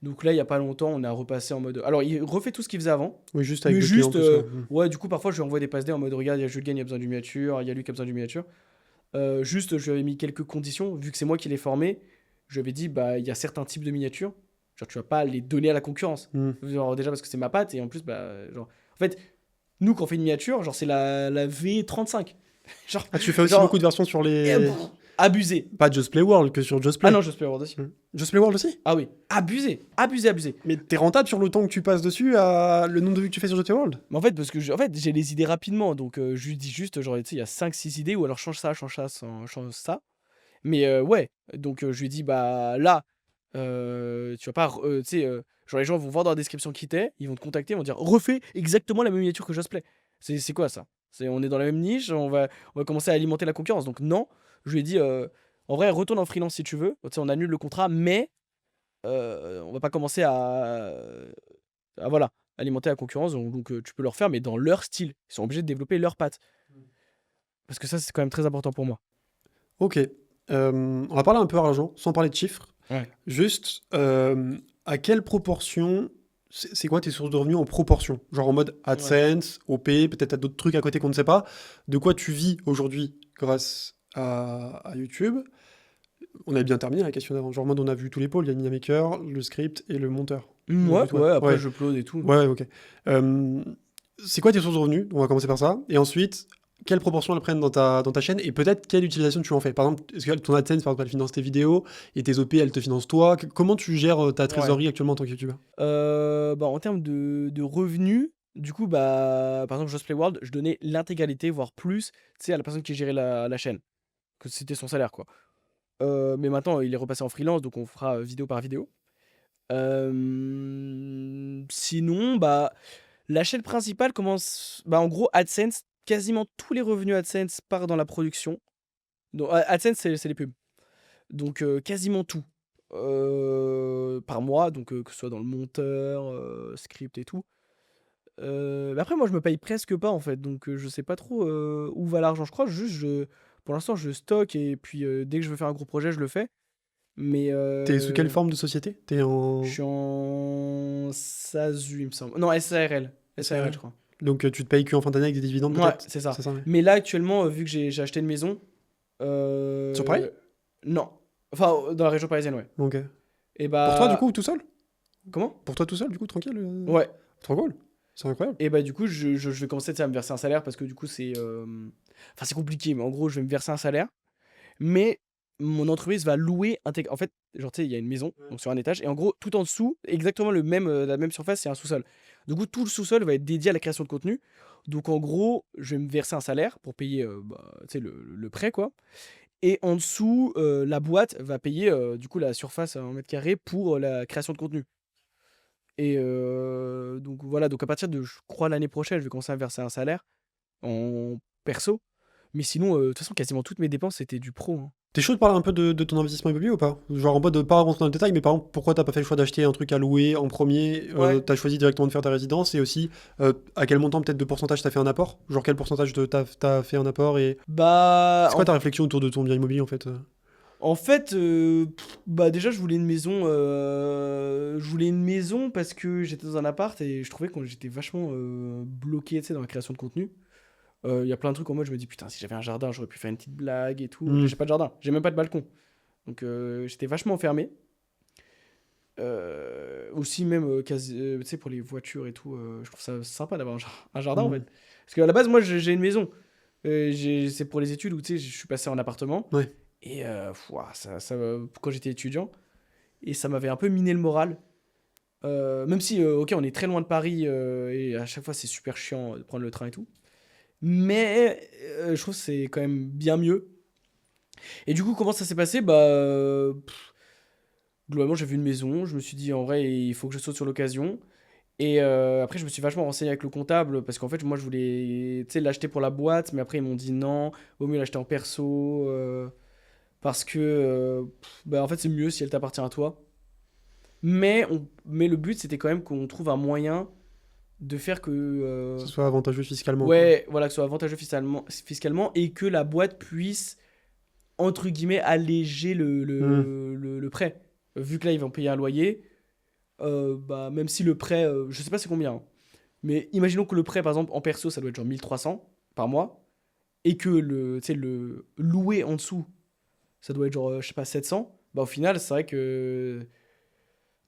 [SPEAKER 2] Donc là, il n'y a pas longtemps, on a repassé en mode. Alors, il refait tout ce qu'il faisait avant.
[SPEAKER 4] Oui, juste avec
[SPEAKER 2] Mais
[SPEAKER 4] des clients,
[SPEAKER 2] juste,
[SPEAKER 4] tout ça. Hmm.
[SPEAKER 2] ouais, du coup, parfois, je lui envoie des passes D en mode regarde, il y a Jules Gagne, il a besoin d'une miniature, il y a lui qui a besoin d'une miniature. Juste, je lui avais mis quelques conditions, vu que c'est moi qui l'ai formé. je lui avais dit, bah, il y a certains types de miniatures, genre, tu vas pas les donner à la concurrence.
[SPEAKER 4] Hmm.
[SPEAKER 2] Genre, déjà parce que c'est ma patte, et en plus, bah, genre, en fait, nous, quand on fait une miniature, genre, c'est la V35. Genre,
[SPEAKER 4] Ah, tu fais aussi
[SPEAKER 2] genre,
[SPEAKER 4] beaucoup de versions sur les.
[SPEAKER 2] abusé.
[SPEAKER 4] Pas Just Play World que sur Just Play.
[SPEAKER 2] Ah non, je Play World aussi.
[SPEAKER 4] Just Play World aussi.
[SPEAKER 2] Ah oui, abusé.
[SPEAKER 4] Mais t'es rentable sur le temps que tu passes dessus à le nombre de vues que tu fais sur Just Play World.
[SPEAKER 2] Mais en fait, parce que en fait, j'ai les idées rapidement, donc je lui dis juste, genre, tu sais, il y a 5-6 idées, ou alors change ça, change ça. Mais ouais, donc je lui dis, bah là, tu vas pas, tu sais, genre les gens vont voir dans la description qui t'es, ils vont te contacter, ils vont dire, refais exactement la même miniature que Josplay. C'est quoi ça? On est dans la même niche, on va commencer à alimenter la concurrence. Donc non, je lui ai dit, en vrai, retourne en freelance si tu veux, tu sais, on annule le contrat, mais on va pas commencer à voilà, alimenter la concurrence, donc tu peux leur faire, mais dans leur style. Ils sont obligés de développer leur patte. Parce que ça, c'est quand même très important pour moi.
[SPEAKER 4] Ok. On va parler un peu argent, sans parler de chiffres.
[SPEAKER 2] Ouais.
[SPEAKER 4] Juste, à quelle proportion, c'est quoi tes sources de revenus en proportion? Genre en mode AdSense, OP, peut-être t'as d'autres trucs à côté qu'on ne sait pas. De quoi tu vis aujourd'hui grâce à YouTube? On avait bien terminé la question d'avant. Genre en mode on a vu tous les pôles, il y a Ninamaker, le script et le monteur.
[SPEAKER 2] Ouais,
[SPEAKER 4] Ouais.
[SPEAKER 2] après
[SPEAKER 4] Ouais.
[SPEAKER 2] j'upload et tout.
[SPEAKER 4] Ouais, ok. C'est quoi tes sources de revenus? On va commencer par ça. Et ensuite, quelle proportion elles prennent dans ta chaîne et peut-être quelle utilisation tu en fais? Par exemple, est-ce que ton AdSense, par exemple, elle finance tes vidéos et tes OP, elles te financent toi? Comment tu gères ta trésorerie actuellement en tant que youtubeur?
[SPEAKER 2] Bah, en termes de revenus, du coup, bah, par exemple, Just Play World, je donnais l'intégralité, voire plus, tu sais, à la personne qui gérait la chaîne. Que c'était son salaire, quoi. Mais maintenant, il est repassé en freelance, donc on fera vidéo par vidéo. Sinon, bah, la chaîne principale commence. Bah, en gros, AdSense, quasiment tous les revenus AdSense partent dans la production. Donc, AdSense, c'est les pubs. Donc, quasiment tout. Par mois, donc que ce soit dans le monteur, script et tout. Mais après, moi, je me paye presque pas en fait, donc je sais pas trop où va l'argent. Je crois juste, pour l'instant, je stocke et puis dès que je veux faire un gros projet, je le fais. Mais
[SPEAKER 4] T'es sous quelle forme de société? T'es en...
[SPEAKER 2] je suis en SASU, il me semble. Non, SARL. SARL, je crois.
[SPEAKER 4] Donc tu te payes qu'en fin d'année avec des dividendes
[SPEAKER 2] Ouais,
[SPEAKER 4] peut-être?
[SPEAKER 2] c'est ça.
[SPEAKER 4] C'est ça, ouais.
[SPEAKER 2] Mais là, actuellement, vu que j'ai acheté une maison.
[SPEAKER 4] Sur Paris?
[SPEAKER 2] Non. Enfin, dans la région parisienne, ouais.
[SPEAKER 4] Ok.
[SPEAKER 2] Et bah.
[SPEAKER 4] Pour toi, du coup, tout seul?
[SPEAKER 2] Comment?
[SPEAKER 4] Pour toi tout seul, du coup, tranquille?
[SPEAKER 2] Ouais.
[SPEAKER 4] Trop cool. C'est incroyable.
[SPEAKER 2] Et bah du coup, je vais commencer tu sais, à me verser un salaire parce que du coup, c'est... Enfin, c'est compliqué, mais en gros, je vais me verser un salaire. Mais mon entreprise va louer... En fait, genre, tu sais, il y a une maison, donc sur un étage. Et en gros, tout en dessous, exactement la même surface, c'est un sous-sol. Du coup, tout le sous-sol va être dédié à la création de contenu. Donc en gros, je vais me verser un salaire pour payer bah, tu sais, le prêt, quoi. Et en dessous, la boîte va payer du coup la surface en mètre carré pour la création de contenu. Et donc voilà, donc à partir de, je crois, l'année prochaine, je vais commencer à verser un salaire en perso. Mais sinon, de toute façon, quasiment toutes mes dépenses, c'était du pro, hein.
[SPEAKER 4] T'es chaud de parler un peu de ton investissement immobilier ou pas? Genre en mode de pas rentrer dans le détail, mais par exemple, pourquoi t'as pas fait le choix d'acheter un truc à louer en premier?
[SPEAKER 2] Ouais.
[SPEAKER 4] T'as choisi directement de faire ta résidence et aussi à quel montant peut-être de pourcentage t'as fait un apport? Genre quel pourcentage t'as fait un apport et
[SPEAKER 2] Bah,
[SPEAKER 4] c'est quoi ta réflexion autour de ton bien immobilier en fait?
[SPEAKER 2] en fait, bah déjà, je voulais une maison. Je voulais une maison parce que j'étais dans un appart et je trouvais que j'étais vachement bloqué, tu sais, dans la création de contenu. Il y a plein de trucs en mode, je me dis, putain, si j'avais un jardin, j'aurais pu faire une petite blague et tout.
[SPEAKER 4] Mm.
[SPEAKER 2] J'ai pas de jardin, j'ai même pas de balcon. Donc j'étais vachement enfermé. Aussi, même, tu sais, pour les voitures et tout, je trouve ça sympa d'avoir un jardin en
[SPEAKER 4] Mm.
[SPEAKER 2] fait. Parce qu'à la base, moi, j'ai une maison. C'est pour les études où, tu sais, je suis passé en appartement.
[SPEAKER 4] Ouais.
[SPEAKER 2] Et quand j'étais étudiant, et ça m'avait un peu miné le moral. Même si, ok, on est très loin de Paris et à chaque fois c'est super chiant de prendre le train et tout. Mais je trouve que c'est quand même bien mieux. Et du coup, comment ça s'est passé? Bah, globalement, j'ai vu une maison. Je me suis dit, en vrai, il faut que je saute sur l'occasion. Et après, je me suis vachement renseigné avec le comptable parce qu'en fait, moi, je voulais tu sais, l'acheter pour la boîte, mais après, ils m'ont dit non, vaut mieux l'acheter en perso parce que bah, en fait, c'est mieux si elle t'appartient à toi. Mais le but, c'était quand même qu'on trouve un moyen de faire que.
[SPEAKER 4] Que ce soit avantageux fiscalement.
[SPEAKER 2] Ouais, voilà, que ce soit avantageux fiscalement et que la boîte puisse, entre guillemets, alléger le prêt. Vu que là, ils vont payer un loyer, bah, même si le prêt, je sais pas c'est combien, hein, mais imaginons que le prêt, par exemple, en perso, ça doit être genre 1300 par mois, et que tu sais, le louer en dessous, ça doit être genre, je sais pas, 700. bah au final, c'est vrai que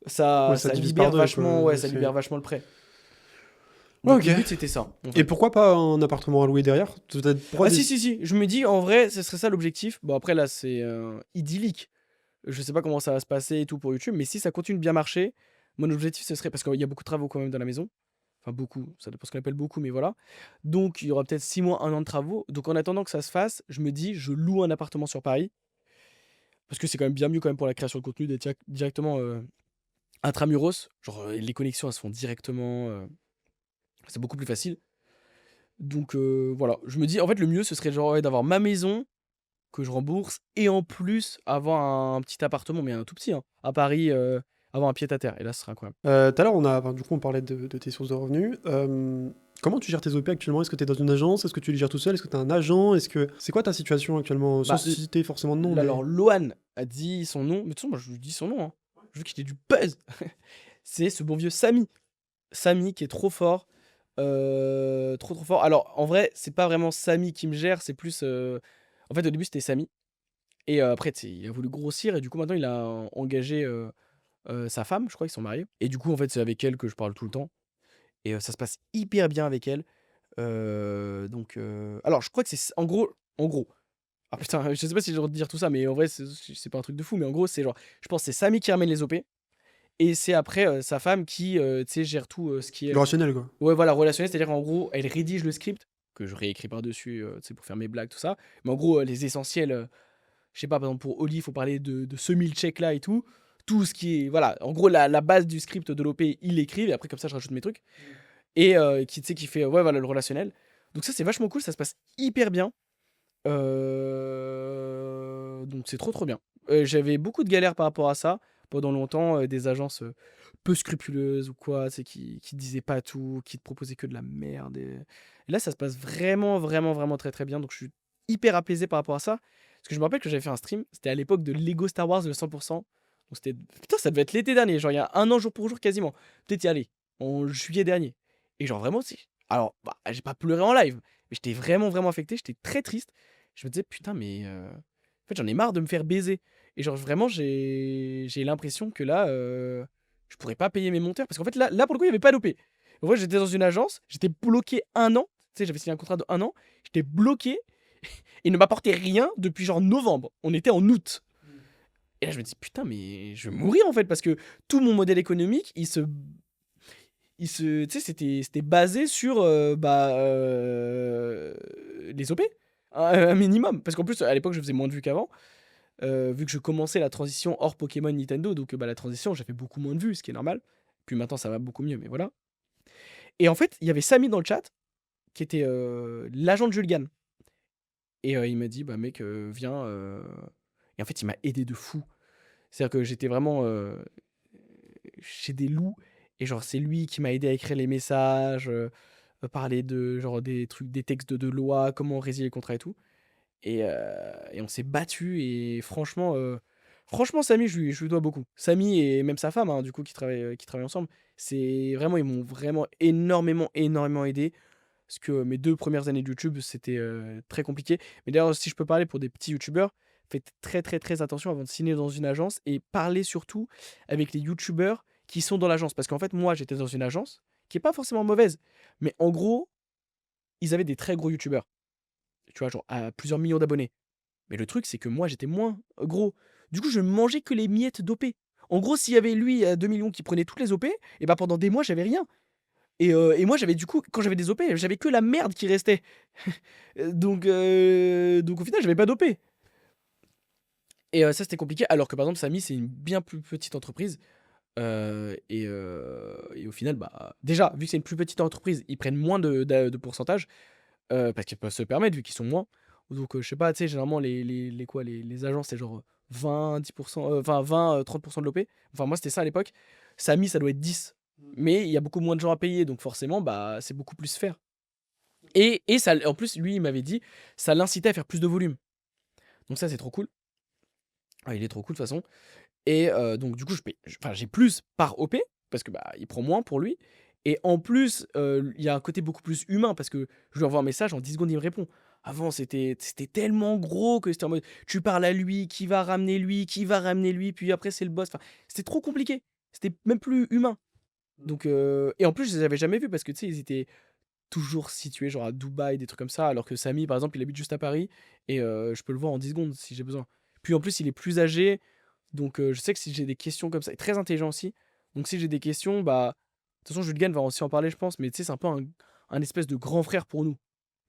[SPEAKER 2] ça,
[SPEAKER 4] Ouais, ça
[SPEAKER 2] ça
[SPEAKER 4] divise par
[SPEAKER 2] libère
[SPEAKER 4] deux,
[SPEAKER 2] vachement,
[SPEAKER 4] quoi.
[SPEAKER 2] ouais, ça
[SPEAKER 4] C'est-
[SPEAKER 2] libère vachement le prêt.
[SPEAKER 4] Ouais,
[SPEAKER 2] Donc
[SPEAKER 4] ok.
[SPEAKER 2] le but c'était ça, en
[SPEAKER 4] Et
[SPEAKER 2] fait.
[SPEAKER 4] pourquoi pas un appartement à louer derrière? Peut-être pourquoi
[SPEAKER 2] Ah
[SPEAKER 4] des-
[SPEAKER 2] si, je me dis en vrai, ce serait ça l'objectif. Bon après là c'est idyllique. Je sais pas comment ça va se passer et tout pour YouTube, mais si ça continue de bien marcher, mon objectif ce serait, parce qu'il y a beaucoup de travaux quand même dans la maison. Enfin beaucoup, ça dépend ce qu'on appelle beaucoup, mais voilà. Donc il y aura peut-être 6 mois, 1 an de travaux. Donc en attendant que ça se fasse, je me dis, je loue un appartement sur Paris. Parce que c'est quand même bien mieux quand même pour la création de contenu d'être directement intramuros. Genre les connexions elles se font directement. C'est beaucoup plus facile. Donc voilà, je me dis, en fait le mieux ce serait genre ouais, d'avoir ma maison que je rembourse et en plus avoir un petit appartement, mais un tout petit, hein, à Paris, avoir un pied-à-terre. Et là ce serait incroyable.
[SPEAKER 4] Tout à l'heure, enfin, du coup, on parlait de tes sources de revenus. Comment tu gères tes OP actuellement? Est-ce que tu es dans une agence? Est-ce que tu les gères tout seul? Est-ce que tu as un agent? C'est quoi ta situation actuellement? Sans
[SPEAKER 2] Bah,
[SPEAKER 4] citer forcément de nom, mais...
[SPEAKER 2] alors Lohan a dit son nom, mais de toute façon moi je lui dis son nom, hein. Je veux qu'il ait du buzz. C'est ce bon vieux Samy. Samy qui est trop fort. Trop fort. Alors en vrai, c'est pas vraiment Samy qui me gère, c'est plus. En fait, au début c'était Samy. Et après, tu sais, il a voulu grossir et du coup maintenant il a engagé sa femme, je crois qu'ils sont mariés. Et du coup, en fait, c'est avec elle que je parle tout le temps. Et ça se passe hyper bien avec elle. Donc, alors je crois que c'est en gros. Ah putain, je sais pas si j'ai le droit de dire tout ça, mais en vrai, c'est pas un truc de fou. Mais en gros, c'est genre, je pense que c'est Samy qui ramène les OP. Et c'est après sa femme qui, tu sais, gère tout ce qui est.
[SPEAKER 4] Le rationnel, quoi.
[SPEAKER 2] Ouais, voilà, relationnel, c'est-à-dire qu'en gros, elle rédige le script, que je réécris par-dessus, tu sais, pour faire mes blagues, tout ça. Mais en gros, les essentiels, je sais pas, par exemple, pour Oli, il faut parler de ce check là et tout. Tout ce qui est. Voilà, en gros, la base du script de l'OP, il l'écrit, et après, comme ça, je rajoute mes trucs. Et qui, tu sais, qui fait, ouais, voilà, le relationnel. Donc, ça, c'est vachement cool, ça se passe hyper bien. Donc, c'est trop, trop bien. J'avais beaucoup de galères par rapport à ça. Pendant longtemps, des agences peu scrupuleuses ou quoi, tu sais, qui disaient pas tout, qui te proposaient que de la merde. Et là, ça se passe vraiment, vraiment, vraiment très, très bien. Donc, je suis hyper apaisé par rapport à ça. Parce que je me rappelle que j'avais fait un stream, c'était à l'époque de Lego Star Wars le 100%. Donc, c'était. Putain, ça devait être l'été dernier, genre il y a un an jour pour jour quasiment. Peut-être y aller, en juillet dernier. Et genre vraiment, aussi. Alors, bah, j'ai pas pleuré en live, mais j'étais vraiment, vraiment affecté, j'étais très triste. Je me disais, putain, mais. En fait, j'en ai marre de me faire baiser. Et genre, vraiment, j'ai l'impression que là, je pourrais pas payer mes monteurs. Parce qu'en fait, là pour le coup, il y avait pas d'OP. En vrai, j'étais dans une agence, j'étais bloqué 1 an. Tu sais, j'avais signé un contrat de 1 an. J'étais bloqué. Il ne m'apportait rien depuis genre novembre. On était en août. Et là, je me dis, putain, mais je vais mourir en fait. Parce que tout mon modèle économique, tu sais, c'était basé sur les OP. Un minimum. Parce qu'en plus, à l'époque, je faisais moins de vues qu'avant. Vu que je commençais la transition hors Pokémon Nintendo, donc la transition, j'ai fait beaucoup moins de vues, ce qui est normal. Puis maintenant, ça va beaucoup mieux, mais voilà. Et en fait, il y avait Samy dans le chat, qui était l'agent de Julgan. Et il m'a dit, bah mec, viens. Et en fait, il m'a aidé de fou. C'est-à-dire que j'étais vraiment chez des loups. Et genre, c'est lui qui m'a aidé à écrire les messages, parler de genre des trucs, des textes de loi, comment résilier les contrats et tout. Et on s'est battu. Et franchement, Samy, je lui dois beaucoup. Samy et même sa femme, hein, du coup, qui travaillent ensemble. C'est vraiment, ils m'ont vraiment énormément, énormément aidé. Parce que mes 2 premières années de YouTube, c'était très compliqué. Mais d'ailleurs, si je peux parler pour des petits YouTubeurs, faites très, très, très attention avant de signer dans une agence et parlez surtout avec les YouTubeurs qui sont dans l'agence. Parce qu'en fait, moi, j'étais dans une agence qui est pas forcément mauvaise. Mais en gros, ils avaient des très gros YouTubeurs. Tu vois, genre à plusieurs millions d'abonnés. Mais le truc, c'est que moi, j'étais moins gros. Du coup, je mangeais que les miettes d'OP. En gros, s'il y avait lui à 2 millions qui prenait toutes les OP, et bah pendant des mois, j'avais rien. Et moi, j'avais du coup, quand j'avais des OP, j'avais que la merde qui restait. Donc au final, j'avais pas d'OP. Et ça, c'était compliqué. Alors que par exemple, Samy, c'est une bien plus petite entreprise. Et au final, bah, déjà, vu que c'est une plus petite entreprise, ils prennent moins de pourcentage. Parce qu'ils peuvent se permettre, vu qu'ils sont moins. Donc, je sais pas, tu sais, généralement, les agences, c'est genre 20, 10%, enfin 20, 30% de l'OP. Enfin, moi, c'était ça à l'époque. Samy, ça doit être 10. Mais il y a beaucoup moins de gens à payer, donc forcément, bah, c'est beaucoup plus faire. Et ça, en plus, lui, il m'avait dit, ça l'incitait à faire plus de volume. Donc ça, c'est trop cool. Ah, il est trop cool de toute façon. Et donc du coup, j'ai plus par OP, parce que bah, il prend moins pour lui. Et en plus, il y a un côté beaucoup plus humain, parce que je lui envoie un message, en 10 secondes, il me répond. Avant, c'était tellement gros que c'était en mode tu parles à lui, qui va ramener lui, puis après c'est le boss. Enfin, c'était trop compliqué. C'était même plus humain. Donc, et en plus, je les avais jamais vus parce que tu sais, ils étaient toujours situés genre à Dubaï, des trucs comme ça, alors que Samy, par exemple, il habite juste à Paris et je peux le voir en 10 secondes si j'ai besoin. Puis en plus, il est plus âgé, donc je sais que si j'ai des questions comme ça, il est très intelligent aussi. Donc si j'ai des questions, bah, de toute façon, Julien va aussi en parler, je pense, mais tu sais, c'est un peu un espèce de grand frère pour nous.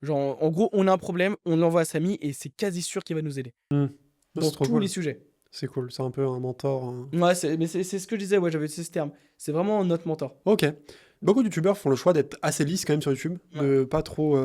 [SPEAKER 2] Genre, en gros, on a un problème, on l'envoie à Samy et c'est quasi sûr qu'il va nous aider.
[SPEAKER 4] Non,
[SPEAKER 2] Dans
[SPEAKER 4] c'est trop
[SPEAKER 2] tous
[SPEAKER 4] cool.
[SPEAKER 2] les sujets.
[SPEAKER 4] C'est cool, c'est un peu un mentor.
[SPEAKER 2] Ouais, mais c'est ce que je disais, ouais, j'avais utilisé ce terme. C'est vraiment notre mentor.
[SPEAKER 4] Ok. Beaucoup de youtubeurs font le choix d'être assez lisses quand même sur YouTube, de pas trop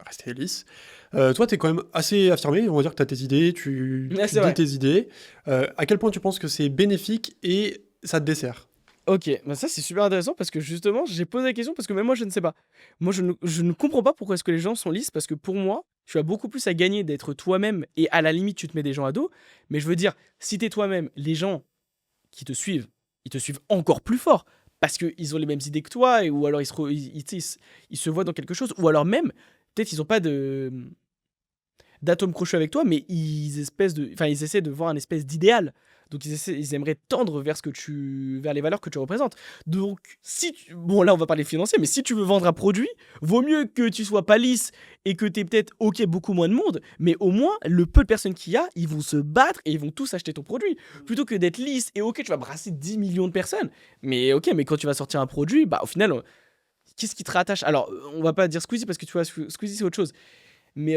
[SPEAKER 4] rester lisse. Toi, t'es quand même assez affirmé, on va dire que t'as tes idées, tu
[SPEAKER 2] Ouais, c'est
[SPEAKER 4] dis
[SPEAKER 2] vrai.
[SPEAKER 4] tes idées. À quel point tu penses que c'est bénéfique et ça te dessert?
[SPEAKER 2] Ok, bah ça c'est super intéressant parce que justement j'ai posé la question parce que même moi je ne sais pas. Moi je ne comprends pas pourquoi est-ce que les gens sont lisses parce que pour moi tu as beaucoup plus à gagner d'être toi-même et à la limite tu te mets des gens à dos. Mais je veux dire, si t'es toi-même, les gens qui ils te suivent encore plus fort parce qu'ils ont les mêmes idées que toi ou alors tu sais, ils se voient dans quelque chose ou alors même peut-être ils ont pas d'atomes crochus avec toi, mais ils essaient de voir un espèce d'idéal. Donc ils aimeraient tendre vers vers les valeurs que tu représentes. Donc bon là on va parler financier, mais si tu veux vendre un produit, vaut mieux que tu sois pas lisse et que tu aies peut-être beaucoup moins de monde, mais au moins le peu de personnes qu'il y a, ils vont se battre et ils vont tous acheter ton produit, plutôt que d'être lisse et tu vas brasser 10 millions de personnes. Mais mais quand tu vas sortir un produit, bah au final qu'est-ce qui te rattache? Alors on va pas dire Squeezie parce que tu vois Squeezie c'est autre chose. Mais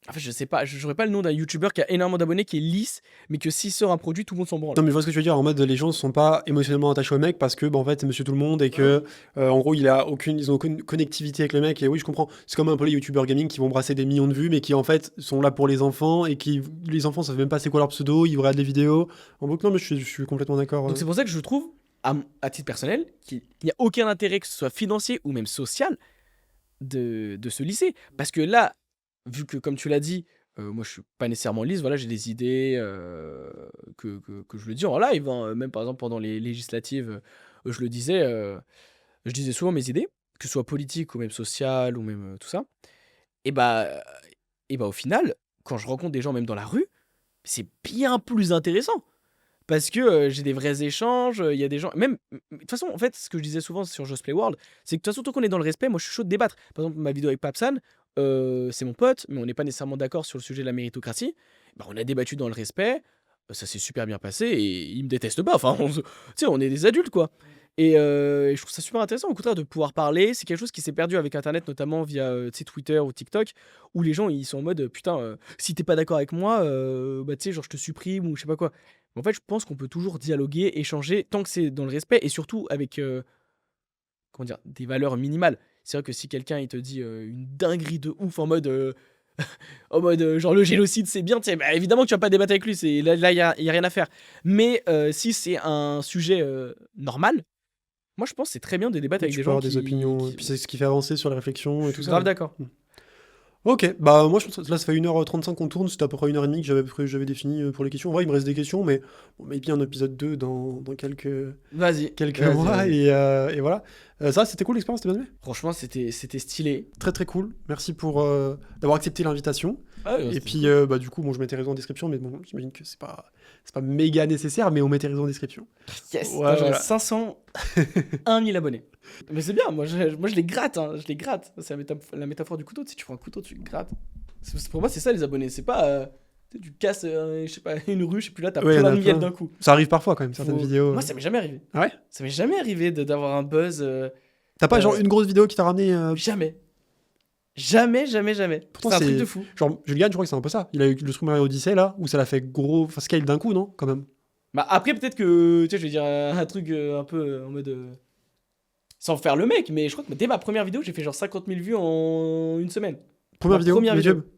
[SPEAKER 2] en fait, je sais pas, j'aurais pas le nom d'un youtubeur qui a énormément d'abonnés, qui est lisse, mais que s'il sort un produit, tout le monde s'en branle.
[SPEAKER 4] Non, mais je vois ce que tu veux dire, en mode les gens ne sont pas émotionnellement attachés au mec parce que, bah, en fait, c'est monsieur tout le monde et que, en gros, ils ont aucune connectivité avec le mec. Et oui, je comprends. C'est comme un peu les youtubeurs gaming qui vont brasser des millions de vues, mais qui, en fait, sont là pour les enfants et les enfants savent même pas c'est quoi leur pseudo, ils regardent les vidéos. En boucle, non, mais je suis complètement d'accord.
[SPEAKER 2] Donc c'est pour ça que je trouve, à titre personnel, qu'il n'y a aucun intérêt, que ce soit financier ou même social, de se lisser. Parce que là, vu que, comme tu l'as dit, moi je suis pas nécessairement lisse, voilà, j'ai des idées que je le dis en live, hein, même par exemple pendant les législatives, je le disais, je disais souvent mes idées, que ce soit politique ou même sociale ou même tout ça. Et bah, au final, quand je rencontre des gens même dans la rue, c'est bien plus intéressant. Parce que j'ai des vrais échanges, il y a des gens. Même, de toute façon, en fait, ce que je disais souvent sur Just Play World, c'est que de toute façon, tant qu'on est dans le respect, moi je suis chaud de débattre. Par exemple, ma vidéo avec Papsan, c'est mon pote, mais on n'est pas nécessairement d'accord sur le sujet de la méritocratie. Bah, on a débattu dans le respect, ça s'est super bien passé et il me déteste pas. Enfin, tu sais, on est des adultes quoi. Et je trouve ça super intéressant au contraire de pouvoir parler. C'est quelque chose qui s'est perdu avec Internet, notamment via tu sais, Twitter ou TikTok, où les gens ils sont en mode putain, si t'es pas d'accord avec moi, bah tu sais, genre je te supprime ou je sais pas quoi. Mais en fait, je pense qu'on peut toujours dialoguer, échanger, tant que c'est dans le respect et surtout avec comment dire, des valeurs minimales. C'est vrai que si quelqu'un il te dit une dinguerie de ouf en mode genre le génocide c'est bien, tu sais, bah, évidemment que tu vas pas débattre avec lui, là y a rien à faire. Mais si c'est un sujet normal, moi, je pense que c'est très bien de débattre avec
[SPEAKER 4] Tu
[SPEAKER 2] des
[SPEAKER 4] peux
[SPEAKER 2] gens
[SPEAKER 4] avoir des opinions, et puis c'est ce qui fait avancer sur la réflexion
[SPEAKER 2] Je
[SPEAKER 4] et
[SPEAKER 2] suis
[SPEAKER 4] tout ça.
[SPEAKER 2] grave d'accord.
[SPEAKER 4] Ok, bah moi je pense que là ça fait 1h35 qu'on tourne, c'était à peu près 1h30 que j'avais défini pour les questions. En vrai il me reste des questions, mais on met bien un épisode 2 dans quelques
[SPEAKER 2] Vas-y.
[SPEAKER 4] mois
[SPEAKER 2] vas-y.
[SPEAKER 4] et voilà. Ça c'était cool l'expérience, t'as bien aimé?
[SPEAKER 2] Franchement, c'était stylé.
[SPEAKER 4] Très très cool, merci pour d'avoir accepté l'invitation. Et puis bah du coup bon je mets tes réseaux en description, mais bon j'imagine que c'est pas méga nécessaire, mais on met tes réseaux en description.
[SPEAKER 2] Yes,
[SPEAKER 4] Ouais,
[SPEAKER 2] j'aurai
[SPEAKER 4] voilà.
[SPEAKER 2] 501 000 abonnés. Mais c'est bien, moi je les gratte, hein, je les gratte. C'est la métaphore du couteau, tu sais, tu prends un couteau, tu le grattes. Pour moi, c'est ça les abonnés, c'est pas. Tu sais, tu casses, je sais pas, une ruche et puis là t'as
[SPEAKER 4] Ouais, y en
[SPEAKER 2] plein
[SPEAKER 4] a
[SPEAKER 2] de miel
[SPEAKER 4] plein.
[SPEAKER 2] d'un coup.
[SPEAKER 4] Ça arrive parfois quand même, certaines
[SPEAKER 2] Faut-
[SPEAKER 4] vidéos.
[SPEAKER 2] Moi, ça m'est jamais arrivé.
[SPEAKER 4] Ah ouais?
[SPEAKER 2] Ça m'est jamais arrivé d'avoir un buzz.
[SPEAKER 4] T'as pas genre
[SPEAKER 2] Euh,
[SPEAKER 4] une grosse vidéo qui t'a ramené
[SPEAKER 2] Jamais. Jamais, jamais, jamais.
[SPEAKER 4] Pourtant,
[SPEAKER 2] C'est un truc
[SPEAKER 4] c'est-
[SPEAKER 2] de fou.
[SPEAKER 4] genre Julian, je crois que c'est un peu ça. Il a eu le Super Mario Odyssey là, où ça l'a fait gros, enfin scale d'un coup, non? Quand même.
[SPEAKER 2] Bah après, peut-être que, tu sais, je vais dire un truc un peu en mode. Sans faire le mec, mais je crois que dès ma première vidéo, j'ai fait genre 50 000 vues en une semaine.
[SPEAKER 4] Première
[SPEAKER 2] Ma
[SPEAKER 4] vidéo
[SPEAKER 2] première
[SPEAKER 4] YouTube.
[SPEAKER 2] vidéo.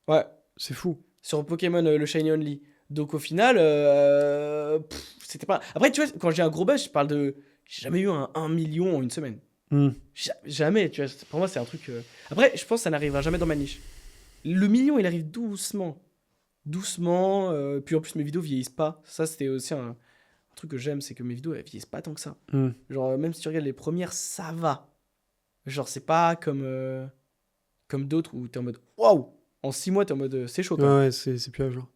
[SPEAKER 2] Ouais,
[SPEAKER 4] C'est fou.
[SPEAKER 2] sur Pokémon le Shiny Only. Donc au final, c'était pas. Après, tu vois, quand j'ai un gros buzz, je parle de. J'ai jamais eu un 1 million en une semaine.
[SPEAKER 4] Hmm.
[SPEAKER 2] Jamais, tu vois. Pour moi, c'est un truc. Après, je pense que ça n'arrivera jamais dans ma niche. Le million, il arrive doucement. Doucement. Puis en plus, mes vidéos vieillissent pas. Ça, c'était aussi un truc que j'aime, c'est que mes vidéos, elles vieillissent pas tant que ça.
[SPEAKER 4] Hmm.
[SPEAKER 2] Genre, même si tu regardes les premières, ça va. Genre, c'est pas comme d'autres où t'es en mode waouh! En 6 mois, t'es en mode c'est chaud, quoi.
[SPEAKER 4] Ouais, c'est plus à jour.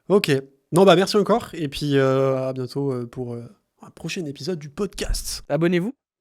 [SPEAKER 4] Ok. Non, bah merci encore. Et puis à bientôt pour un prochain épisode du podcast.
[SPEAKER 2] Abonnez-vous.